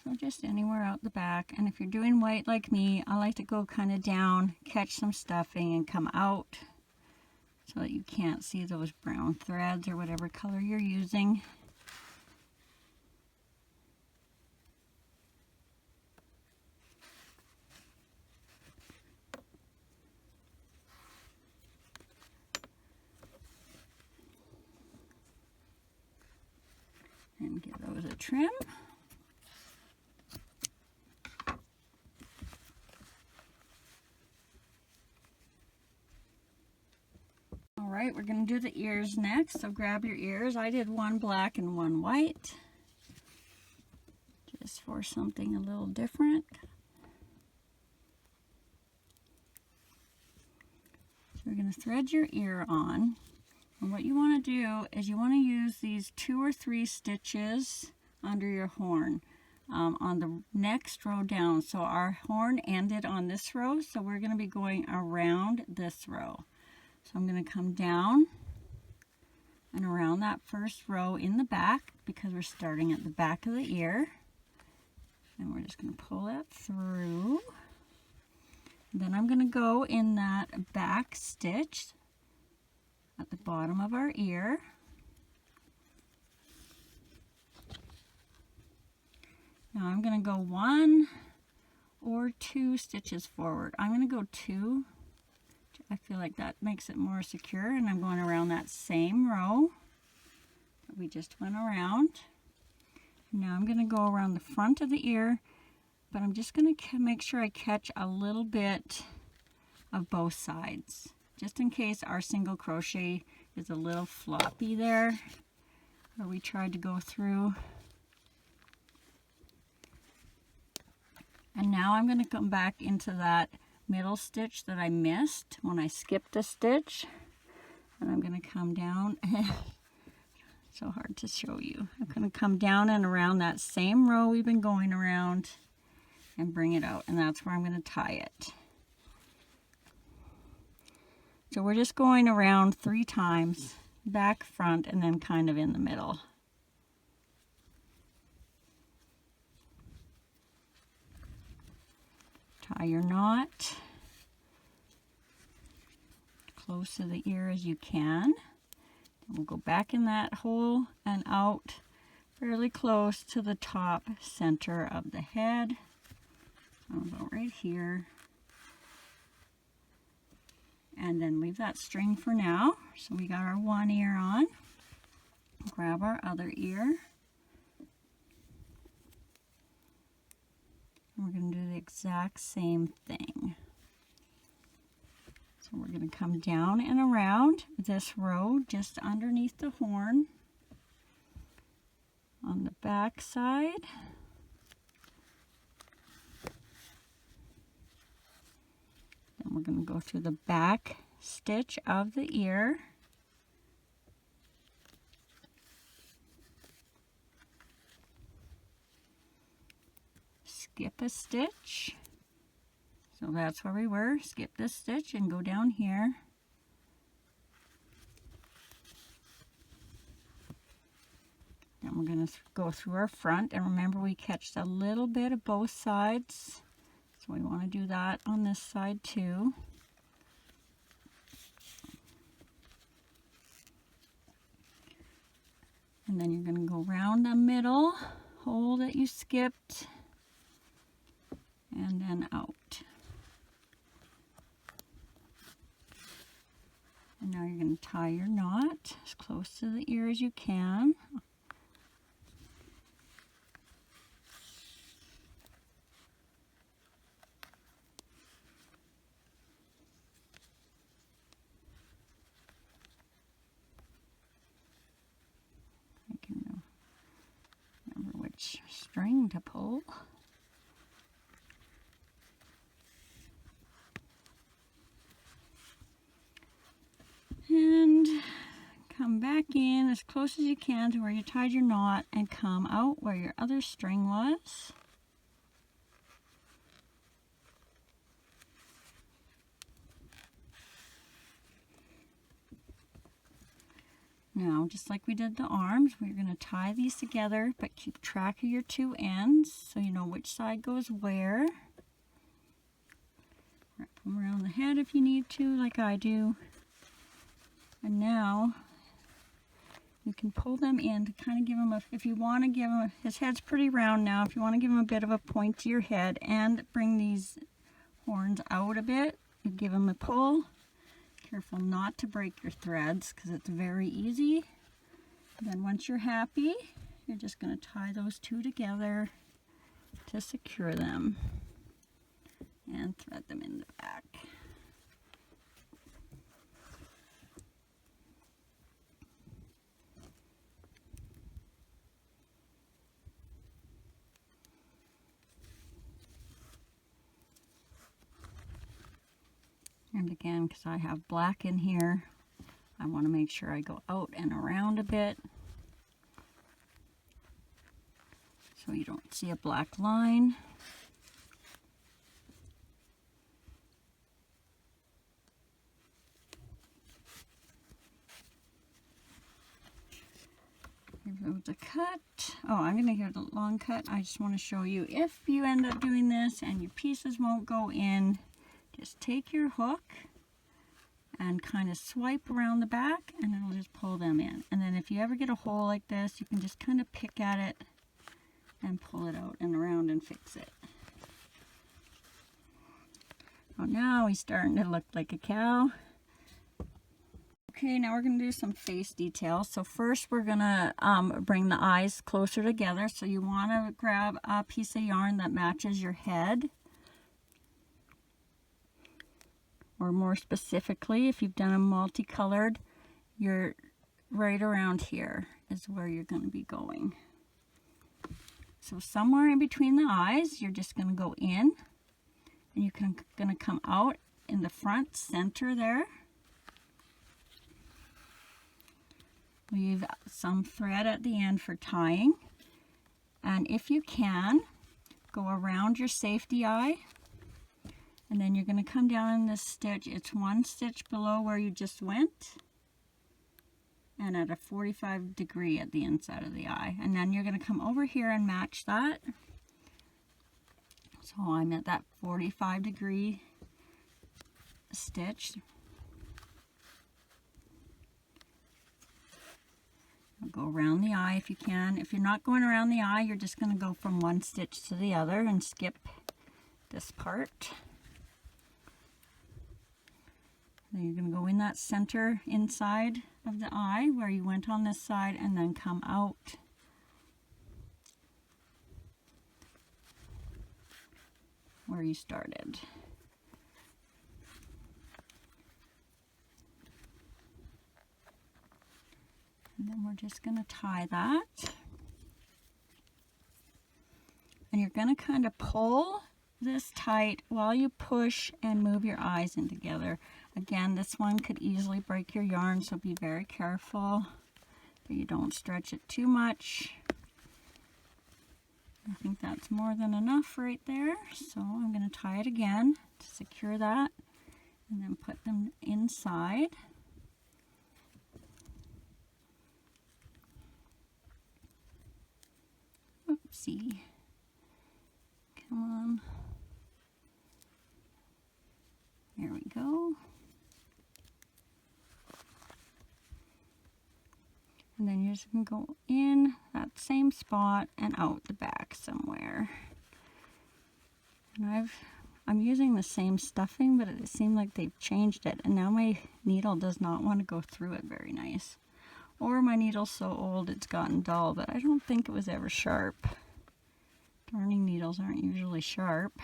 So just anywhere out the back. And if you're doing white like me, I like to go kind of down, catch some stuffing, and come out so that you can't see those brown threads or whatever color you're using. And give those a trim. Alright, we're going to do the ears next, so grab your ears. I did one black and one white, just for something a little different. So we're going to thread your ear on, and what you want to do is you want to use these 2 or 3 stitches under your horn on the next row down. So our horn ended on this row, so we're going to be going around this row. So I'm going to come down and around that first row in the back, because we're starting at the back of the ear. And we're just going to pull it through. Then I'm going to go in that back stitch at the bottom of our ear. Now I'm going to go 1 or 2 stitches forward. I'm going to go 2. I feel like that makes it more secure, and I'm going around that same row that we just went around. Now I'm going to go around the front of the ear, but I'm just going to make sure I catch a little bit of both sides, just in case our single crochet is a little floppy there, where we tried to go through. And now I'm going to come back into that middle stitch that I missed when I skipped a stitch, and I'm going to come down. So hard to show you. I'm going to come down and around that same row we've been going around and bring it out, and that's where I'm going to tie it. So we're just going around 3 times, back, front, and then kind of in the middle. Tie your knot close to the ear as you can. And we'll go back in that hole and out fairly close to the top center of the head. About right here. And then leave that string for now. So we got our one ear on. Grab our other ear. We're going to do the exact same thing. So we're going to come down and around this row just underneath the horn on the back side. Then we're going to go through the back stitch of the ear. Skip a stitch. So that's where we were. Skip this stitch and go down here. Then we're going to go through our front, and remember we catched a little bit of both sides. So we want to do that on this side too. And then you're going to go around the middle hole that you skipped and then out. And now you're going to tie your knot as close to the ear as you can. I can remember which string to pull. And come back in as close as you can to where you tied your knot and come out where your other string was. Now, just like we did the arms, we're going to tie these together, but keep track of your two ends so you know which side goes where. Wrap them around the head if you need to, like I do. And now you can pull them in to kind of give him a, if you want to give him, his head's pretty round now, if you want to give him a bit of a pointier head and bring these horns out a bit, you give him a pull. Careful not to break your threads because it's very easy. And then once you're happy, you're just going to tie those two together to secure them and thread them in the back. And again, because I have black in here, I want to make sure I go out and around a bit so you don't see a black line. Here goes a cut. Oh, I'm going to give it a long cut. I just want to show you if you end up doing this and your pieces won't go in, just take your hook and kind of swipe around the back and it'll just pull them in. And then if you ever get a hole like this, you can just kind of pick at it and pull it out and around and fix it. Oh, now he's starting to look like a cow. Okay, now we're going to do some face details. So first we're going to bring the eyes closer together. So you want to grab a piece of yarn that matches your head. Or more specifically, if you've done a multicolored, you're right around here is where you're going to be going. So somewhere in between the eyes, you're just going to go in, and you're going to come out in the front center there. Leave some thread at the end for tying, and if you can, go around your safety eye. And then you're going to come down in this stitch. It's one stitch below where you just went. And at a 45 degree at the inside of the eye. And then you're going to come over here and match that. So I'm at that 45 degree stitch. I'll go around the eye if you can. If you're not going around the eye, you're just going to go from one stitch to the other and skip this part. Then you're going to go in that center inside of the eye where you went on this side and then come out. Where you started. And then we're just going to tie that. And you're going to kind of pull this tight while you push and move your eyes in together. Again, this one could easily break your yarn, so be very careful that you don't stretch it too much. I think that's more than enough right there, so I'm going to tie it again to secure that and then put them inside. Oopsie. Come on. There we go. And then you're just going to go in that same spot and out the back somewhere. And I'm using the same stuffing, but it seemed like they've changed it. And now my needle does not want to go through it very nice. Or my needle's so old it's gotten dull, but I don't think it was ever sharp. Darning needles aren't usually sharp.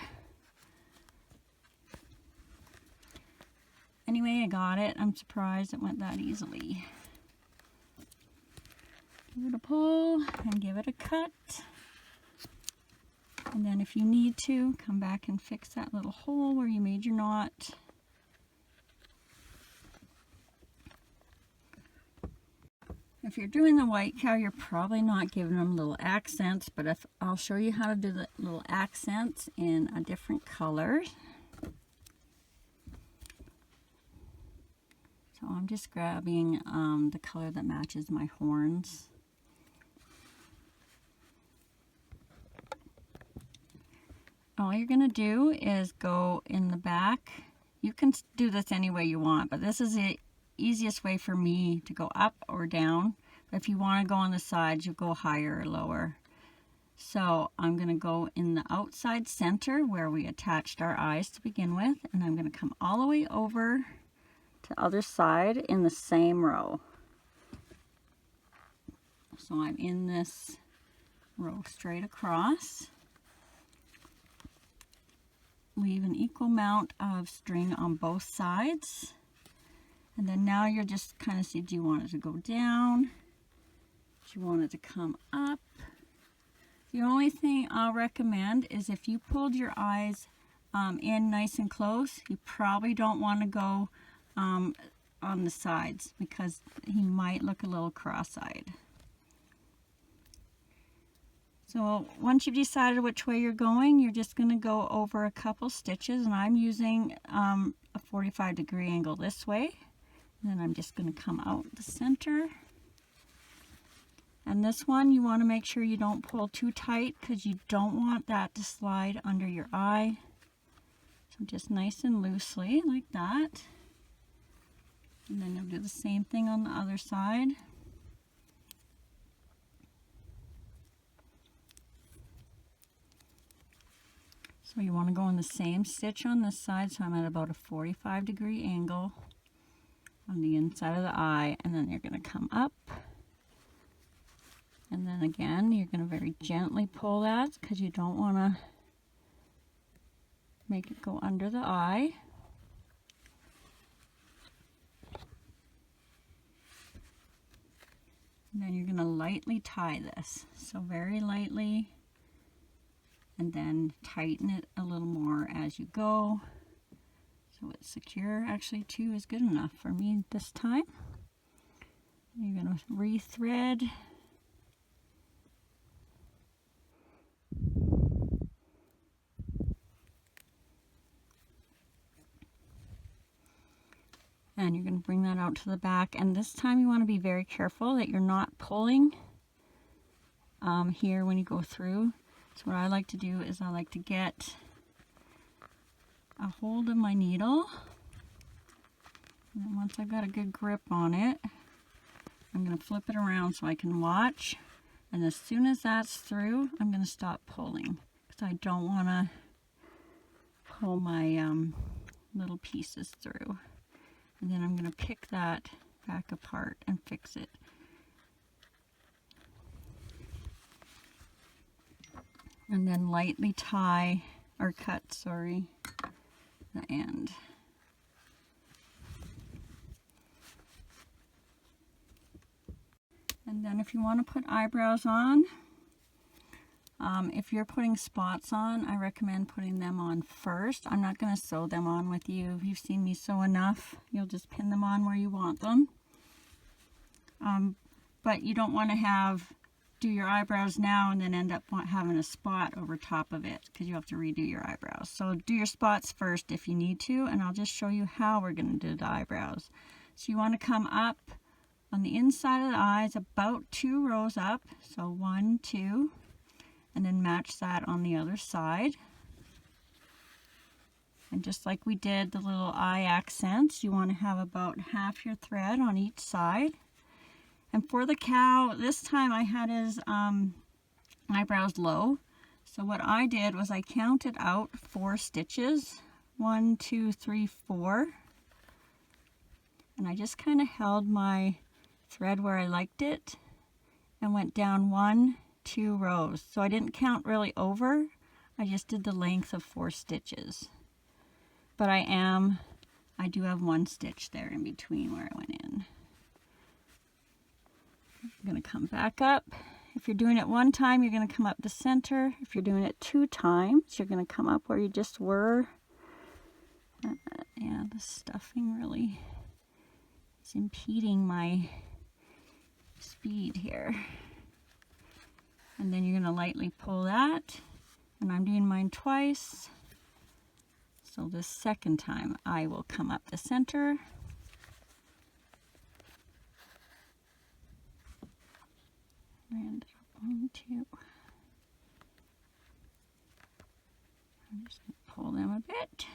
Anyway, I got it. I'm surprised it went that easily. Give it a pull and give it a cut. And then if you need to, come back and fix that little hole where you made your knot. If you're doing the white cow, you're probably not giving them little accents, but if I'll show you how to do the little accents in a different color. So I'm just grabbing the color that matches my horns. All you're going to do is go in the back. You can do this any way you want, but this is the easiest way for me to go up or down. But if you want to go on the sides, you go higher or lower. So I'm going to go in the outside center where we attached our eyes to begin with, and I'm going to come all the way over to the other side in the same row. So I'm in this row straight across. Leave an equal amount of string on both sides, and then now you're just kind of see, do you want it to go down, do you want it to come up? The only thing I'll recommend is if you pulled your eyes in nice and close, you probably don't want to go on the sides because he might look a little cross-eyed. So once you've decided which way you're going, you're just going to go over a couple stitches, and I'm using a 45-degree angle this way. And then I'm just going to come out the center. And this one, you want to make sure you don't pull too tight because you don't want that to slide under your eye. So just nice and loosely like that. And then you'll do the same thing on the other side. So you want to go in the same stitch on this side, so I'm at about a 45-degree angle on the inside of the eye, and then you're going to come up, and then again you're going to very gently pull that because you don't want to make it go under the eye. And then you're going to lightly tie this, so very lightly, and then tighten it a little more as you go so it's secure. Actually 2 is good enough for me this time. You're going to re-thread. And you're going to bring that out to the back, and this time you want to be very careful that you're not pulling here when you go through. So what I like to do is I like to get a hold of my needle, and then once I've got a good grip on it, I'm going to flip it around so I can watch, and as soon as that's through, I'm going to stop pulling because I don't want to pull my little pieces through. And then I'm going to pick that back apart and fix it. And then lightly tie, or cut, sorry, the end. And then if you want to put eyebrows on, if you're putting spots on, I recommend putting them on first. I'm not going to sew them on with you. If you've seen me sew enough, you'll just pin them on where you want them. But you don't want to do your eyebrows now and then end up having a spot over top of it because you have to redo your eyebrows. So do your spots first if you need to, and I'll just show you how we're going to do the eyebrows. So you want to come up on the inside of the eyes about 2 rows up, so 1, 2, and then match that on the other side. And just like we did the little eye accents, you want to have about half your thread on each side. And for the cow, this time I had his eyebrows low. So what I did was I counted out 4 stitches. 1, 2, 3, 4. And I just kind of held my thread where I liked it and went down 1, 2 rows. So I didn't count really over. I just did the length of 4 stitches. But I do have 1 stitch there in between where I went in. I'm going to come back up. If you're doing it 1 time, you're going to come up the center. If you're doing it 2 times, you're going to come up where you just were. Yeah, the stuffing really is impeding my speed here. And then you're going to lightly pull that, and I'm doing mine twice. So this second time I will come up the center. And 1, 2. I'm just going to pull them a bit.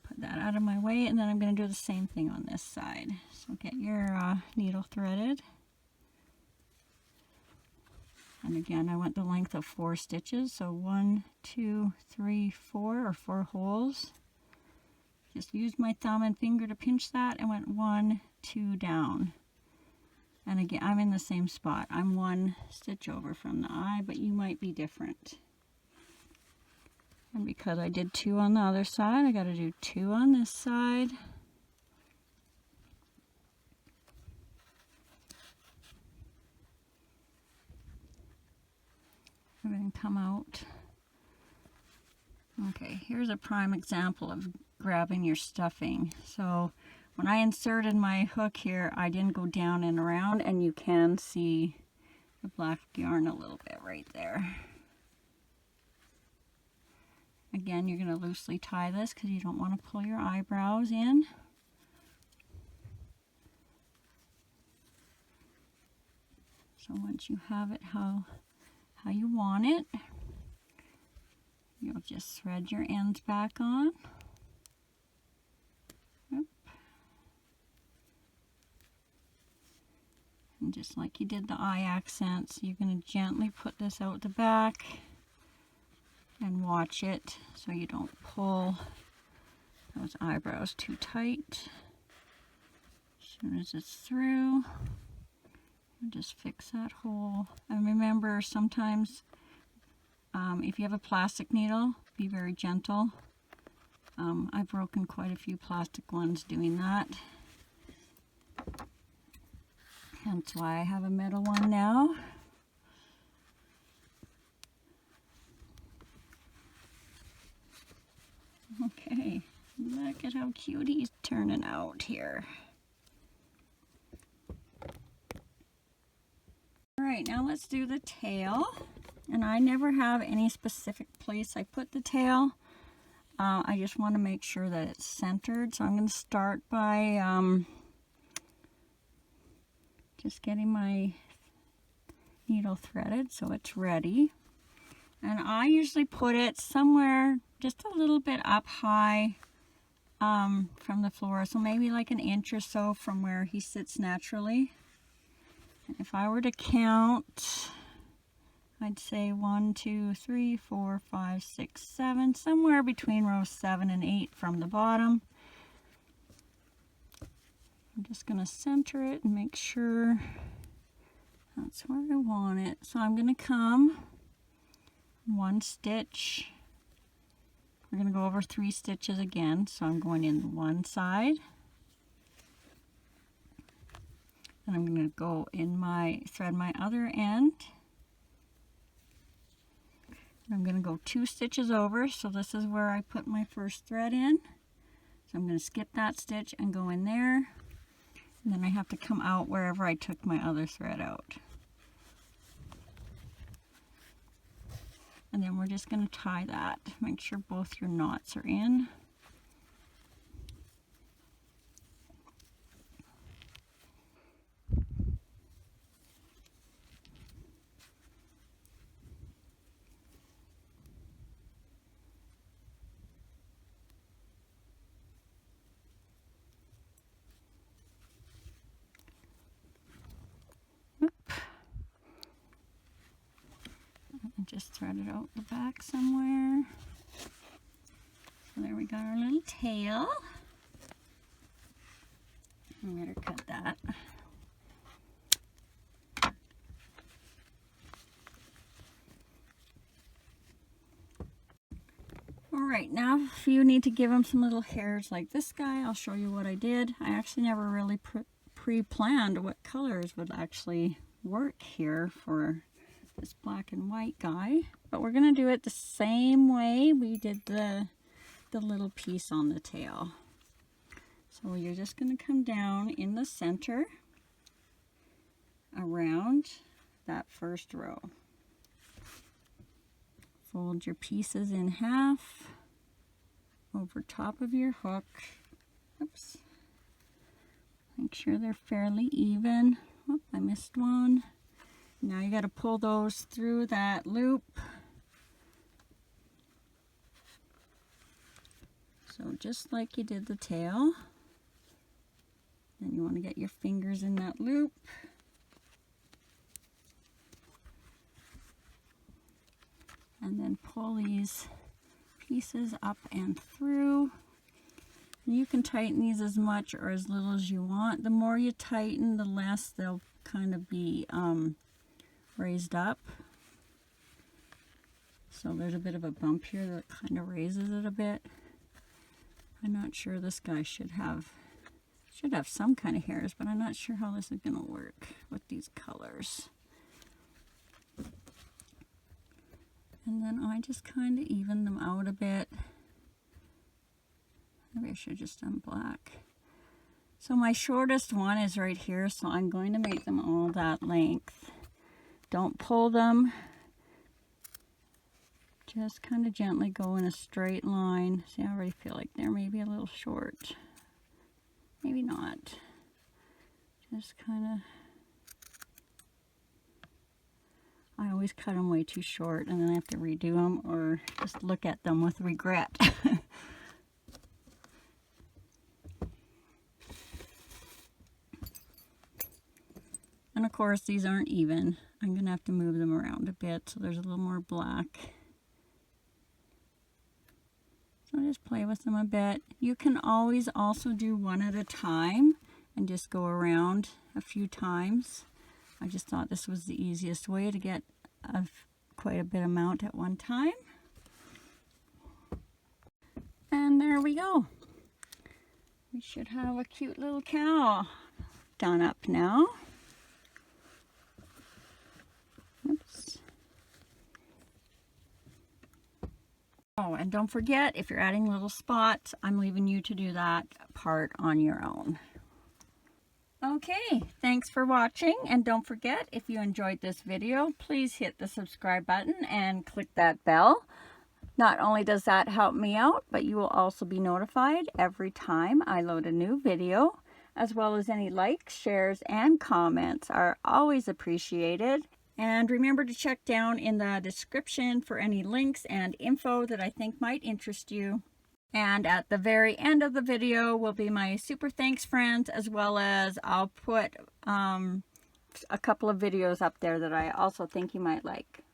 Put that out of my way, and then I'm going to do the same thing on this side. So get your needle threaded. And again, I went the length of 4 stitches, so 1, 2, 3, 4, or 4 holes. Just used my thumb and finger to pinch that and went 1, 2 down. And again, I'm in the same spot. I'm 1 stitch over from the eye, but you might be different. And because I did 2 on the other side, I got to do 2 on this side. Everything come out. Okay, here's a prime example of grabbing your stuffing. So when I inserted my hook here, I didn't go down and around, and you can see the black yarn a little bit right there. Again, you're going to loosely tie this because you don't want to pull your eyebrows in. So once you have it how you want it, you'll just thread your ends back on. Yep. And just like you did the eye accents, you're going to gently put this out the back and watch it so you don't pull those eyebrows too tight. As soon as it's through, just fix that hole. And remember, sometimes if you have a plastic needle, be very gentle. I've broken quite a few plastic ones doing that. Hence why I have a metal one now. Okay, look at how cute he's turning out here. Alright, now let's do the tail. And I never have any specific place I put the tail. I just want to make sure that it's centered. So I'm going to start by just getting my needle threaded so it's ready. And I usually put it somewhere just a little bit up high from the floor. So maybe like an inch or so from where he sits naturally. If I were to count, I'd say 1, 2, 3, 4, 5, 6, 7, somewhere between rows 7 and 8 from the bottom. I'm just going to center it and make sure that's where I want it. So I'm going to come 1 stitch. We're going to go over 3 stitches again. So I'm going in one side. And I'm going to go in thread my other end. I'm going to go 2 stitches over, so this is where I put my first thread in. So I'm going to skip that stitch and go in there. And then I have to come out wherever I took my other thread out. And then we're just going to tie that. Make sure both your knots are in. Just thread it out the back somewhere. So there we got our little tail. I better cut that. Alright, now if you need to give him some little hairs like this guy, I'll show you what I did. I actually never really pre-planned what colors would actually work here for this black and white guy, but we're going to do it the same way we did the little piece on the tail. So you're just going to come down in the center around that first row. Fold your pieces in half over top of your hook. Oops. Make sure they're fairly even. Oh, I missed one. Now you got to pull those through that loop. So just like you did the tail. Then you want to get your fingers in that loop. And then pull these pieces up and through. You can tighten these as much or as little as you want. The more you tighten, the less they'll kind of be raised up. So there's a bit of a bump here that kind of raises it a bit. I'm not sure this guy should have some kind of hairs, but I'm not sure how this is going to work with these colors. And then I just kind of even them out a bit. Maybe I should have just done black. So my shortest one is right here, so I'm going to make them all that length. Don't pull them. Just kind of gently go in a straight line. See, I already feel like they're maybe a little short. Maybe not. Just kind of... I always cut them way too short and then I have to redo them or just look at them with regret. And of course these aren't even. I'm going to have to move them around a bit so there's a little more black. So just play with them a bit. You can always also do one at a time and just go around a few times. I just thought this was the easiest way to get quite a bit amount at one time. And there we go. We should have a cute little cow done up now. Oops. Oh, and don't forget, if you're adding little spots, I'm leaving you to do that part on your own. Okay, thanks for watching, and don't forget, if you enjoyed this video, please hit the subscribe button and click that bell. Not only does that help me out, but you will also be notified every time I load a new video, as well as any likes, shares, and comments are always appreciated. And remember to check down in the description for any links and info that I think might interest you. And at the very end of the video will be my super thanks friends, as well as I'll put a couple of videos up there that I also think you might like.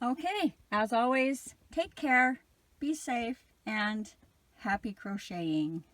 Okay, as always, take care, be safe, and happy crocheting.